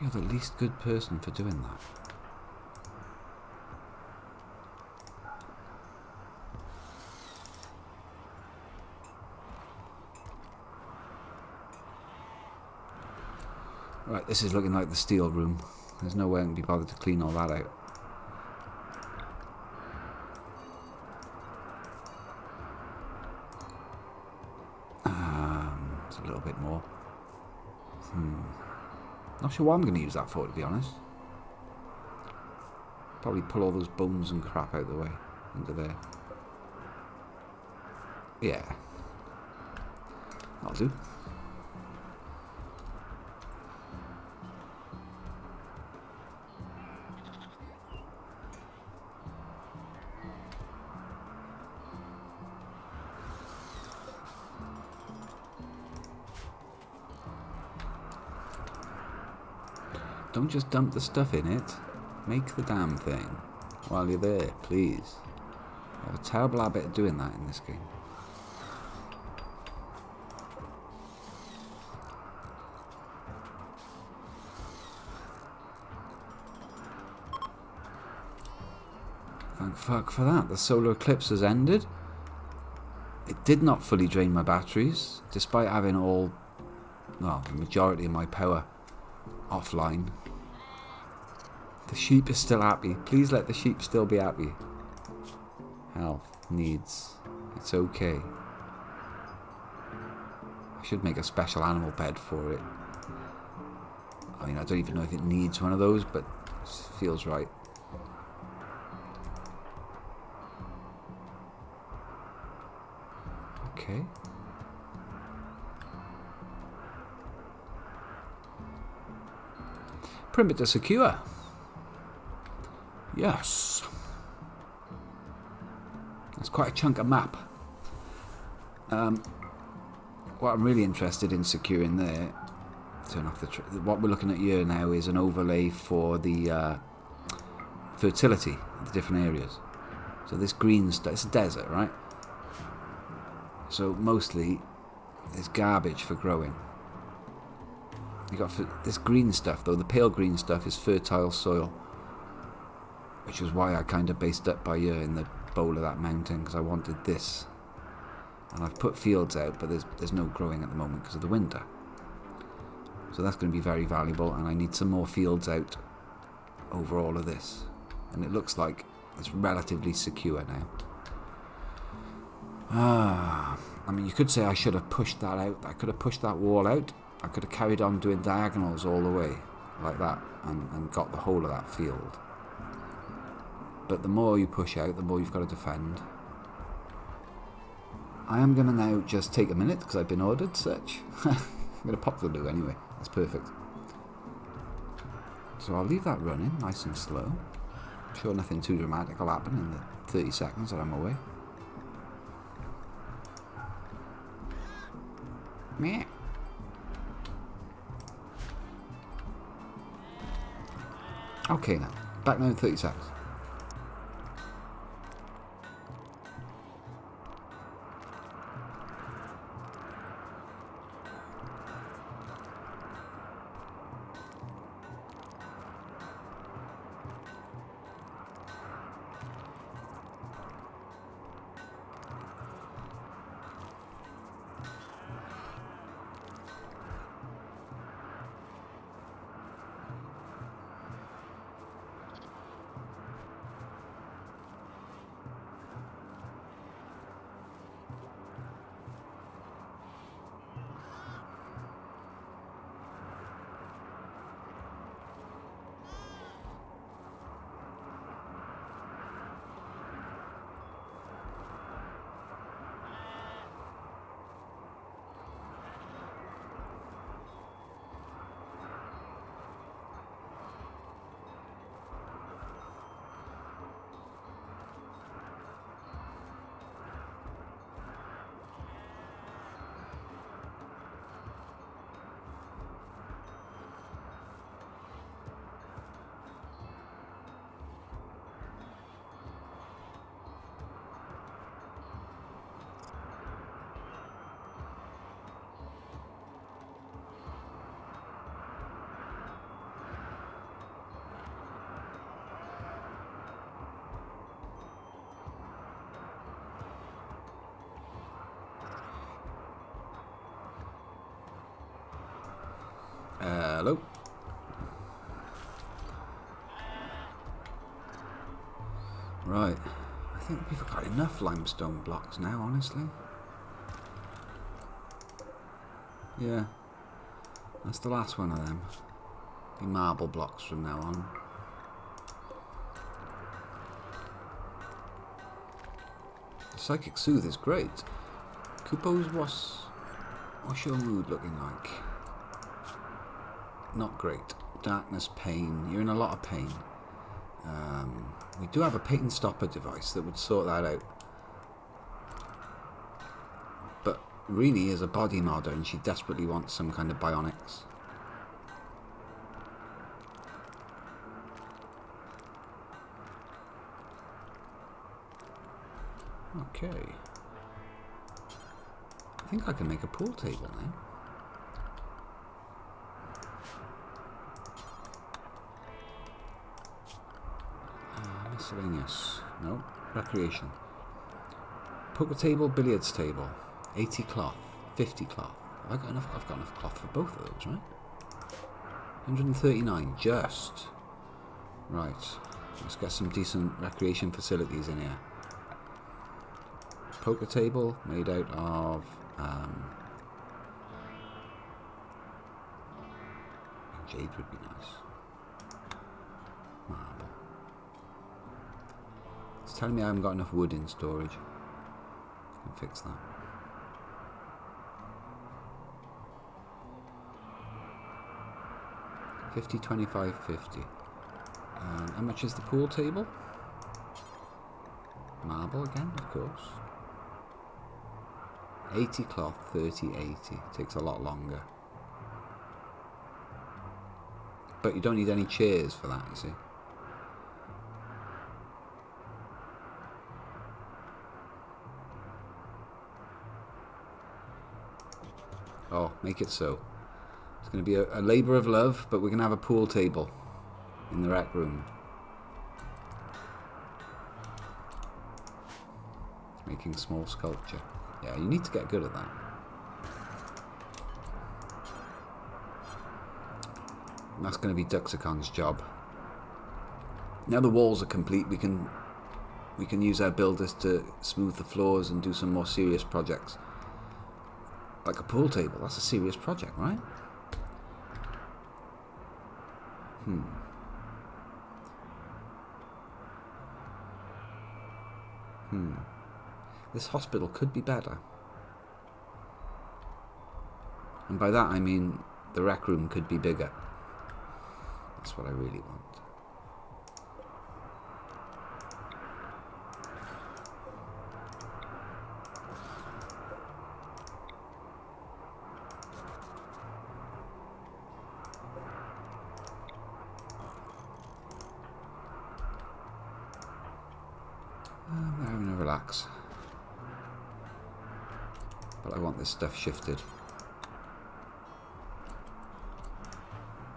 Speaker 1: You're the least good person for doing that. Right, this is looking like the steel room. There's no way I can be bothered to clean all that out. It's a little bit more. Not sure what I'm going to use that for, to be honest. Probably pull all those bones and crap out the way into there. Yeah. That'll do. Don't just dump the stuff in it. Make the damn thing while you're there, please. I have a terrible habit of doing that in this game. Thank fuck for that. The solar eclipse has ended. It did not fully drain my batteries, despite having the majority of my power offline. The sheep is still happy. Please let the sheep still be happy. Health, needs. It's okay. I should make a special animal bed for it. I mean, I don't even know if it needs one of those, but it feels right. Okay. Perimeter secure. Yes. That's quite a chunk of map. What I'm really interested in securing there, turn off the what we're looking at here now is an overlay for the fertility of the different areas. So this green stuff, it's a desert, right? So mostly there's garbage for growing. You got this green stuff though, the pale green stuff is fertile soil, which is why I kind of based up by here in the bowl of that mountain, because I wanted this. And I've put fields out, but there's no growing at the moment because of the winter. So that's going to be very valuable, and I need some more fields out over all of this. And it looks like it's relatively secure now. I mean, you could say I should have pushed that out. I could have pushed that wall out. I could have carried on doing diagonals all the way, like that, and got the whole of that field. But the more you push out, the more you've got to defend. I am going to now just take a minute, because I've been ordered such. I'm going to pop the loo anyway. That's perfect. So I'll leave that running, nice and slow. I'm sure nothing too dramatic will happen in the 30 seconds that I'm away. Meh. Okay now, back now in 30 seconds. Hello. Right. I think we've got enough limestone blocks now, honestly. Yeah. That's the last one of them. Be marble blocks from now on. The Psychic Soothe is great. Kupo's, what's your mood looking like? Not great. Darkness, pain. You're in a lot of pain. We do have a pain stopper device that would sort that out. But Rini is a body modder and she desperately wants some kind of bionics. Okay. I think I can make a pool table now. Miscellaneous. No. Recreation. Poker table, billiards table. 80 cloth. 50 cloth. I've got enough cloth for both of those, right? 139, just. Right. Let's get some decent recreation facilities in here. Poker table made out of jade would be nice. Marble. It's telling me I haven't got enough wood in storage. I can fix that. $50, $25, $50. And how much is the pool table? Marble again, of course. 80 cloth, 30, 80. Takes a lot longer. But you don't need any chairs for that, you see. Oh, make it so. It's going to be a labour of love, but we're going to have a pool table in the rec room. Making small sculpture. Yeah, you need to get good at that. And that's going to be Duxicon's job. Now the walls are complete, we can use our builders to smooth the floors and do some more serious projects. Like a pool table, that's a serious project, right? This hospital could be better. And by that I mean the rec room could be bigger. That's what I really want. They're having a relax. But I want this stuff shifted.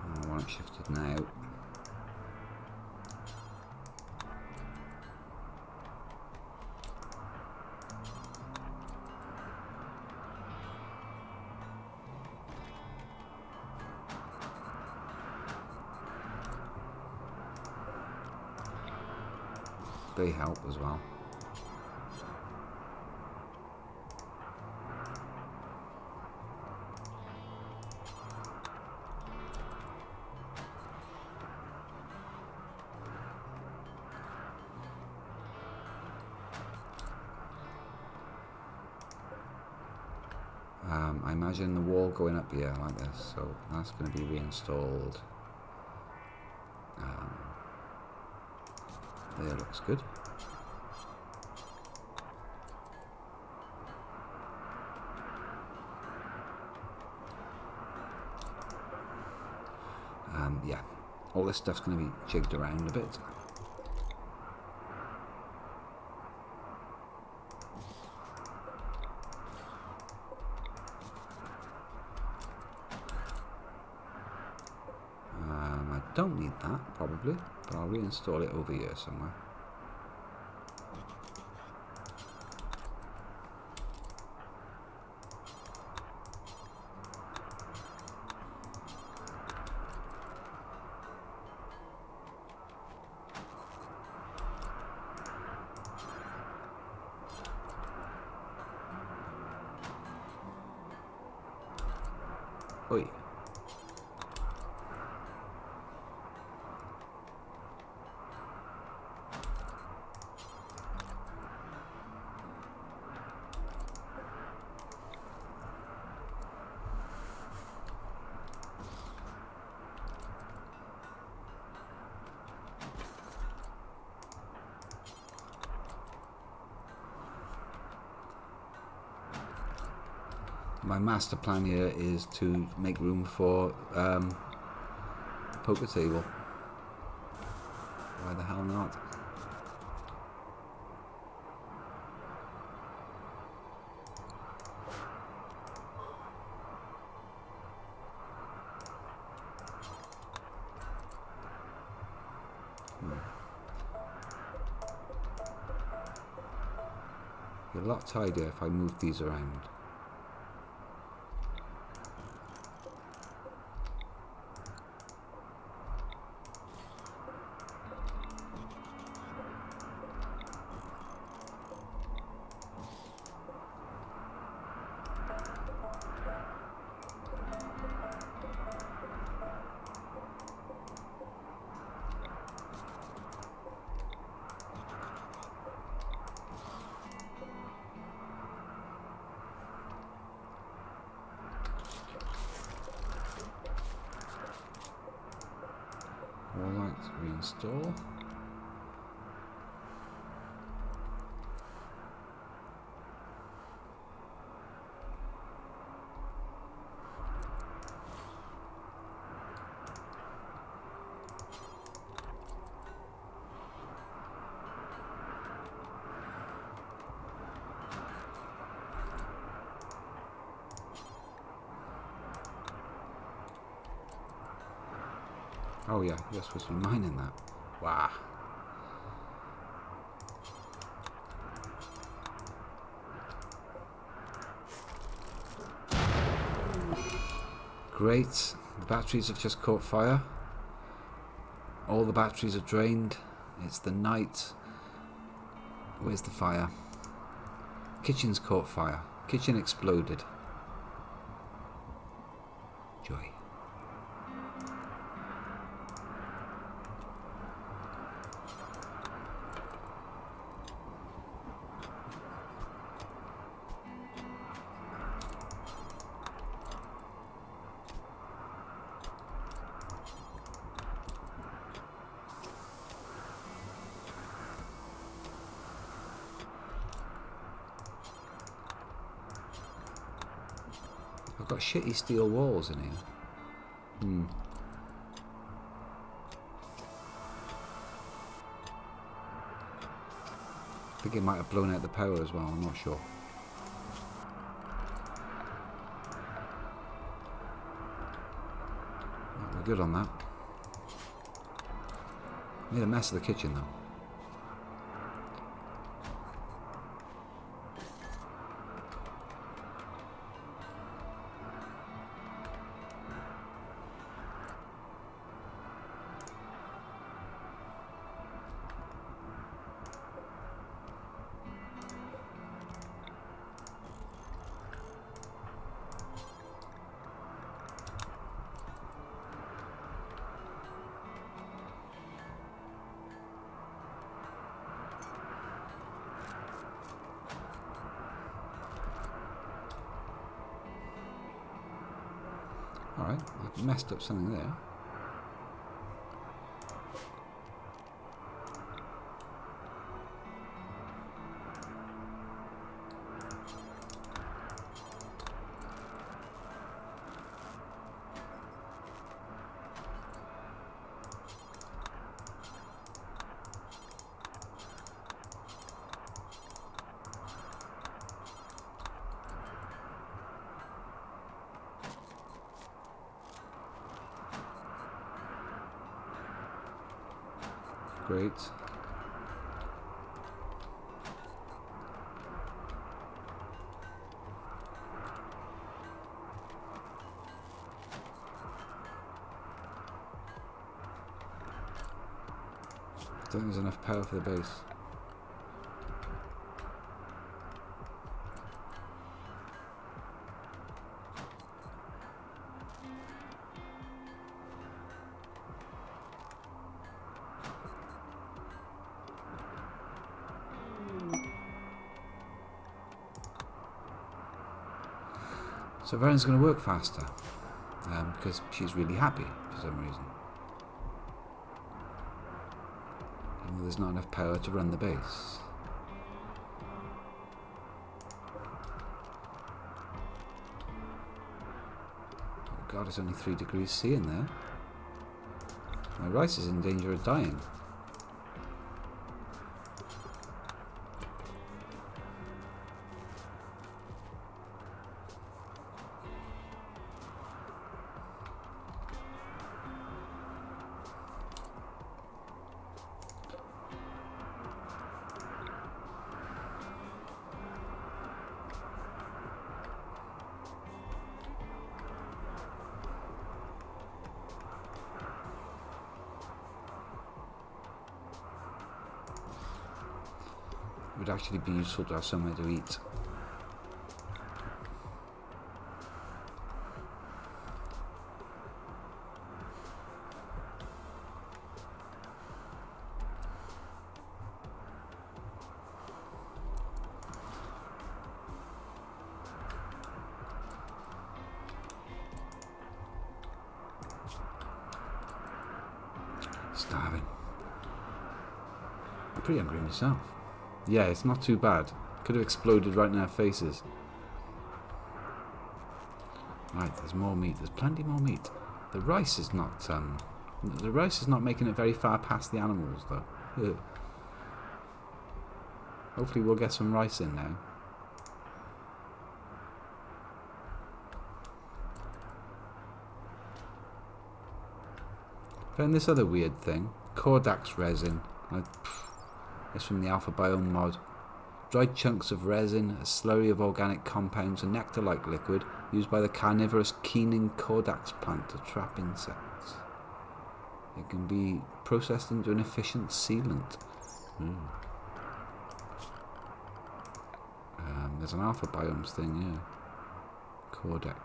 Speaker 1: I want it shifted now. They help as well. I imagine the wall going up here like this, so that's going to be reinstalled. There, looks good. Yeah, all this stuff's going to be jigged around a bit. I don't need that, probably, but I'll reinstall it over here somewhere. Oi. My master plan here is to make room for poker table. Why the hell not? Be a lot tidier if I move these around. Wall lights reinstall. Oh yeah, you're supposed to be mining that. Wow. Great. The batteries have just caught fire. All the batteries are drained. It's the night. Where's the fire? Kitchen's caught fire. Kitchen exploded. Joy. I've got shitty steel walls in here. I think it might have blown out the power as well, I'm not sure. We're good on that. Made a mess of the kitchen though. Alright, I've messed up something there. Great. I don't think there's enough power for the base. So Veren's going to work faster because she's really happy for some reason. Even though there's not enough power to run the base. Oh God, it's only 3 degrees C in there. My rice is in danger of dying. It would actually be useful to have somewhere to eat. starving. I'm pretty hungry myself. Yeah, it's not too bad. Could have exploded right in our faces. Right, there's more meat. There's plenty more meat. The rice is not making it very far past the animals though. Ugh. Hopefully we'll get some rice in now. Found this other weird thing. Cordax resin. It's from the Alpha Biome mod. Dried chunks of resin, a slurry of organic compounds, a nectar-like liquid used by the carnivorous Keening Cordax plant to trap insects. It can be processed into an efficient sealant. There's an Alpha Biomes thing, yeah. Cordax.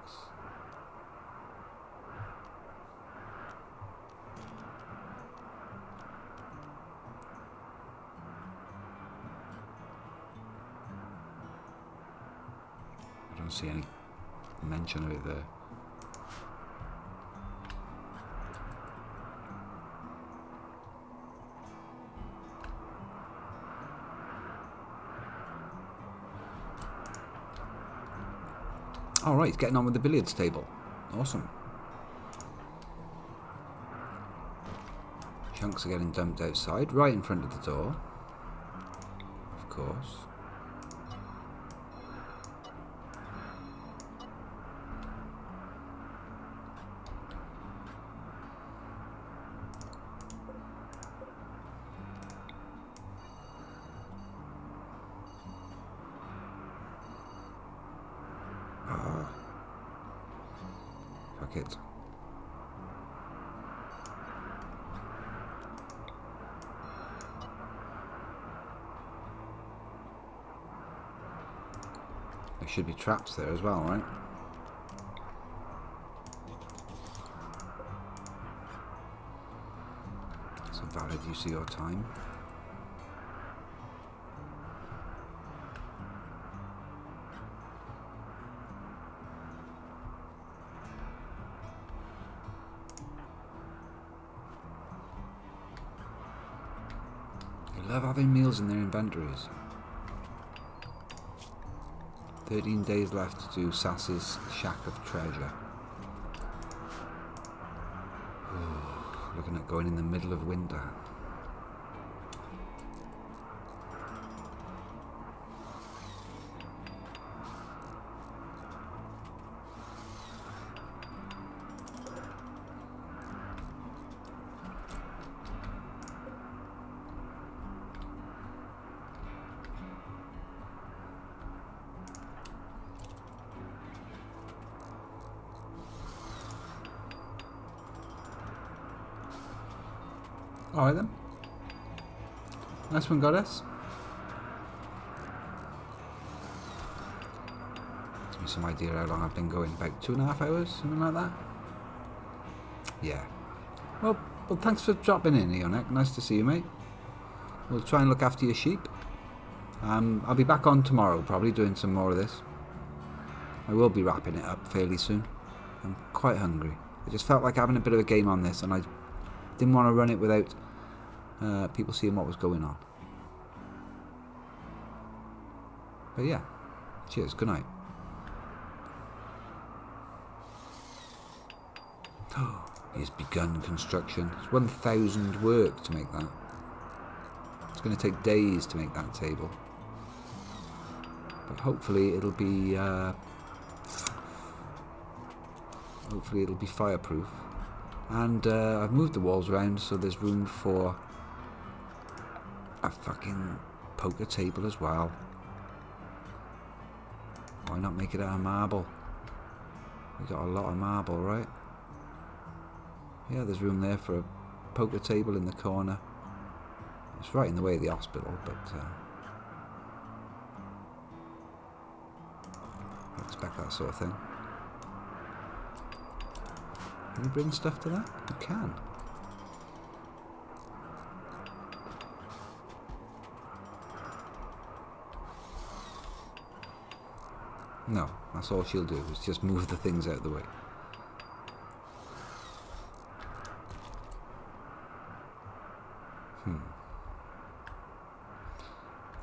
Speaker 1: I don't see any mention of it there. Alright, he's getting on with the billiards table. Awesome. Chunks are getting dumped outside, right in front of the door. Of course. Fuck it. There should be traps there as well, right? It's a valid use of your time. They love having meals in their inventories. 13 days left to do Sass's Shack of Treasure. Ooh, looking at going in the middle of winter. Alright then. Nice one, Goddess. Gives me some idea how long I've been going. About 2.5 hours, something like that. Yeah. Well, thanks for dropping in, Eonek. Nice to see you, mate. We'll try and look after your sheep. I'll be back on tomorrow, probably doing some more of this. I will be wrapping it up fairly soon. I'm quite hungry. I just felt like having a bit of a game on this, and I didn't want to run it without people seeing what was going on. But yeah, cheers, good night. He's begun construction. It's 1,000 work to make that. It's going to take days to make that table. But hopefully it'll be fireproof. And I've moved the walls around so there's room for a fucking poker table as well. Why not make it out of marble? We got a lot of marble, right? Yeah, there's room there for a poker table in the corner. It's right in the way of the hospital, but I expect that sort of thing. Can you bring stuff to that? You can. No, that's all she'll do, is just move the things out of the way.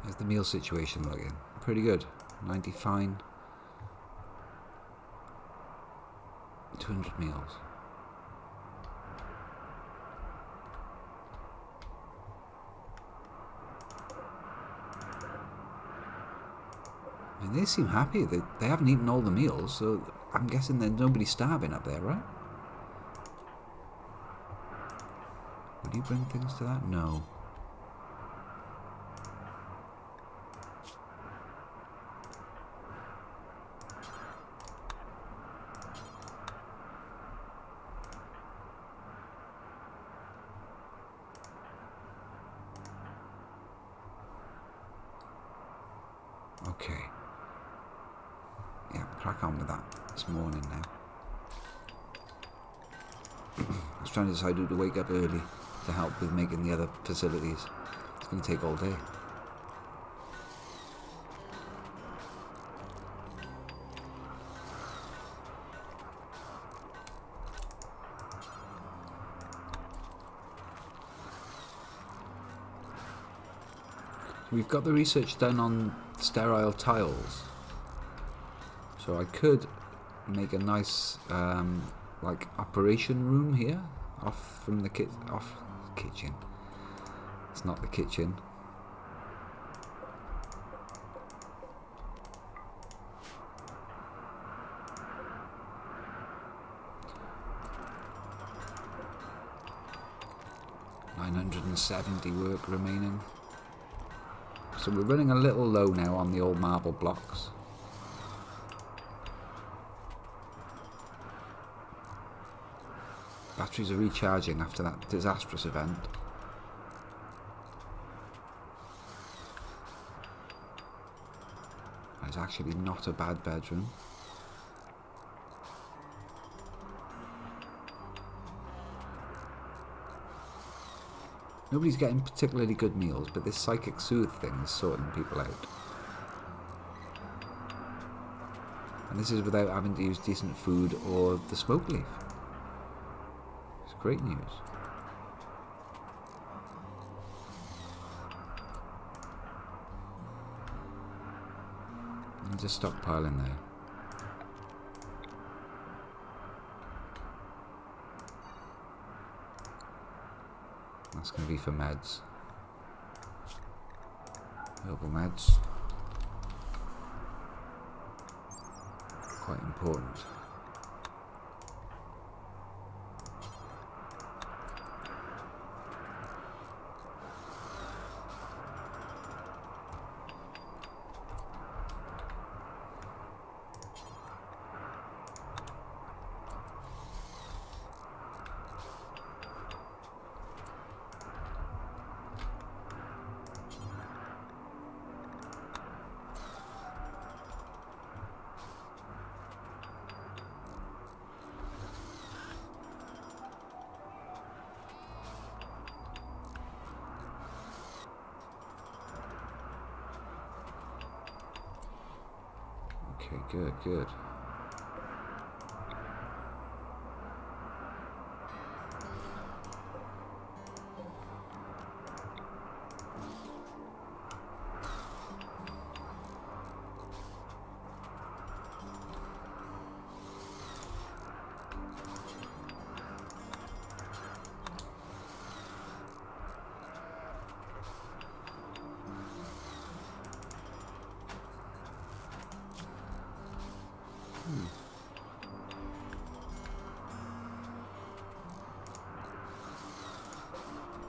Speaker 1: How's the meal situation looking? Pretty good. 90 fine. 200 meals. I mean, they seem happy. They haven't eaten all the meals, so I'm guessing there's nobody starving up there, right? Would you bring things to that? No. Okay. Yeah, crack on with that this morning now. I was trying to decide who to wake up early to help with making the other facilities. It's going to take all day. We've got the research done on sterile tiles, so I could make a nice like operation room here off from the kitchen. It's not the kitchen. $970 work remaining. So we're running a little low now on the old marble blocks. Batteries are recharging after that disastrous event. It's actually not a bad bedroom. Nobody's getting particularly good meals, but this psychic soothe thing is sorting people out. And this is without having to use decent food or the smoke leaf. It's great news. I'm just stockpiling there. That's going to be for meds. Herbal meds. Quite important. Okay, good.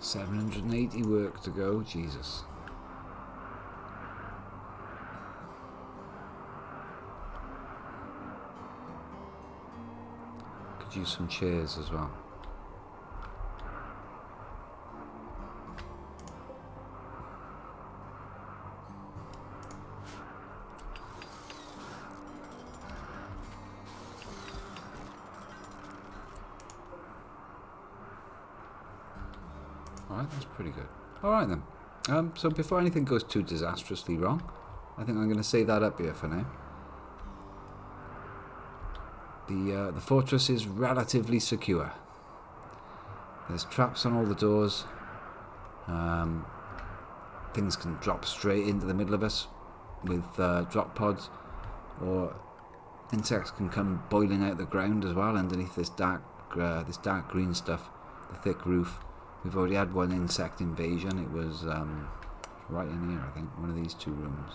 Speaker 1: $780 work to go, Jesus. Could use some chairs as well. Alright, that's pretty good. Alright then. So before anything goes too disastrously wrong, I think I'm going to say that up here for now. The fortress is relatively secure. There's traps on all the doors, Things can drop straight into the middle of us with drop pods, or insects can come boiling out the ground as well underneath this dark green stuff, the thick roof. We've already had one insect invasion. It was right in here, I think, one of these two rooms.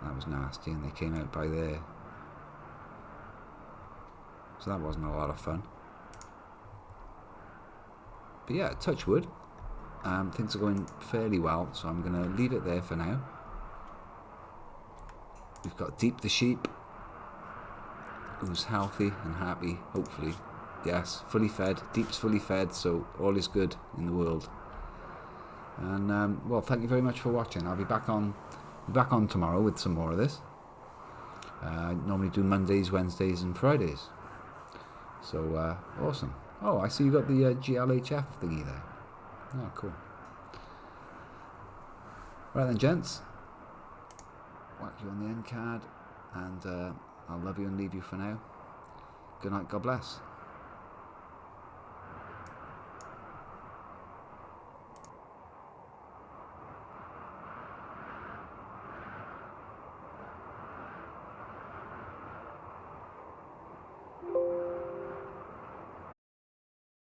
Speaker 1: That was nasty, and they came out by there. So that wasn't a lot of fun. But yeah, touch wood. Things are going fairly well, so I'm going to leave it there for now. We've got Deep the sheep, who's healthy and happy, hopefully. Yes, fully fed. Deep's fully fed, so all is good in the world. And well, thank you very much for watching. I'll be back on tomorrow with some more of this. I normally do Mondays, Wednesdays, and Fridays. So awesome. Oh, I see you got the GLHF thingy there. Oh, cool. Right then, gents. Whack you on the end card, and I'll love you and leave you for now. Good night, God bless.